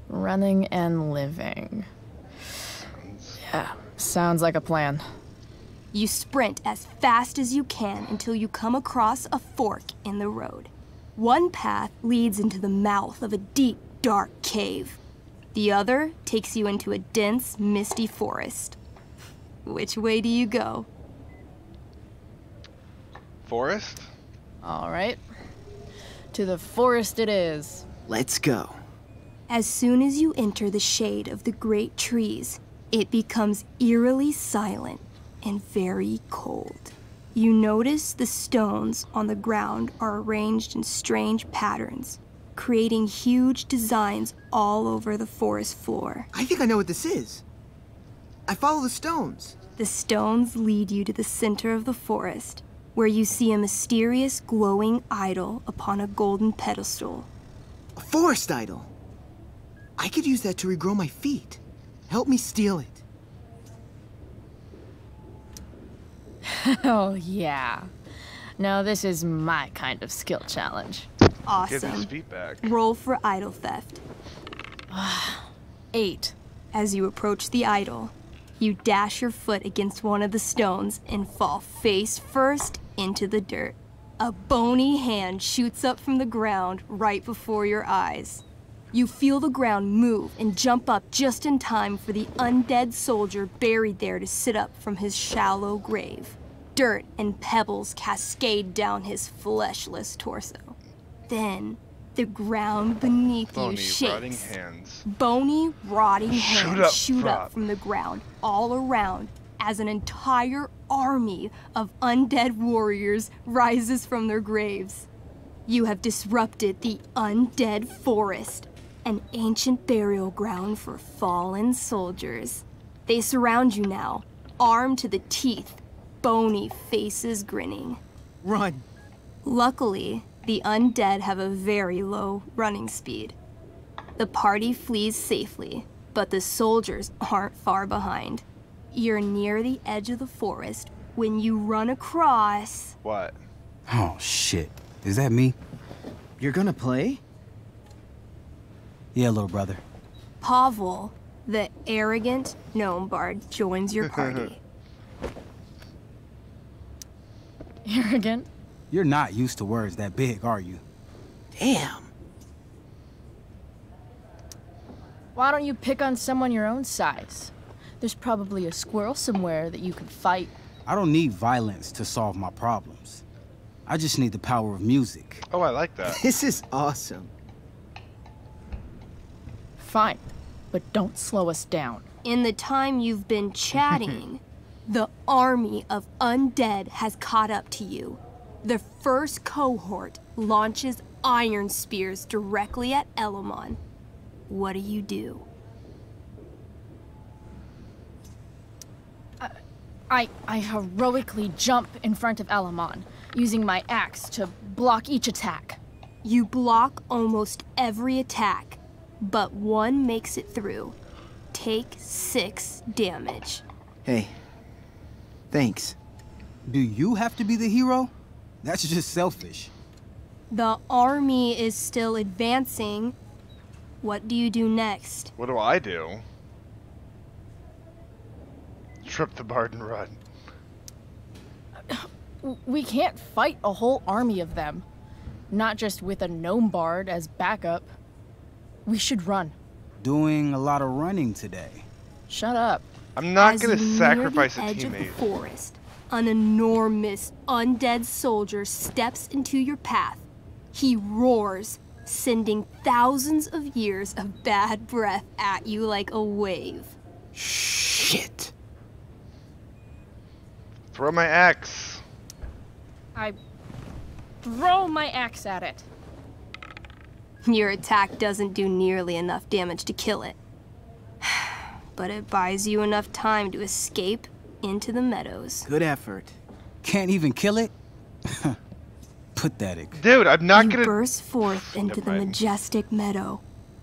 Running and living. Yeah, sounds like a plan. You sprint as fast as you can until you come across a fork in the road. One path leads into the mouth of a deep, dark cave. The other takes you into a dense, misty forest. Which way do you go? Forest? All right. To the forest it is. Let's go. As soon as you enter the shade of the great trees, it becomes eerily silent and very cold. You notice the stones on the ground are arranged in strange patterns, creating huge designs all over the forest floor. I think I know what this is. I follow the stones. The stones lead you to the center of the forest, where you see a mysterious glowing idol upon a golden pedestal. A forest idol. I could use that to regrow my feet. Help me steal it. Oh, yeah. Now this is my kind of skill challenge. Awesome. Give his feet back. Roll for idol theft. 8. As you approach the idol, you dash your foot against one of the stones and fall face first into the dirt. A bony hand shoots up from the ground right before your eyes. You feel the ground move and jump up just in time for the undead soldier buried there to sit up from his shallow grave. Dirt and pebbles cascade down his fleshless torso. Then, the ground beneath Bony, you rotting shakes. hands. Bony, rotting hands shoot frog. up from the ground all around as an entire army of undead warriors rises from their graves. You have disrupted the undead forest, an ancient burial ground for fallen soldiers. They surround you now, armed to the teeth, bony faces grinning. Run. Luckily, the undead have a very low running speed. The party flees safely, but the soldiers aren't far behind. You're near the edge of the forest when you run across... What? Oh, shit. Is that me? You're gonna play? Yeah, little brother. Pavel, the arrogant gnome bard, joins your party. Arrogant? You're not used to words that big, are you? Damn. Why don't you pick on someone your own size? There's probably a squirrel somewhere that you can fight. I don't need violence to solve my problems. I just need the power of music. Oh, I like that. This is awesome. Fine, but don't slow us down. In the time you've been chatting, the army of undead has caught up to you. The first cohort launches iron spears directly at Elamon. What do? I heroically jump in front of Elamon, using my axe to block each attack. You block almost every attack, but one makes it through. Take 6 damage. Hey, thanks. Do you have to be the hero? That's just selfish. The army is still advancing. What do you do next? What do I do? Trip the bard and run. We can't fight a whole army of them. Not just with a gnome bard as backup. We should run. Doing a lot of running today. Shut up. I'm not As gonna you near sacrifice the a edge of the teammate. forest, an enormous undead soldier steps into your path. He roars, sending thousands of years of bad breath at you like a wave. Shit. Throw my axe. I throw my axe at it. Your attack doesn't do nearly enough damage to kill it. But it buys you enough time to escape into the meadows. Good effort. Can't even kill it? Pathetic. Dude, I'm not You gonna burst forth into the majestic meadow,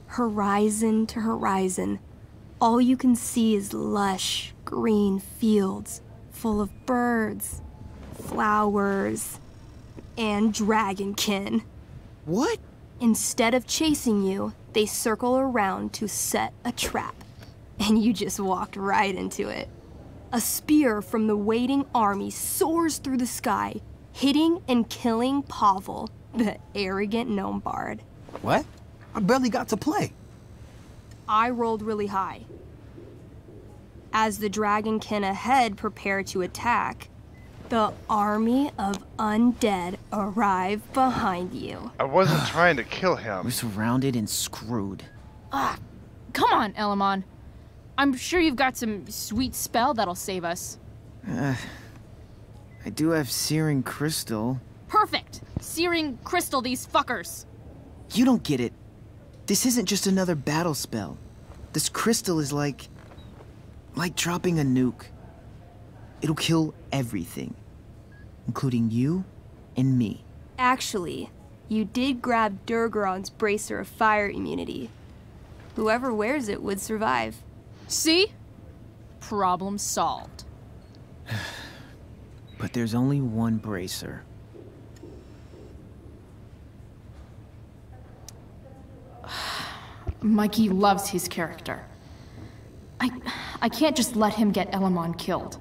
horizon to horizon. All you can see is lush, green fields full of birds, flowers, and dragonkin. What? Instead of chasing you, they circle around to set a trap. And you just walked right into it. A spear from the waiting army soars through the sky, hitting and killing Pavel, the arrogant gnome bard. What? I barely got to play. I rolled really high. As the dragonkin ahead prepare to attack, the army of undead arrive behind you. I wasn't trying to kill him. We're surrounded and screwed. Ah, come on, Elamon. I'm sure you've got some sweet spell that'll save us. I do have Searing Crystal. Perfect! Searing crystal these fuckers. You don't get it. This isn't just another battle spell. This crystal is like dropping a nuke. It'll kill everything, including you and me. Actually, you did grab Durgaron's bracer of fire immunity. Whoever wears it would survive. See? Problem solved. But there's only one bracer. Mikey loves his character. I can't just let him get Elamon killed.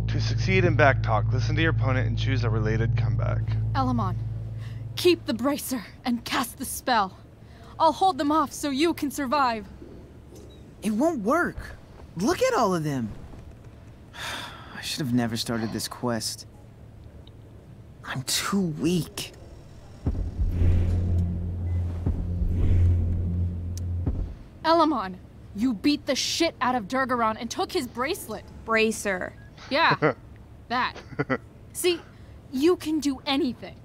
To succeed in backtalk, listen to your opponent and choose a related comeback. Elamon, keep the bracer and cast the spell. I'll hold them off so you can survive. It won't work. Look at all of them. I should have never started this quest. I'm too weak. Elamon, you beat the shit out of Durgaron and took his bracelet. Bracer. Yeah, that. See, you can do anything.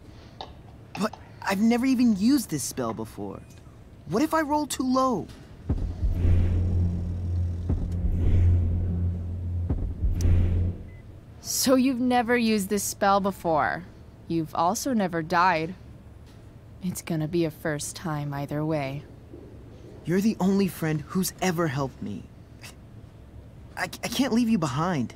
But I've never even used this spell before. What if I roll too low? So you've never used this spell before. You've also never died. It's gonna be a first time either way. You're the only friend who's ever helped me. I can't leave you behind.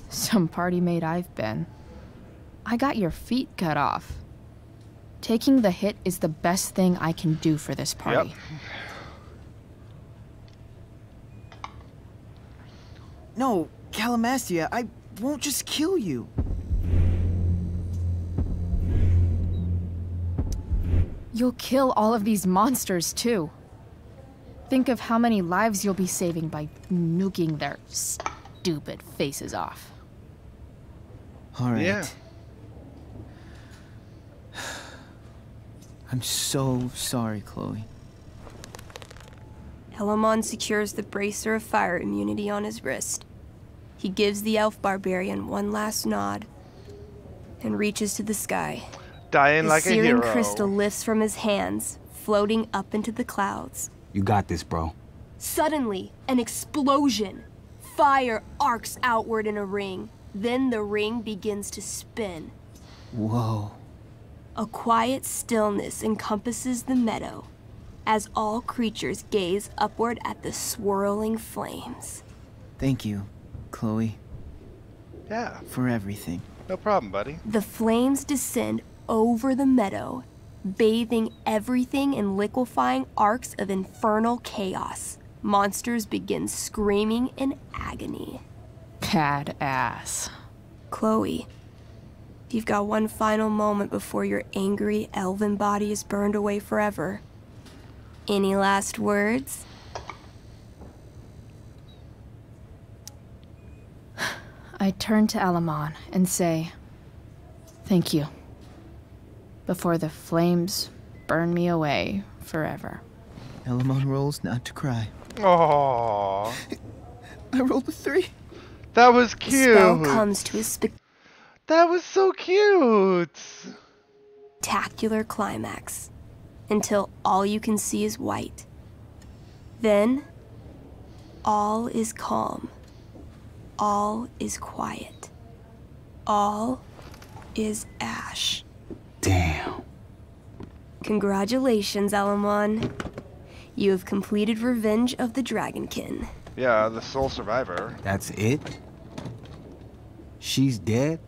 Some party mate I've been. I got your feet cut off. Taking the hit is the best thing I can do for this party. Yep. No, Calamastia, I won't just kill you. You'll kill all of these monsters, too. Think of how many lives you'll be saving by nuking their stupid faces off. All right. Yeah. I'm so sorry, Chloe. Elamon secures the bracer of fire immunity on his wrist. He gives the elf barbarian one last nod and reaches to the sky. Dying The like a searing hero. crystal lifts from his hands, floating up into the clouds. You got this, bro. Suddenly, an explosion. Fire arcs outward in a ring. Then the ring begins to spin. Whoa. A quiet stillness encompasses the meadow as all creatures gaze upward at the swirling flames. Thank you, Chloe, Yeah, for everything. no problem, buddy. The flames descend over the meadow, bathing everything in liquefying arcs of infernal chaos. Monsters begin screaming in agony. Badass. Chloe, you've got one final moment before your angry elven body is burned away forever. Any last words? I turn to Elamon and say, thank you. Before the flames burn me away forever. Elamon rolls not to cry. Aww. I rolled a 3. That was The cute. spell comes to a That was so cute. spectacular climax until all you can see is white. Then, all is calm. All is quiet. All is ash. Damn. Congratulations, Alamon. You have completed Revenge of the Dragonkin. Yeah, the sole survivor. That's it? She's dead?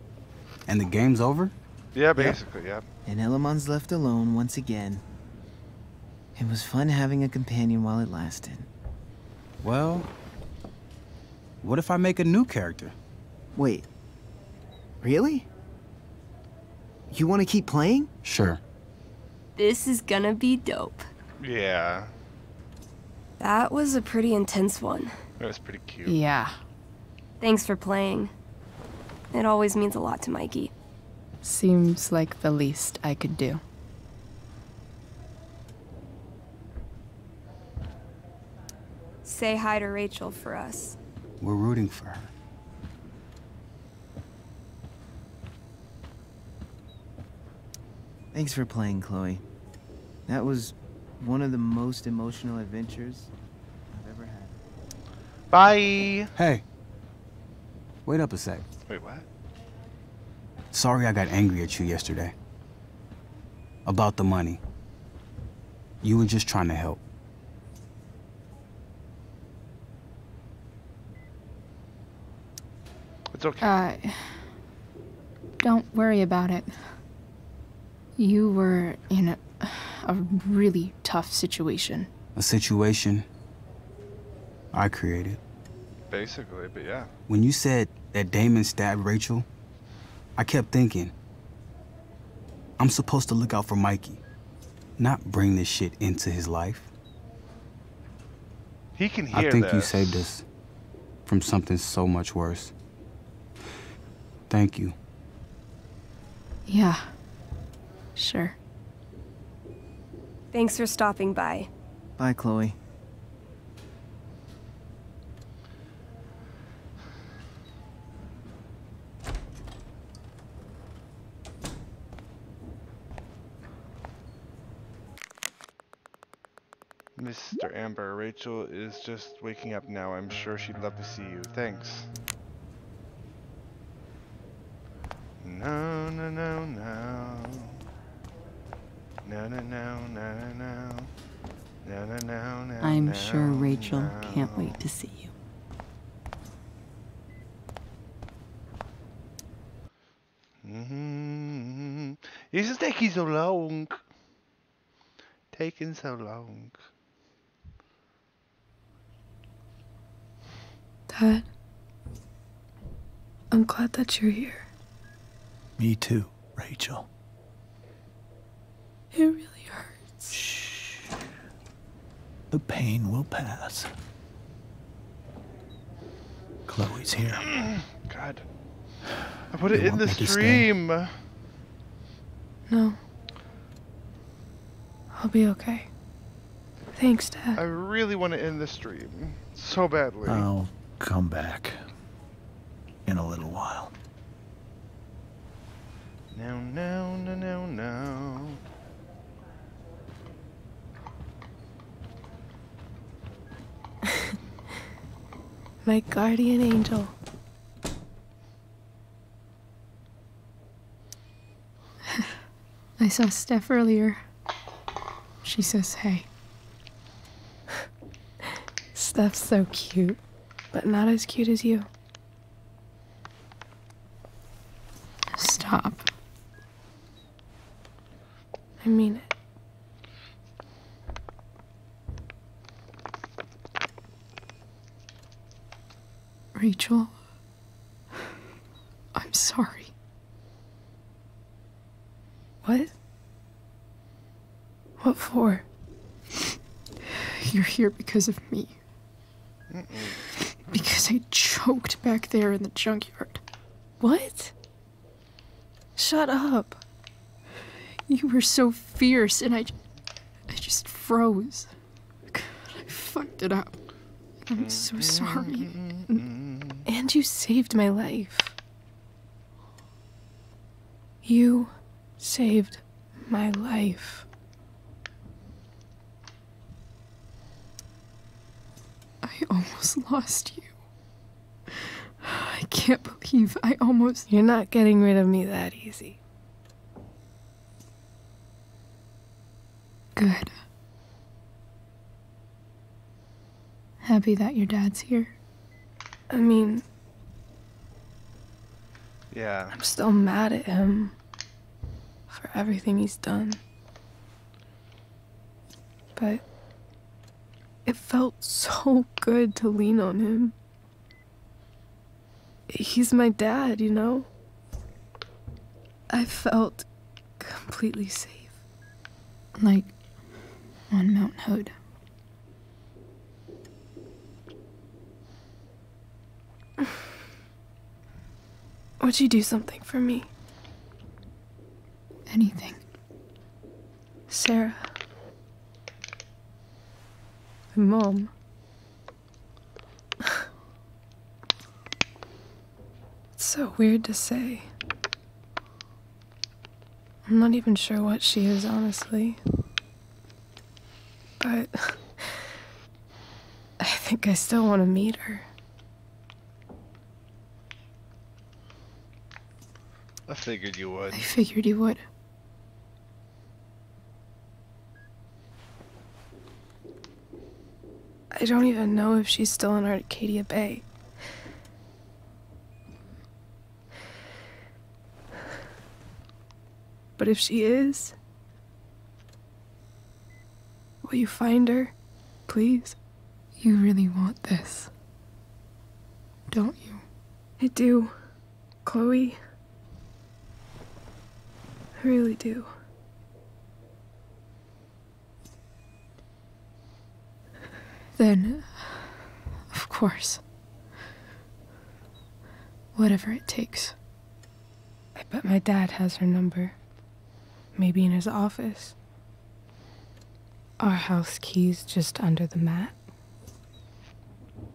And the game's over? Yeah, basically, yeah. And Elamon's left alone once again. It was fun having a companion while it lasted. Well, what if I make a new character? Wait. Really? You want to keep playing? Sure. This is gonna be dope. Yeah. That was a pretty intense one. That was pretty cute. Yeah. Thanks for playing. It always means a lot to Mikey. Seems like the least I could do. Say hi to Rachel for us. We're rooting for her. Thanks for playing, Chloe. That was one of the most emotional adventures I've ever had. Bye. Hey. Wait up a sec. Wait, what? Sorry I got angry at you yesterday. About the money. You were just trying to help. It's okay. Don't worry about it. You were in a really tough situation. A situation I created. Basically, but yeah. When you said that Damon stabbed Rachel, I kept thinking, I'm supposed to look out for Mikey, not bring this shit into his life. He can hear I think this. you saved us from something so much worse. Thank you. Yeah. Sure. Thanks for stopping by. Bye, Chloe. Mr. Amber, Rachel is just waking up now. I'm sure she'd love to see you. Thanks. No, no, no, no. No, no, no, no, no, no. No, no, no, no. I'm sure Rachel can't wait to see you. Mm-hmm. This is taking so long. Taking so long. Dad, I'm glad that you're here. Me too, Rachel. It really hurts. Shh. The pain will pass. Chloe's here. God. I put it You in want the me to stay? stream. No. I'll be okay. Thanks, Dad. I really want to end the stream. So badly. I'll come back in a little while. No, no, no, no, no. My guardian angel. I saw Steph earlier. She says hey. Steph's so cute, but not as cute as you. Stop. I mean it. Rachel, I'm sorry. What? What for? You're here because of me. Because I choked back there in the junkyard. What? Shut up. You were so fierce and I just froze. I fucked it up. I'm so sorry. And you saved my life. You saved my life. I almost lost you. I can't believe I almost... You're not getting rid of me that easy. Good. Happy that your dad's here. I mean... Yeah. I'm still mad at him for everything he's done. But it felt so good to lean on him. He's my dad, you know? I felt completely safe. Like on Mount Hood. Would you do something for me? Anything. Sarah. My mom. It's so weird to say. I'm not even sure what she is, honestly. But I think I still want to meet her. I figured you would. I figured you would. I don't even know if she's still in Arcadia Bay. But if she is, will you find her, please? You really want this, don't you? I do, Chloe. I really do. Then, of course, whatever it takes. I bet my dad has her number. Maybe in his office. Our house key's just under the mat.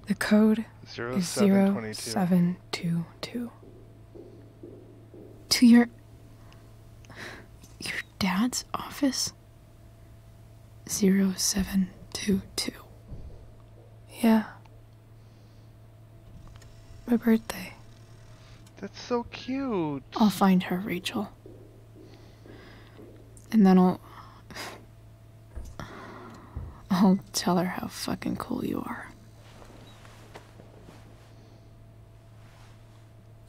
The code is 0722. To your dad's office? 0722. Yeah. My birthday. That's so cute. I'll find her, Rachel. And then I'll tell her how fucking cool you are.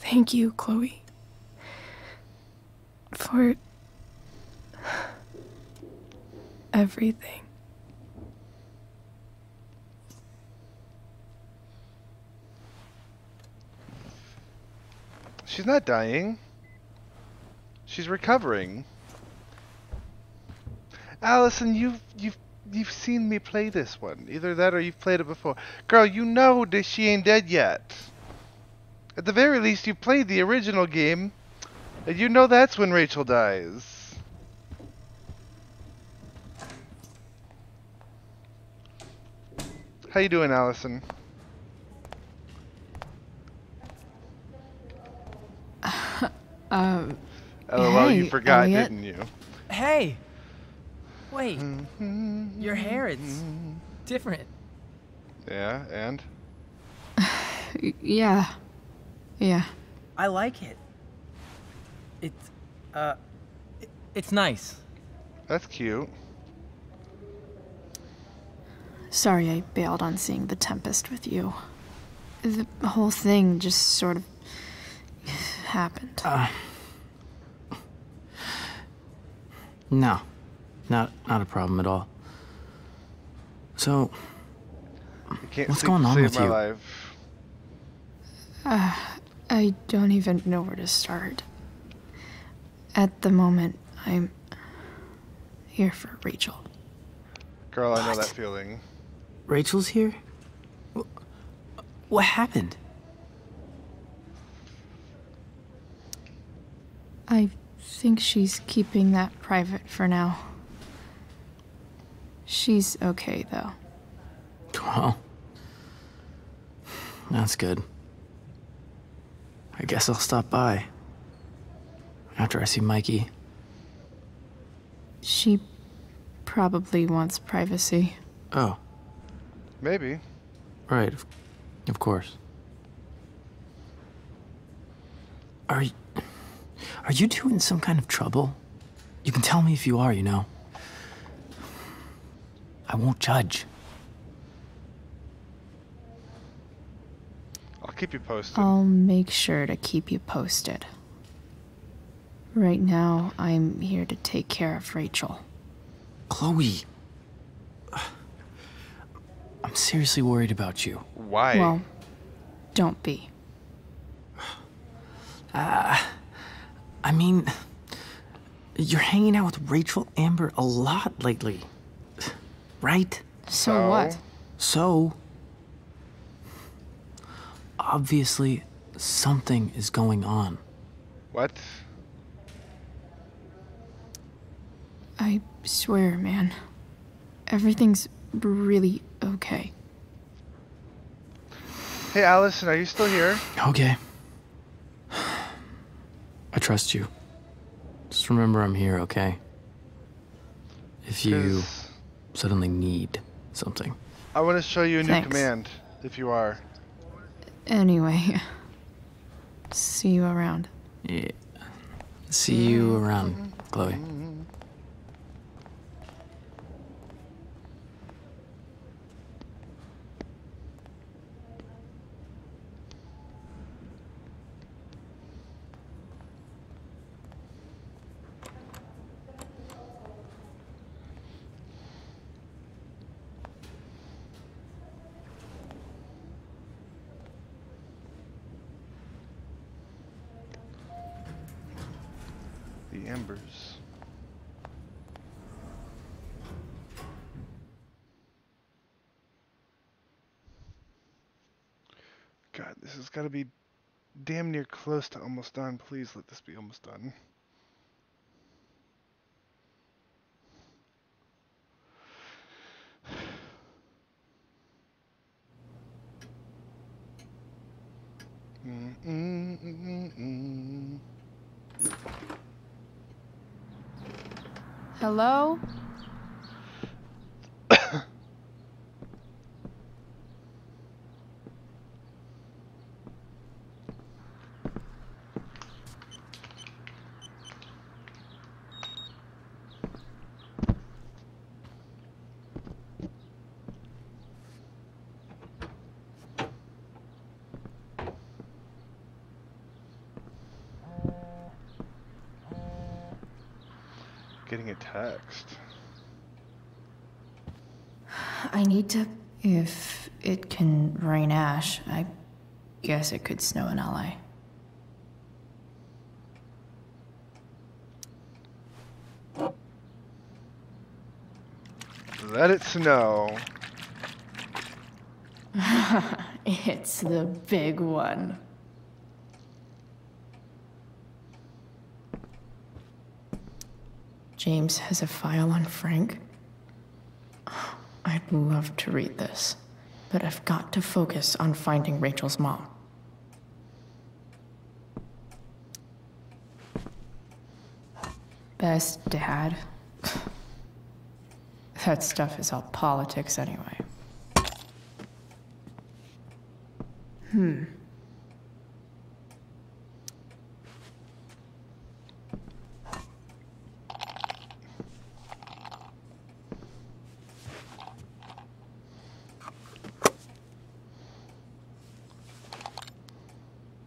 Thank you, Chloe. For everything. She's not dying. She's recovering. Allison, you've seen me play this one. Either that or you've played it before. Girl, you know that she ain't dead yet. At the very least, you played the original game, and you know that's when Rachel dies. How you doing, Allison? LOL, Hey, you forgot, Elliot. didn't you? Hey! Wait. Your hair, it's different. Yeah, and? Yeah. Yeah. I like it. It's nice. That's cute. Sorry I bailed on seeing The Tempest with you. The whole thing just sort of happened. No. Not a problem at all. So, what's going on with you? Life. I don't even know where to start. At the moment, I'm here for Rachel. Girl, I know that feeling. Rachel's here? What happened? I think she's keeping that private for now. She's okay, though. Well, That's good. I guess I'll stop by. After I see Mikey. She probably wants privacy. Oh. Maybe. Right. Of course. Are you two in some kind of trouble? You can tell me if you are, you know. I won't judge. I'll keep you posted. I'll make sure to keep you posted. Right now, I'm here to take care of Rachel. Chloe. I'm seriously worried about you. Why? Well, don't be. I mean, you're hanging out with Rachel Amber a lot lately. Right? So what? So, obviously, something is going on. What? I swear, man. Everything's really okay. Hey, Allison, are you still here? Okay. I trust you. Just remember I'm here, okay? If you suddenly need something. I want to show you a new Thanks. command, if you are. Anyway, see you around. Yeah. See you around, Chloe. The embers. God, this has got to be damn near close to almost done. Please let this be almost done. Hello? Getting a text. I need to... If it can rain ash, I guess it could snow in LA. Let it snow. It's the big one. James has a file on Frank. I'd love to read this, but I've got to focus on finding Rachel's mom. Best dad. That stuff is all politics anyway.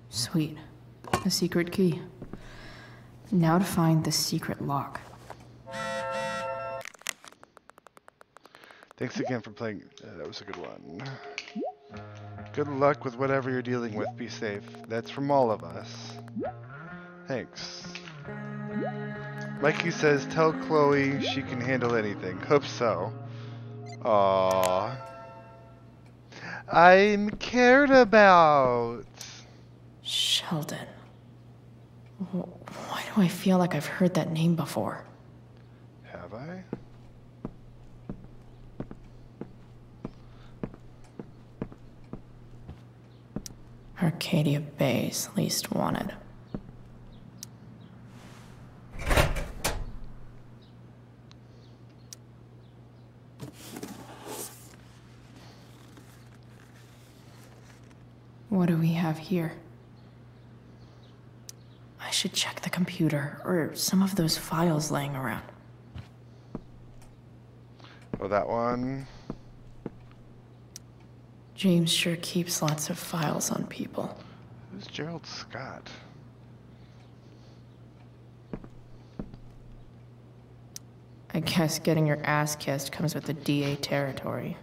Sweet. A secret key. Now to find the secret lock. Thanks again for playing. That was a good one. Good luck with whatever you're dealing with. Be safe. That's from all of us. Thanks. Mikey says, tell Chloe she can handle anything. Hope so. Aww. I'm cared about. Sheldon. Why do I feel like I've heard that name before? Have I? Arcadia Bay's least wanted. What do we have here? I should check the computer or some of those files laying around. Oh, that one. James sure keeps lots of files on people. Who's Gerald Scott? I guess getting your ass kissed comes with the DA territory.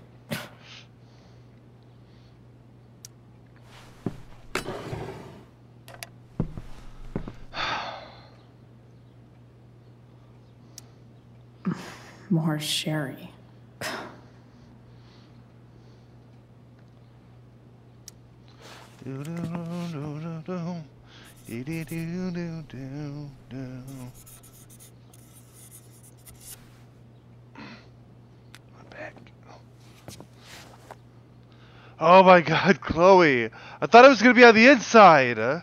More sherry. Oh my god, Chloe! I thought it was gonna be on the inside!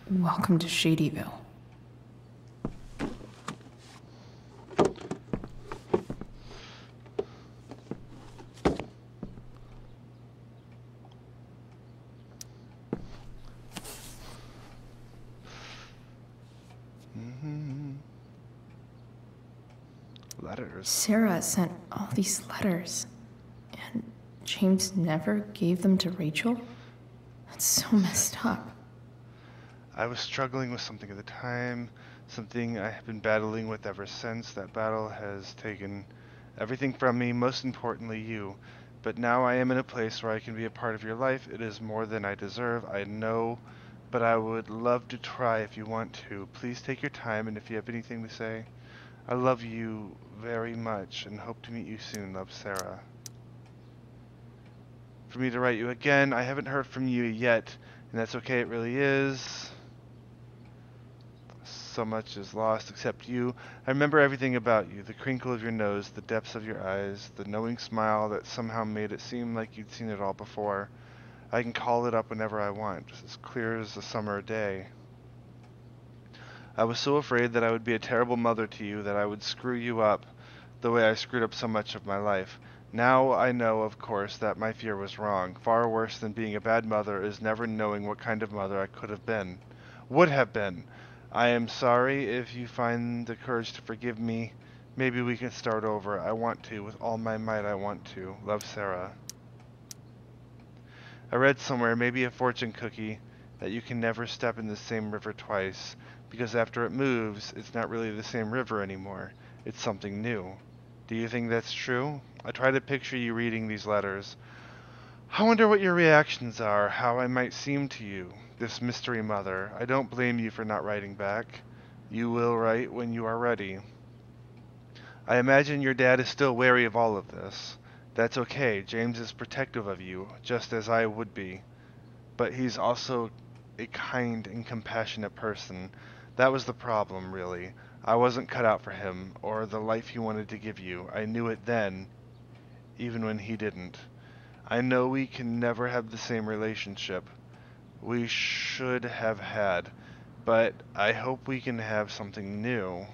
Welcome to Shadyville. Letters. Sarah sent all these letters, and James never gave them to Rachel? That's so messed up. I was struggling with something at the time, something I have been battling with ever since. That battle has taken everything from me, most importantly you. But now I am in a place where I can be a part of your life. It is more than I deserve, I know, but I would love to try if you want to. Please take your time, and if you have anything to say, I love you very much and hope to meet you soon. Love, Sarah. For me to write you again, I haven't heard from you yet, and that's okay, it really is. So much is lost except you. I remember everything about you, the crinkle of your nose, the depths of your eyes, the knowing smile that somehow made it seem like you'd seen it all before. I can call it up whenever I want, just as clear as a summer day. I was so afraid that I would be a terrible mother to you, that I would screw you up the way I screwed up so much of my life. Now I know, of course, that my fear was wrong. Far worse than being a bad mother is never knowing what kind of mother I could have been. Would have been. I am sorry if you find the courage to forgive me. Maybe we can start over. I want to. With all my might, I want to. Love, Sarah. I read somewhere, maybe a fortune cookie, that you can never step in the same river twice, because after it moves, it's not really the same river anymore. It's something new. Do you think that's true? I try to picture you reading these letters. I wonder what your reactions are, how I might seem to you, this mystery mother. I don't blame you for not writing back. You will write when you are ready. I imagine your dad is still wary of all of this. That's okay. James is protective of you, just as I would be. But he's also a kind and compassionate person. That was the problem, really. I wasn't cut out for him, or the life he wanted to give you. I knew it then, even when he didn't. I know we can never have the same relationship we should have had, but I hope we can have something new.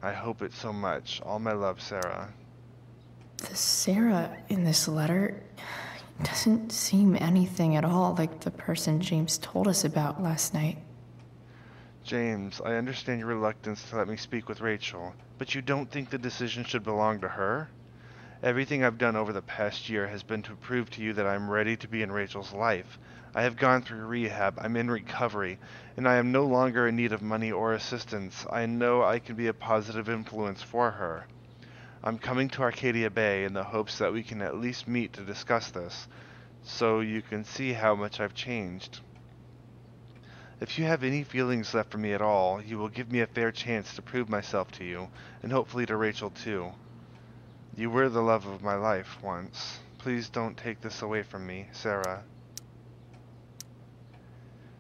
I hope it so much. All my love, Sarah. The Sarah in this letter doesn't seem anything at all like the person James told us about last night. James, I understand your reluctance to let me speak with Rachel, but you don't think the decision should belong to her? Everything I've done over the past year has been to prove to you that I'm ready to be in Rachel's life. I have gone through rehab, I'm in recovery, and I am no longer in need of money or assistance. I know I can be a positive influence for her. I'm coming to Arcadia Bay in the hopes that we can at least meet to discuss this, so you can see how much I've changed. If you have any feelings left for me at all, you will give me a fair chance to prove myself to you, and hopefully to Rachel too. You were the love of my life once. Please don't take this away from me, Sarah.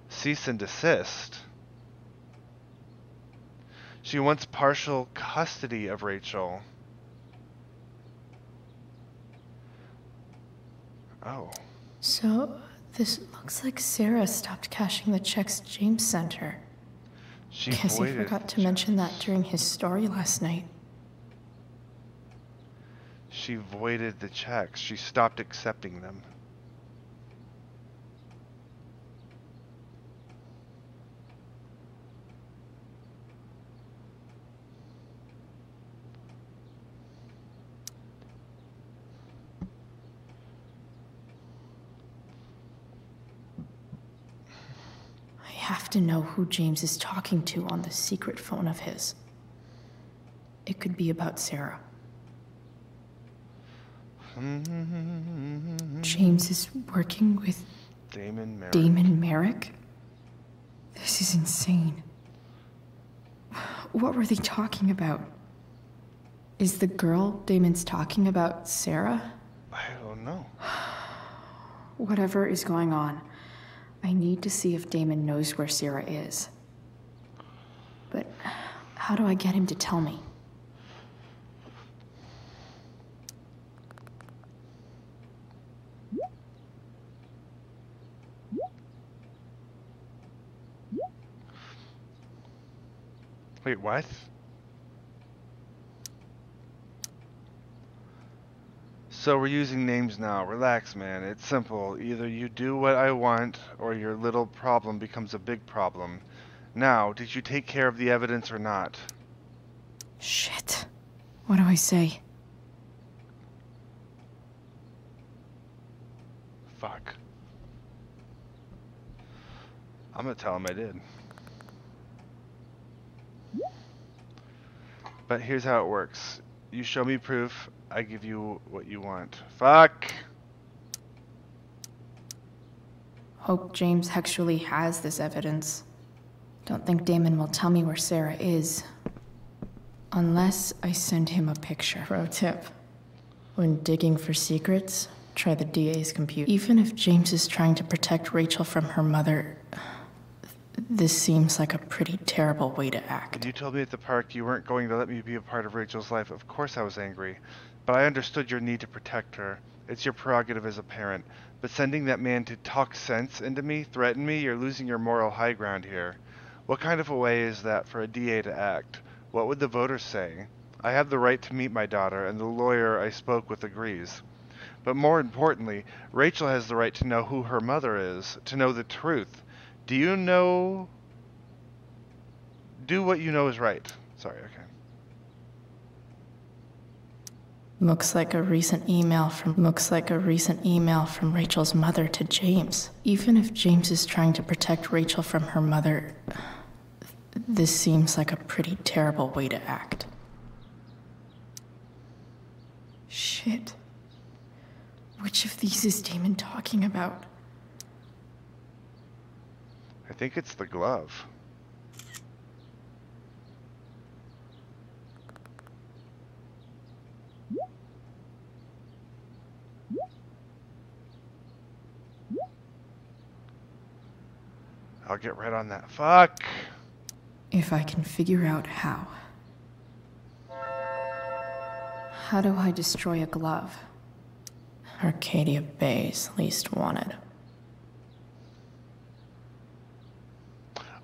Cease and desist? She wants partial custody of Rachel. Oh. So, this looks like Sarah stopped cashing the checks James sent her. She Guess he voided forgot to mention that during his story last night. She voided the checks. She stopped accepting them. I have to know who James is talking to on the secret phone of his. It could be about Sarah. James is working with Damon Merrick. Damon Merrick? This is insane. What were they talking about? Is the girl Damon's talking about Sarah? I don't know. Whatever is going on, I need to see if Damon knows where Sarah is. But how do I get him to tell me? Wait, what? So we're using names now. Relax, man. It's simple. Either you do what I want, or your little problem becomes a big problem. Now, did you take care of the evidence or not? Shit. What do I say? Fuck. I'm gonna tell him I did. But here's how it works. You show me proof, I give you what you want. Fuck! Hope James actually has this evidence. Don't think Damon will tell me where Sarah is. Unless I send him a picture. Pro tip. When digging for secrets, try the DA's computer. Even if James is trying to protect Rachel from her mother, this seems like a pretty terrible way to act. You told me at the park you weren't going to let me be a part of Rachel's life. Of course I was angry. But I understood your need to protect her. It's your prerogative as a parent. But sending that man to talk sense into me, threaten me, you're losing your moral high ground here. What kind of a way is that for a DA to act? What would the voters say? I have the right to meet my daughter, and the lawyer I spoke with agrees. But more importantly, Rachel has the right to know who her mother is, to know the truth. Do you know... Do what you know is right. Sorry, okay. Looks like a recent email from Rachel's mother to James. Even if James is trying to protect Rachel from her mother, this seems like a pretty terrible way to act. Shit. Which of these is Damon talking about? I think it's the glove. I'll get right on that. Fuck! If I can figure out how. How do I destroy a glove? Arcadia Bay's least wanted.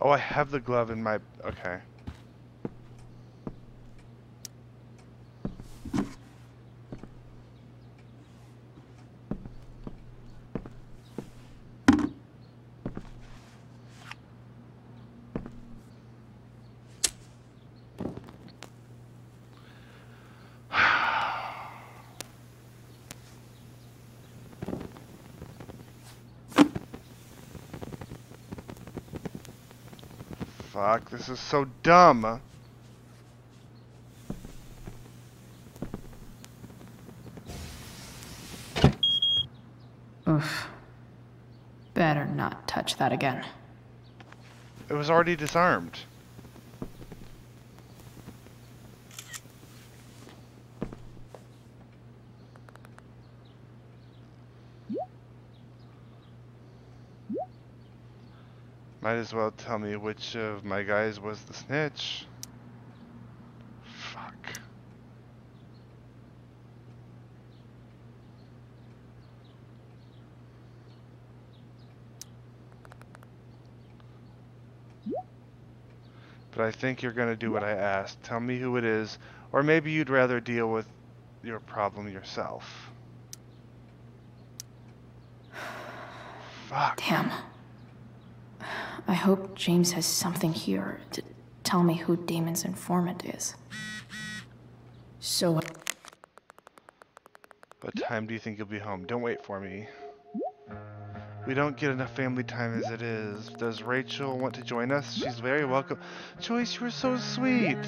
Oh, I have the glove in my... Okay. Fuck, this is so dumb. Oof. Better not touch that again. It was already disarmed. Might as well tell me which of my guys was the snitch. But I think you're gonna do what I asked. Tell me who it is, or maybe you'd rather deal with your problem yourself. Fuck. Damn. I hope James has something here to tell me who Damon's informant is. So... What time do you think you'll be home? Don't wait for me. We don't get enough family time as it is. Does Rachel want to join us? She's very welcome. Joyce, you were so sweet.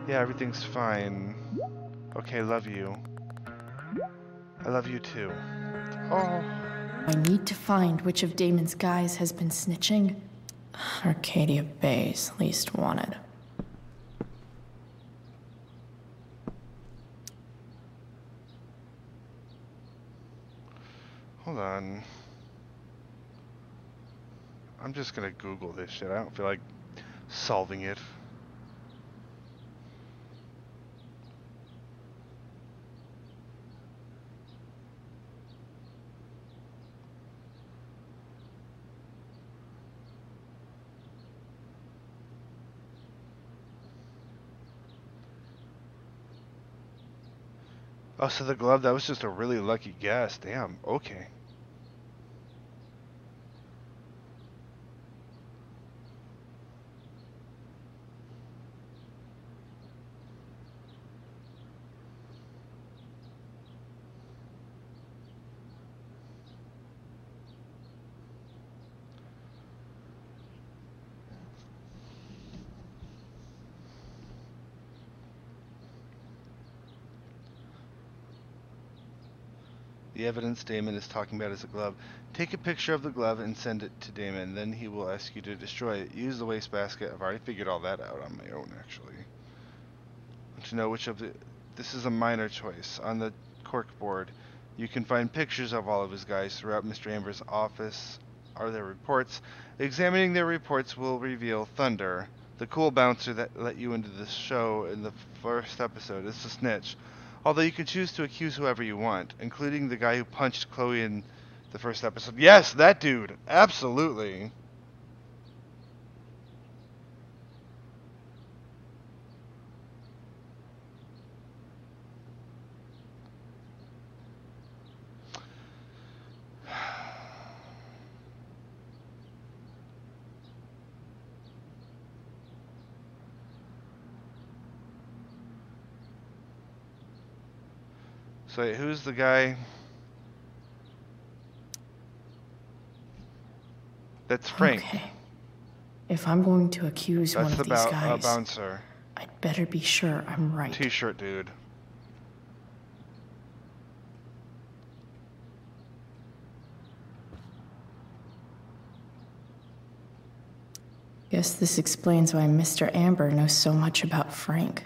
Yeah, everything's fine. Okay, love you. I love you too. Oh. I need to find which of Damon's guys has been snitching. Arcadia Bay's least wanted. Hold on. I'm just gonna Google this shit. I don't feel like solving it. Oh, so the glove, that was just a really lucky guess. Damn, okay. The evidence Damon is talking about is a glove. Take a picture of the glove and send it to Damon. Then he will ask you to destroy it. Use the wastebasket. I've already figured all that out on my own, actually. To know which of the... This is a minor choice. On the corkboard, you can find pictures of all of his guys throughout Mr. Amber's office. Are their reports? Examining their reports will reveal Thunder, the cool bouncer that let you into the show in the first episode. It's a snitch. Although you can choose to accuse whoever you want, including the guy who punched Chloe in the first episode. Yes, that dude. Absolutely. So who's the guy? That's Frank. Okay. If I'm going to accuse one of these guys, That's the bouncer. I'd better be sure I'm right. T-shirt dude. Guess this explains why Mr. Amber knows so much about Frank.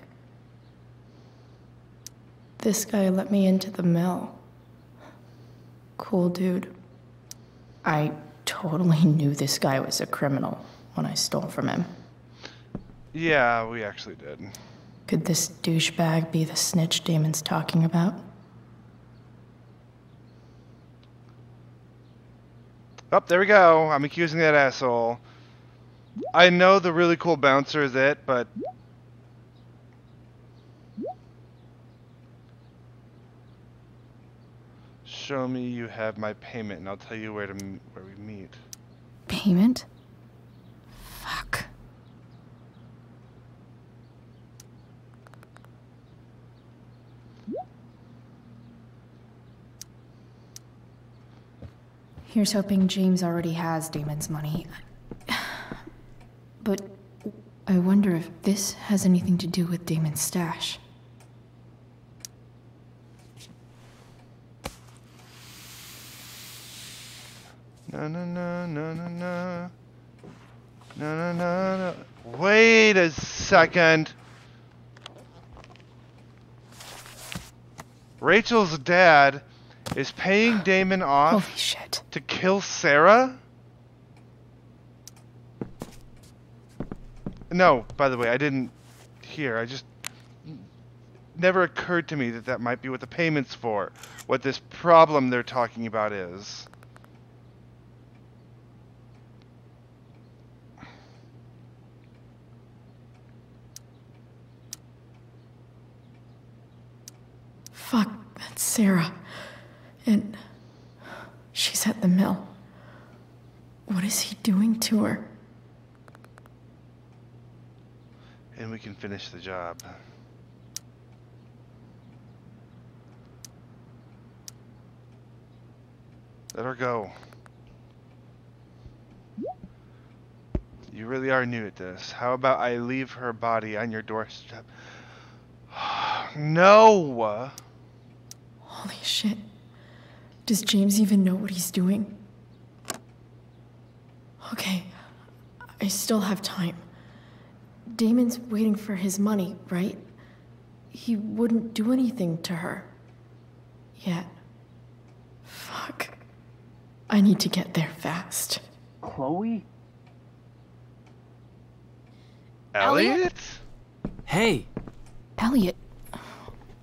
This guy let me into the mill. Cool dude. I totally knew this guy was a criminal when I stole from him. Yeah, we actually did. Could this douchebag be the snitch Damon's talking about? Oh, there we go. I'm accusing that asshole. I know the really cool bouncer is it, but... Show me you have my payment, and I'll tell you where we meet. Payment? Fuck. Here's hoping James already has Damon's money. But I wonder if this has anything to do with Damon's stash. No, no, no, no, no, no. No, no, no, no. Wait a second. Rachel's dad is paying Damon off Holy shit. to kill Sarah? No, by the way, I didn't hear. I just... Never occurred to me that that might be what the payment's for. What this problem they're talking about is. Fuck, that's Sarah. And she's at the mill. What is he doing to her? And we can finish the job. Let her go. You really are new at this. How about I leave her body on your doorstep? No! Holy shit. Does James even know what he's doing? Okay, I still have time. Damon's waiting for his money, right? He wouldn't do anything to her. Yet. Fuck. I need to get there fast. Chloe? Elliot? Hey! Elliot,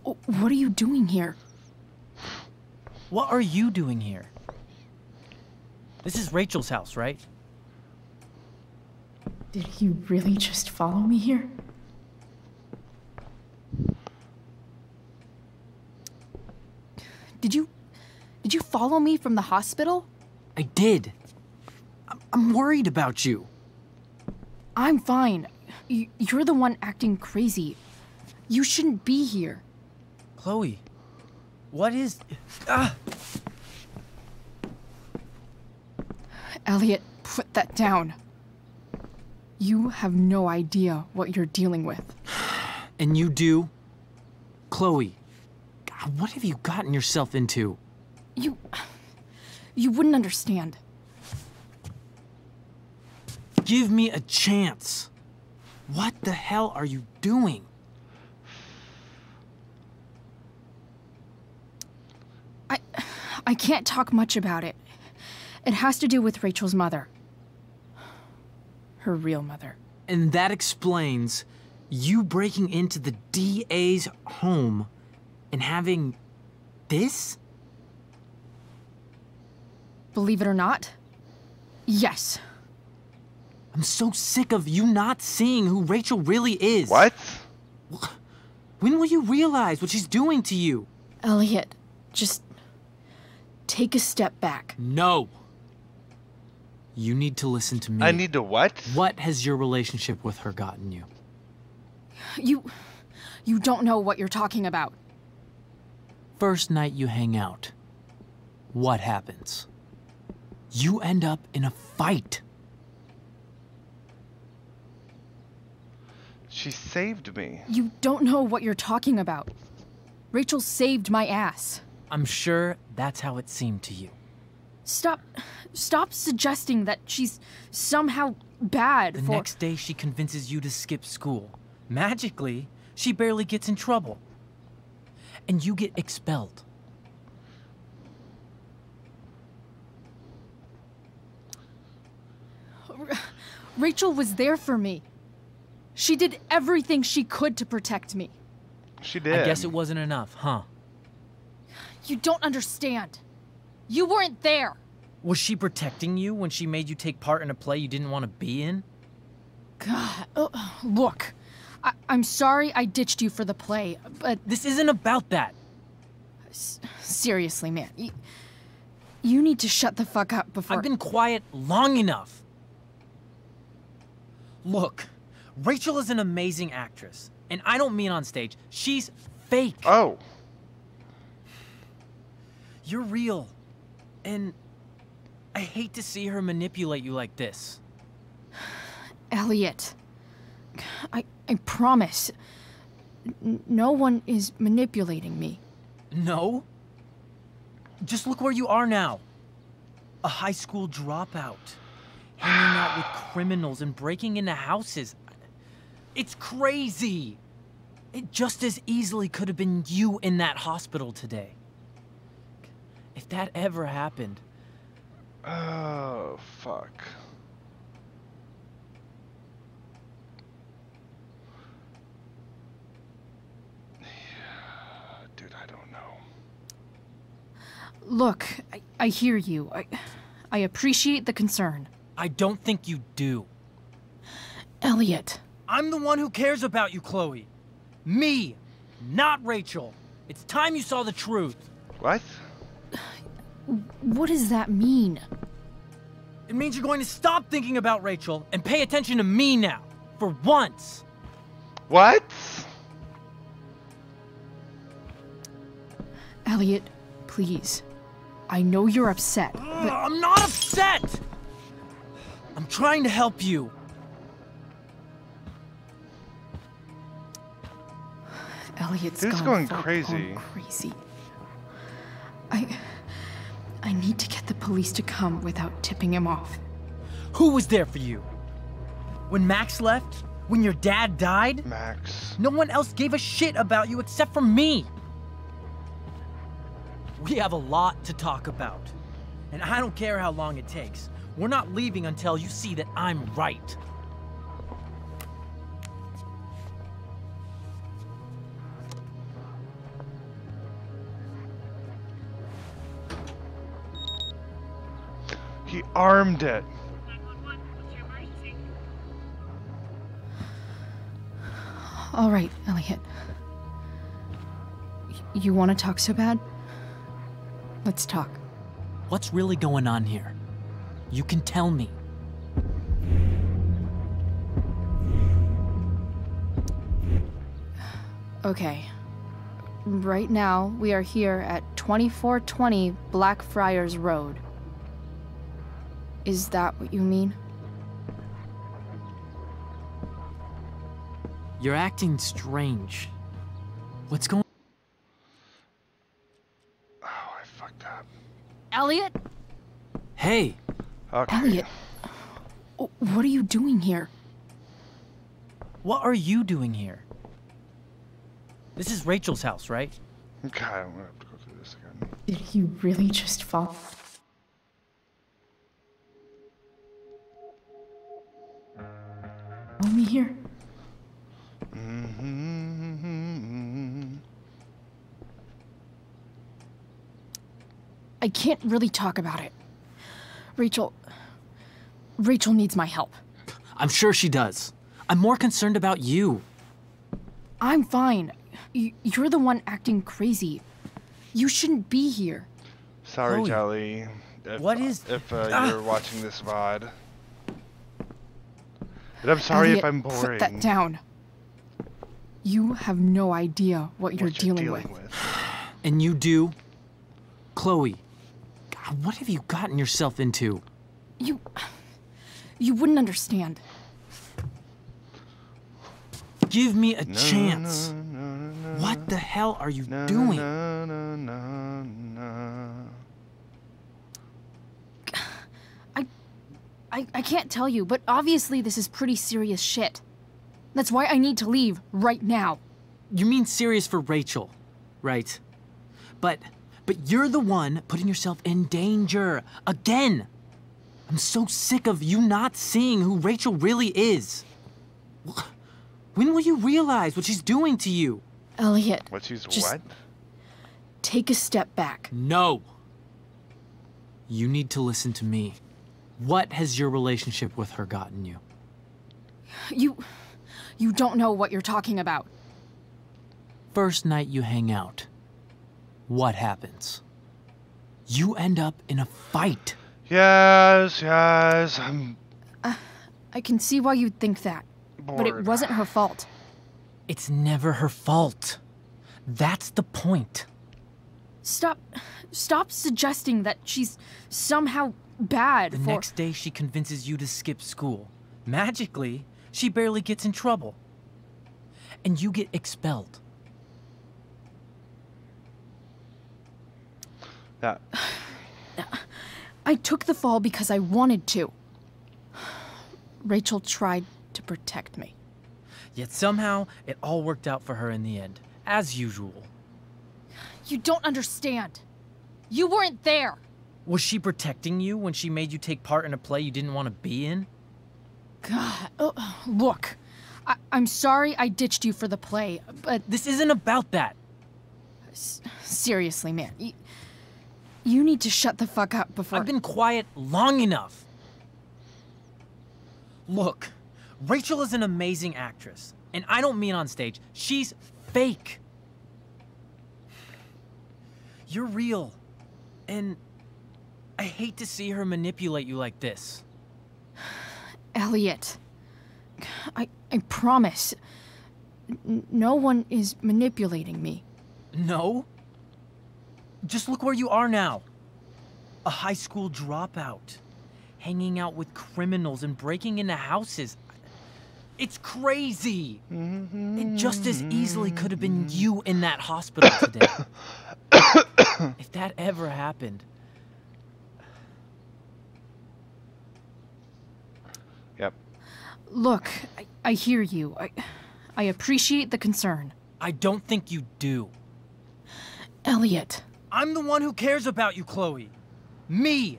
what are you doing here? What are you doing here? This is Rachel's house, right? Did he really just follow me here? Did you follow me from the hospital? I did. I'm worried about you. I'm fine. You're the one acting crazy. You shouldn't be here. Chloe, what is... Ah! Elliot, put that down. You have no idea what you're dealing with. And you do? Chloe, God, what have you gotten yourself into? You wouldn't understand. Give me a chance. What the hell are you doing? I can't talk much about it. It has to do with Rachel's mother. Her real mother. And that explains you breaking into the DA's home and having this? Believe it or not, yes. I'm so sick of you not seeing who Rachel really is. What? When will you realize what she's doing to you? Elliot, just take a step back. No. You need to listen to me. I need to what? What has your relationship with her gotten you? You don't know what you're talking about. First night you hang out, what happens? You end up in a fight. She saved me. You don't know what you're talking about. Rachel saved my ass. I'm sure that's how it seemed to you. Stop suggesting that she's somehow bad The next day she convinces you to skip school. Magically, she barely gets in trouble. And you get expelled. Rachel was there for me. She did everything she could to protect me. She did. I guess it wasn't enough, huh? You don't understand. You weren't there. Was she protecting you when she made you take part in a play you didn't want to be in? God, look. I'm sorry I ditched you for the play, but... This isn't about that. Seriously, man. You need to shut the fuck up before... I've been quiet long enough. Look, Rachel is an amazing actress. And I don't mean on stage. She's fake. Oh. You're real. And I hate to see her manipulate you like this. Elliot, I promise. No one is manipulating me. No? Just look where you are now. A high school dropout. Hanging out with criminals and breaking into houses. It's crazy. It just as easily could have been you in that hospital today. If that ever happened... Oh, fuck. Dude, I don't know. Look, I hear you. I appreciate the concern. I don't think you do. Elliot. I'm the one who cares about you, Chloe. Me, not Rachel. It's time you saw the truth. What? What does that mean? It means you're going to stop thinking about Rachel and pay attention to me now. For once. What? Elliot, please. I know you're upset, but... I'm not upset! I'm trying to help you. Elliot's Dude's going crazy. Crazy. I need to get the police to come without tipping him off. Who was there for you? When Max left? When your dad died? Max. No one else gave a shit about you except for me. We have a lot to talk about. And I don't care how long it takes. We're not leaving until you see that I'm right. He armed it. All right, Elliot. You want to talk so bad? Let's talk. What's really going on here? You can tell me. Okay. Right now, we are here at 2420 Blackfriars Road. Is that what you mean? You're acting strange. What's going on? Oh, I fucked up. Elliot? Hey. Okay. Elliot, what are you doing here? What are you doing here? This is Rachel's house, right? Okay, I'm gonna have to go through this again. Did he really just fall? Follow me here. I can't really talk about it. Rachel needs my help. I'm sure she does. I'm more concerned about you. I'm fine. You're the one acting crazy. You shouldn't be here. Sorry, Chloe. Jelly. If, What is- if you're watching this VOD? But I'm sorry Elliot, if I'm boring. Put that down. You have no idea what you're dealing with. And you do? Chloe, God, what have you gotten yourself into? You wouldn't understand. Give me a chance. What the hell are you doing? I can't tell you, but obviously this is pretty serious shit. That's why I need to leave right now. You mean serious for Rachel, right? But you're the one putting yourself in danger again. I'm so sick of you not seeing who Rachel really is. When will you realize what she's doing to you? Elliot. What she's just what? Take a step back. No. You need to listen to me. What has your relationship with her gotten you? You don't know what you're talking about. First night you hang out, what happens? You end up in a fight. Yes. I can see why you'd think that. But it wasn't her fault. It's never her fault. That's the point. Stop suggesting that she's somehow bad The for... next day she convinces you to skip school. Magically, she barely gets in trouble. And you get expelled. Yeah. I took the fall because I wanted to. Rachel tried to protect me. Yet somehow, it all worked out for her in the end, as usual. You don't understand. You weren't there. Was she protecting you when she made you take part in a play you didn't want to be in? God, look. I'm sorry I ditched you for the play, but... This isn't about that. Seriously, man. You need to shut the fuck up before... I've been quiet long enough. Look, Rachel is an amazing actress. And I don't mean on stage. She's fake. You're real. And I hate to see her manipulate you like this. Elliot, I promise. No one is manipulating me. No? Just look where you are now. A high school dropout. Hanging out with criminals and breaking into houses. It's crazy. It just as easily could have been you in that hospital today. If that ever happened. Yep. Look, I hear you. I appreciate the concern. I don't think you do. Elliot. I'm the one who cares about you, Chloe. Me,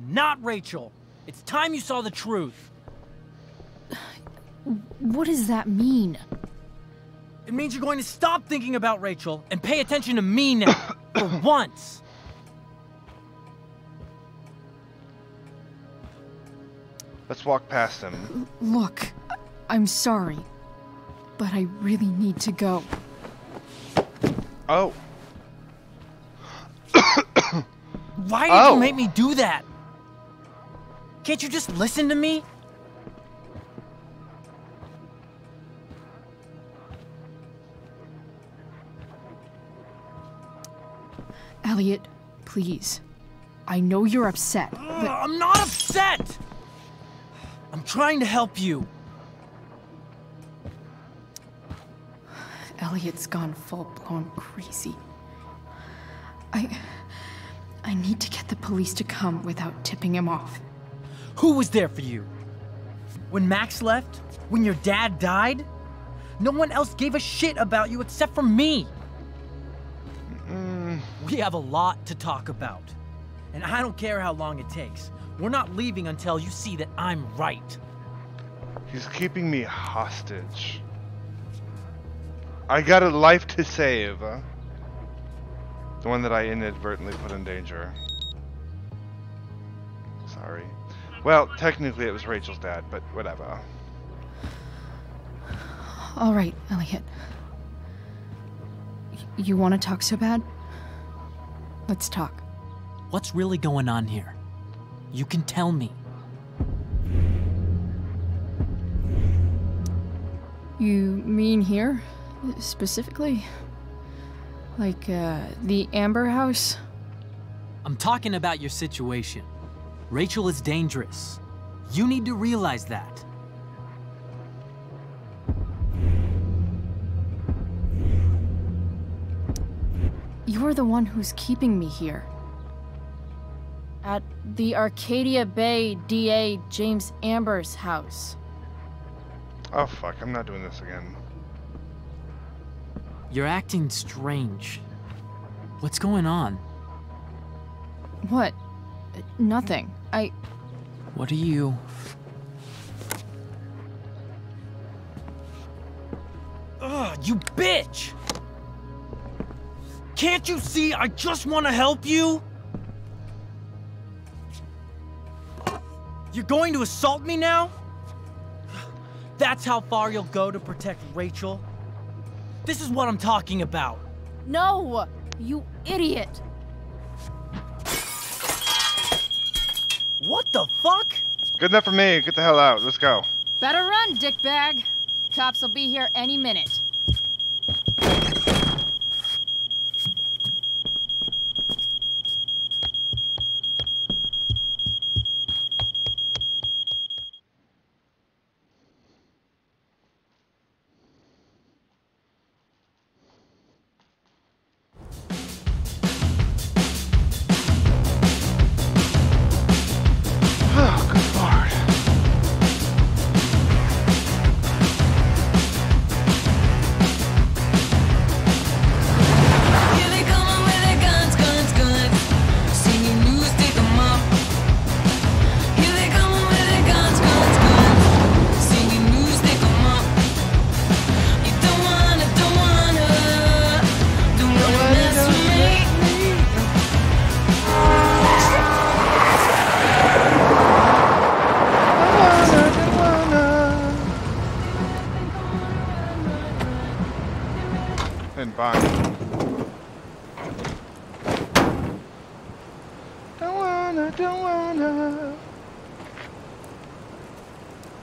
not Rachel. It's time you saw the truth. What does that mean? It means you're going to stop thinking about Rachel and pay attention to me now, for once. Let's walk past him. Look, I'm sorry, but I really need to go. Oh. Why did you make me do that? Can't you just listen to me? Elliot, please. I know you're upset, but... I'm not upset! I'm trying to help you. Elliot's gone full-blown crazy. I need to get the police to come without tipping him off. Who was there for you? When Max left? When your dad died? No one else gave a shit about you except for me. We have a lot to talk about. And I don't care how long it takes. We're not leaving until you see that I'm right. He's keeping me hostage. I got a life to save. The one that I inadvertently put in danger. Sorry. Well, technically it was Rachel's dad, but whatever. All right, Elliot. You want to talk so bad? Let's talk. What's really going on here? You can tell me. You mean here? Specifically? Like, the Amber House? I'm talking about your situation. Rachel is dangerous. You need to realize that. You're the one who's keeping me here. At the Arcadia Bay DA James Amber's house. Oh fuck, I'm not doing this again. You're acting strange. What's going on? What? Nothing. What are you... Ugh, you bitch! Can't you see I just want to help you? You're going to assault me now? That's how far you'll go to protect Rachel? This is what I'm talking about. No! You idiot! What the fuck? Good enough for me. Get the hell out. Let's go. Better run, dickbag. Cops will be here any minute.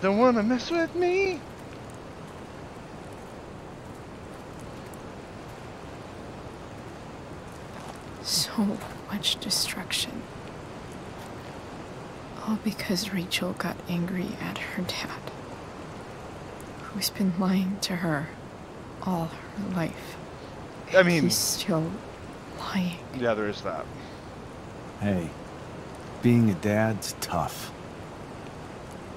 Don't wanna mess with me. So much destruction. All because Rachel got angry at her dad, who's been lying to her all her life. I mean, he's still lying. Yeah, there is that. Hey, being a dad's tough.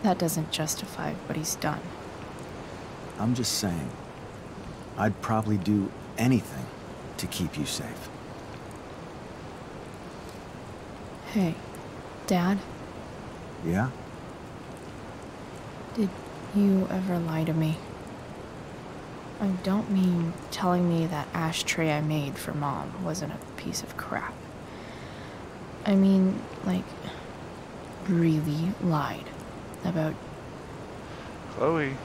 That doesn't justify what he's done. I'm just saying, I'd probably do anything to keep you safe. Hey, Dad, Yeah? did you ever lie to me? I don't mean telling me that ashtray I made for Mom wasn't a piece of crap. I mean, like, really lied about Chloe.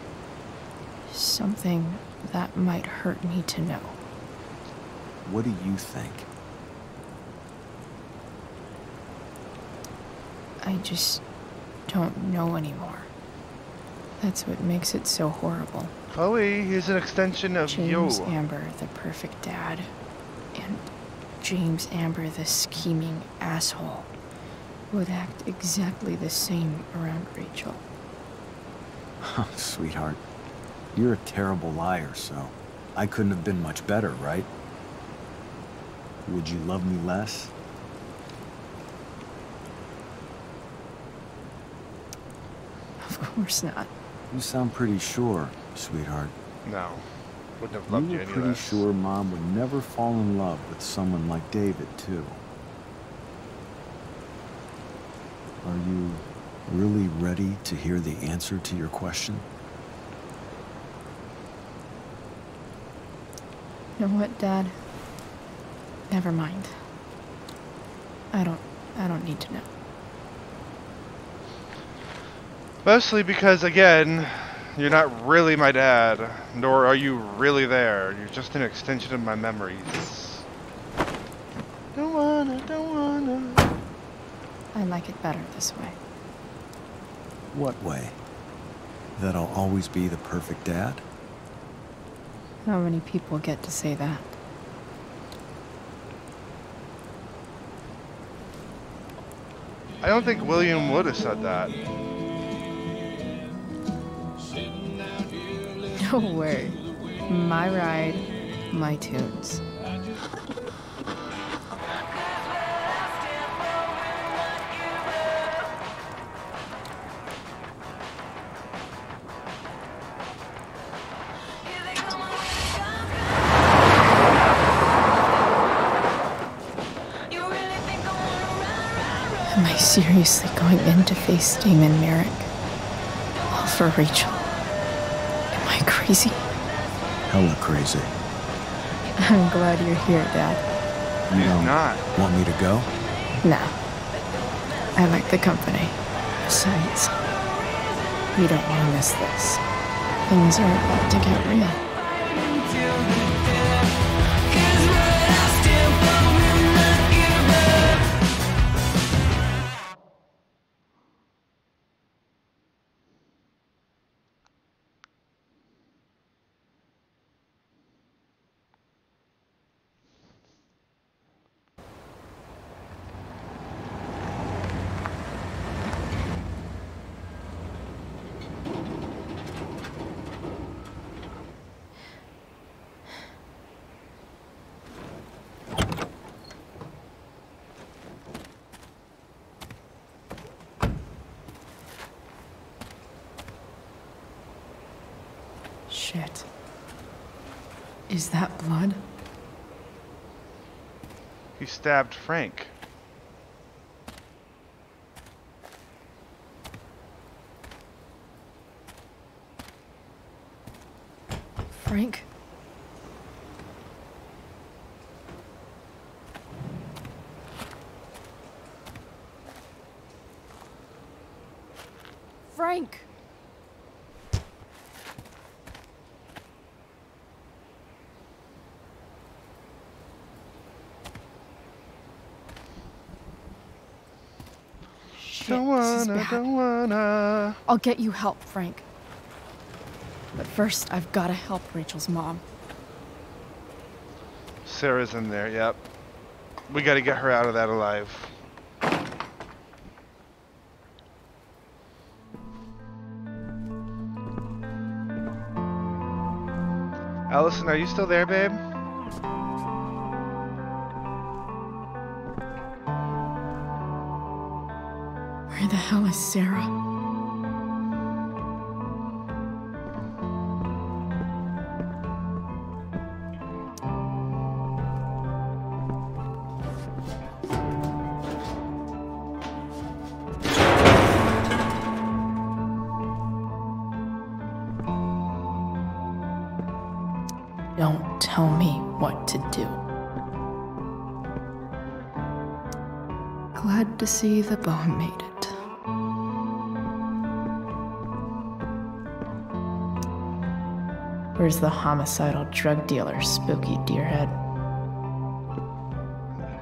something that might hurt me to know. What do you think? I just don't know anymore. That's what makes it so horrible. Chloe, he's an extension of James you. Amber, the perfect dad, and James Amber, the scheming asshole, would act exactly the same around Rachel. Sweetheart, you're a terrible liar, so I couldn't have been much better, right? Would you love me less? Of course not. You sound pretty sure, sweetheart. No. Wouldn't have loved you You were any pretty less. sure Mom would never fall in love with someone like David, too. Are you really ready to hear the answer to your question? You know what, Dad? Never mind. I don't need to know. Mostly because, again, you're not really my dad, nor are you really there. You're just an extension of my memories. Don't wanna. I like it better this way. What way? That I'll always be the perfect dad? How many people get to say that? I don't think William would have said that. No way. My ride, my tunes. Am I seriously going in to face Damon Merrick? All for Rachel? Am I crazy? Hella crazy. I'm glad you're here, Dad. You don't want me to go? No. I like the company. Besides, we don't want to miss this. Things are about to get real. Shit. Is that blood? He stabbed Frank. Frank? Frank! Shit. don't wanna. I'll get you help, Frank. But first, I've gotta help Rachel's mom. Sarah's in there, yep. We gotta get her out of that alive. Allison, are you still there, babe? Where the hell is Sarah? Don't tell me what to do. Glad to see the bone made it. Where's the homicidal drug dealer, Spooky Deerhead?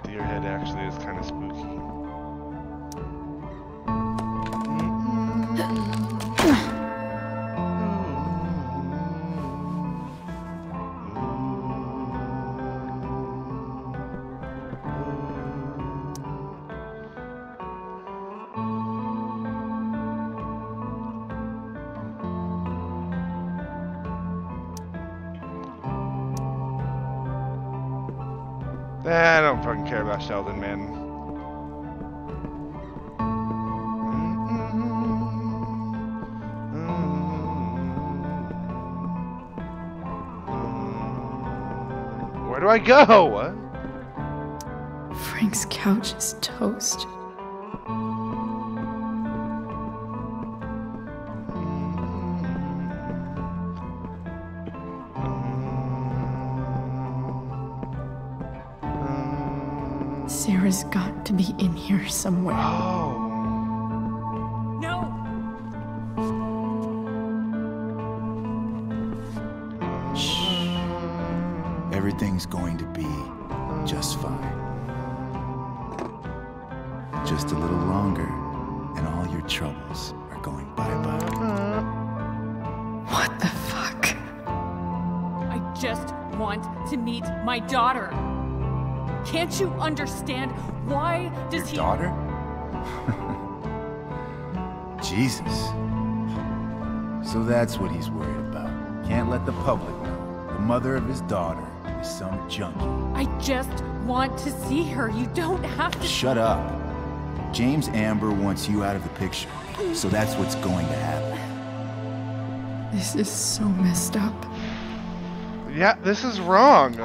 Deerhead actually is kind of spooky. I don't fucking care about Sheldon, man. Where do I go? Frank's couch is toast. Sarah's got to be in here somewhere. No! Everything's going to be just fine. Just a little longer, and all your troubles are going bye-bye. What the fuck? I just want to meet my daughter. Can't you understand? Why does he... Daughter? Jesus. So that's what he's worried about. Can't let the public know. The mother of his daughter is some junkie. I just want to see her. You don't have to... Shut up. James Amber wants you out of the picture. So that's what's going to happen. This is so messed up. Yeah, this is wrong.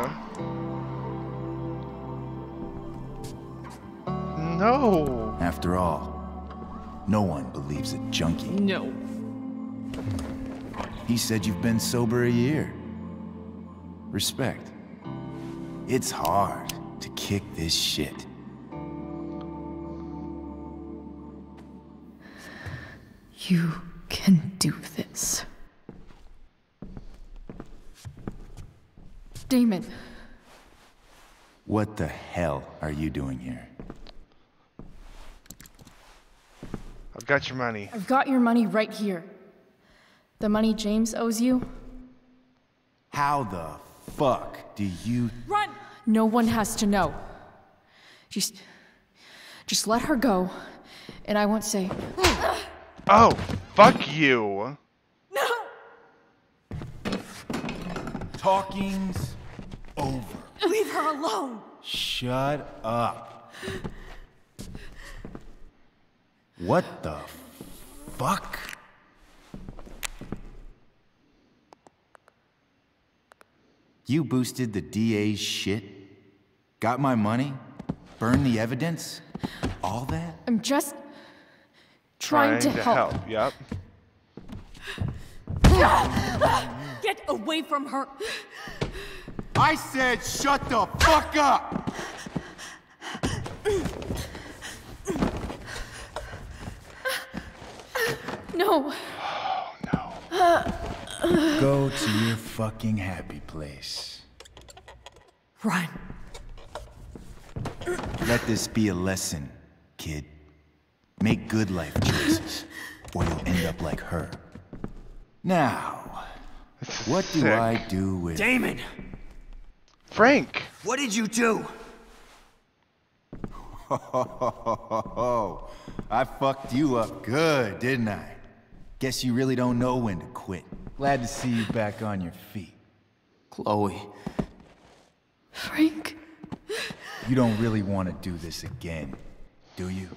No. After all, no one believes a junkie. No. He said you've been sober a year. Respect. It's hard to kick this shit. You can do this. Damon. What the hell are you doing here? I've got your money. I've got your money right here. The money James owes you. How the fuck do you... Run! No one has to know. Just let her go, and I won't say... Oh, fuck you. No! Talking's over. Leave her alone! Shut up. What the fuck? You boosted the DA's shit? Got my money? Burned the evidence? All that? I'm just... trying to help. Yep. Get away from her! I said shut the fuck up! No. Oh, no. Go to your fucking happy place. Run. Let this be a lesson, kid. Make good life choices, or you'll end up like her. Now, what do Sick. I do with... Damon! Frank! What did you do? I fucked you up good, didn't I? Guess you really don't know when to quit. Glad to see you back on your feet. Chloe. Frank? You don't really want to do this again, do you?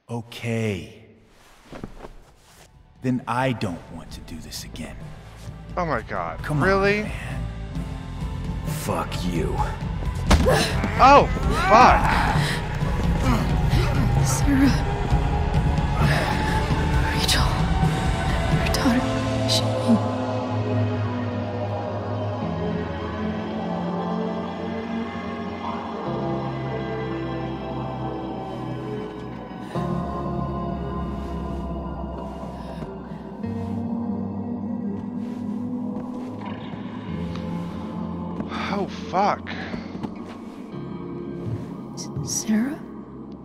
Okay. Then I don't want to do this again. Oh my god. Come on, really? man. Fuck you. Oh, fuck! Sarah. Rachel. Her daughter. She. Oh, fuck. Sarah?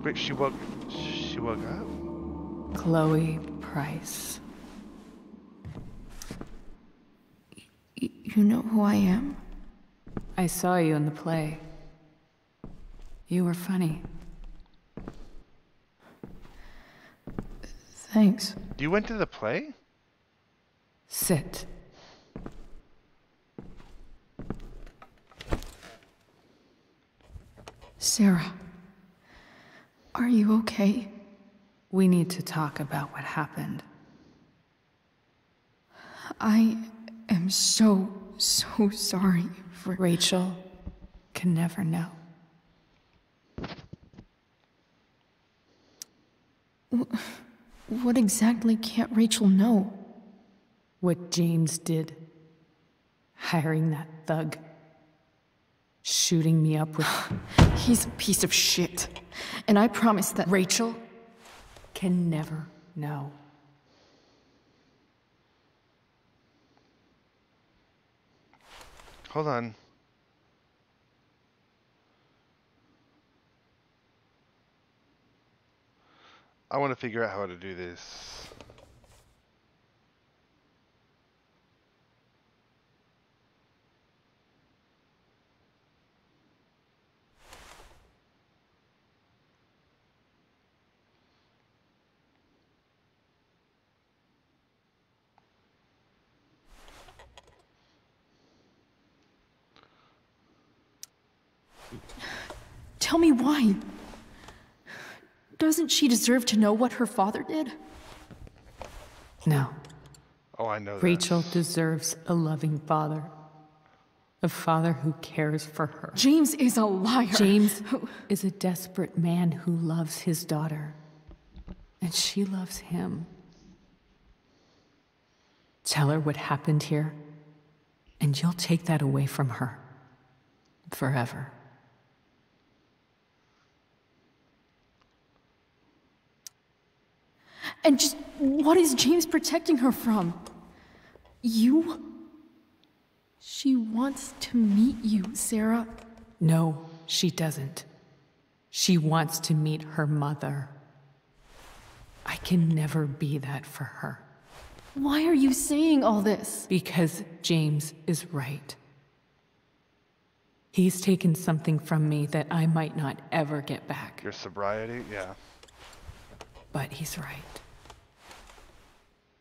Wait, she woke up? Chloe Price. You know who I am? I saw you in the play. You were funny. Thanks. You went to the play? Sit. Sarah. Are you okay? We need to talk about what happened. I am so sorry for... Rachel can never know. What exactly can't Rachel know? What James did. Hiring that thug. Shooting me up with... He's a piece of shit. And I promise that... Rachel can never know. Hold on. I want to figure out how to do this. Tell me why. Doesn't she deserve to know what her father did? No. Oh, I know that. Rachel deserves a loving father. A father who cares for her. James is a liar. James is a desperate man who loves his daughter. And she loves him. Tell her what happened here, and you'll take that away from her. Forever. And just what is James protecting her from? You? She wants to meet you, Sarah. No, she doesn't. She wants to meet her mother. I can never be that for her. Why are you saying all this? Because James is right. He's taken something from me that I might not ever get back. Your sobriety? Yeah. But he's right.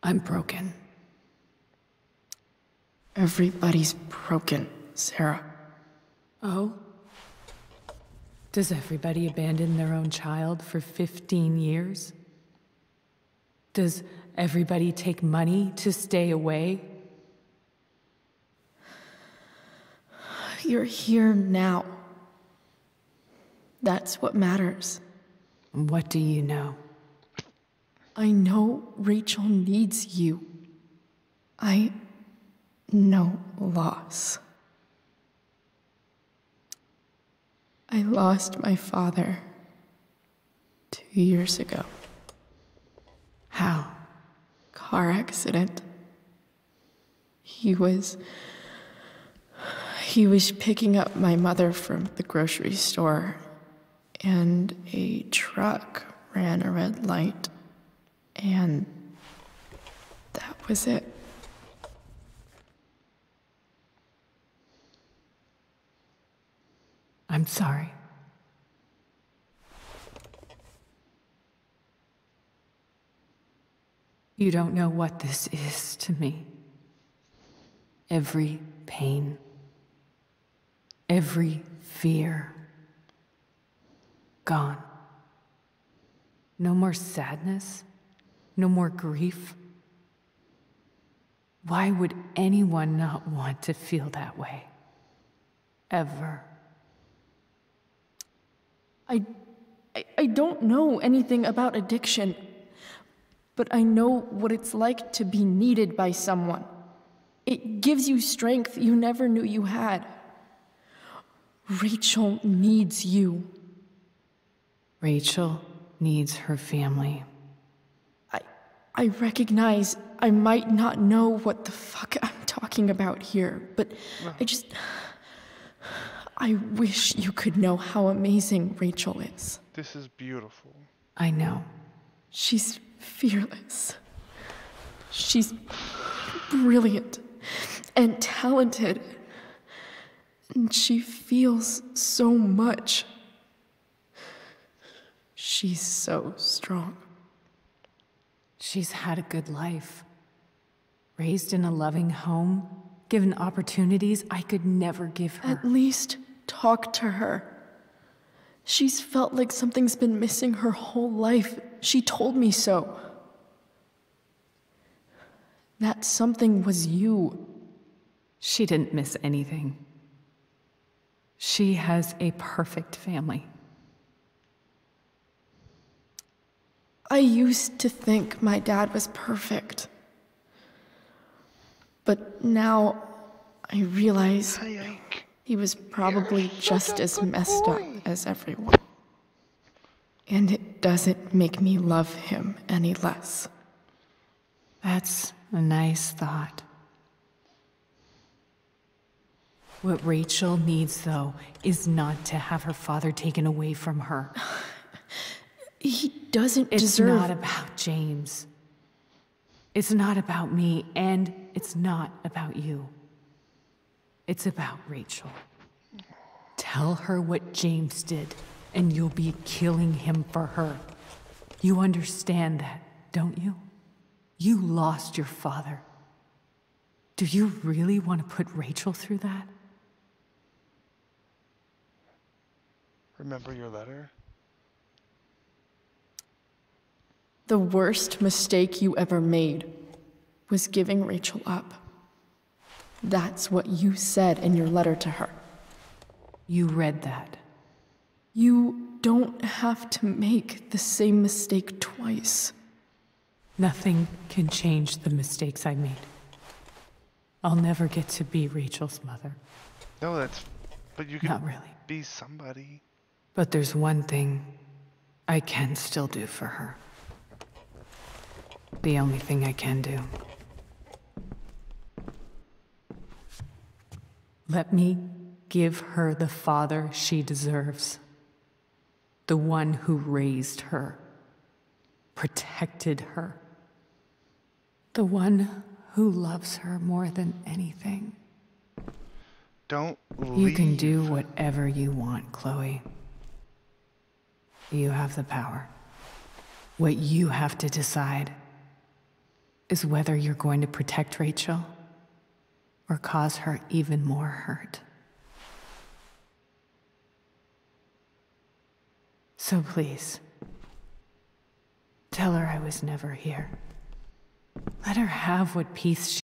I'm broken. Everybody's broken, Sarah. Oh? Does everybody abandon their own child for 15 years? Does everybody take money to stay away? You're here now. That's what matters. What do you know? I know Rachel needs you. I know loss. I lost my father 2 years ago. How? Car accident. He was picking up my mother from the grocery store, and a truck ran a red light, and that was it. I'm sorry. You don't know what this is to me. Every pain, every fear, gone. No more sadness, no more grief. Why would anyone not want to feel that way? Ever. I don't know anything about addiction, but I know what it's like to be needed by someone. It gives you strength you never knew you had. Rachel needs you. Rachel needs her family. I recognize I might not know what the fuck I'm talking about here, but I wish you could know how amazing Rachel is. This is beautiful. I know. She's fearless. She's brilliant and talented. And she feels so much. She's so strong. She's had a good life. Raised in a loving home, given opportunities I could never give her. At least talk to her. She's felt like something's been missing her whole life. She told me so. That something was you. She didn't miss anything. She has a perfect family. I used to think my dad was perfect. But now I realize he was probably just as messed up as everyone. And it doesn't make me love him any less. That's a nice thought. What Rachel needs, though, is not to have her father taken away from her. He doesn't It's deserve... not about James. It's not about me, and it's not about you. It's about Rachel. Tell her what James did, and you'll be killing him for her. You understand that, don't you? You lost your father. Do you really want to put Rachel through that? Remember your letter? The worst mistake you ever made was giving Rachel up. That's what you said in your letter to her. You read that. You don't have to make the same mistake twice. Nothing can change the mistakes I made. I'll never get to be Rachel's mother. No, that's... But you can Not really. be somebody. But there's one thing I can still do for her. The only thing I can do. Let me give her the father she deserves. The one who raised her, protected her. The one who loves her more than anything. Don't leave. You can do whatever you want, Chloe. You have the power. What you have to decide is whether you're going to protect Rachel or cause her even more hurt. So please, tell her I was never here. Let her have what peace she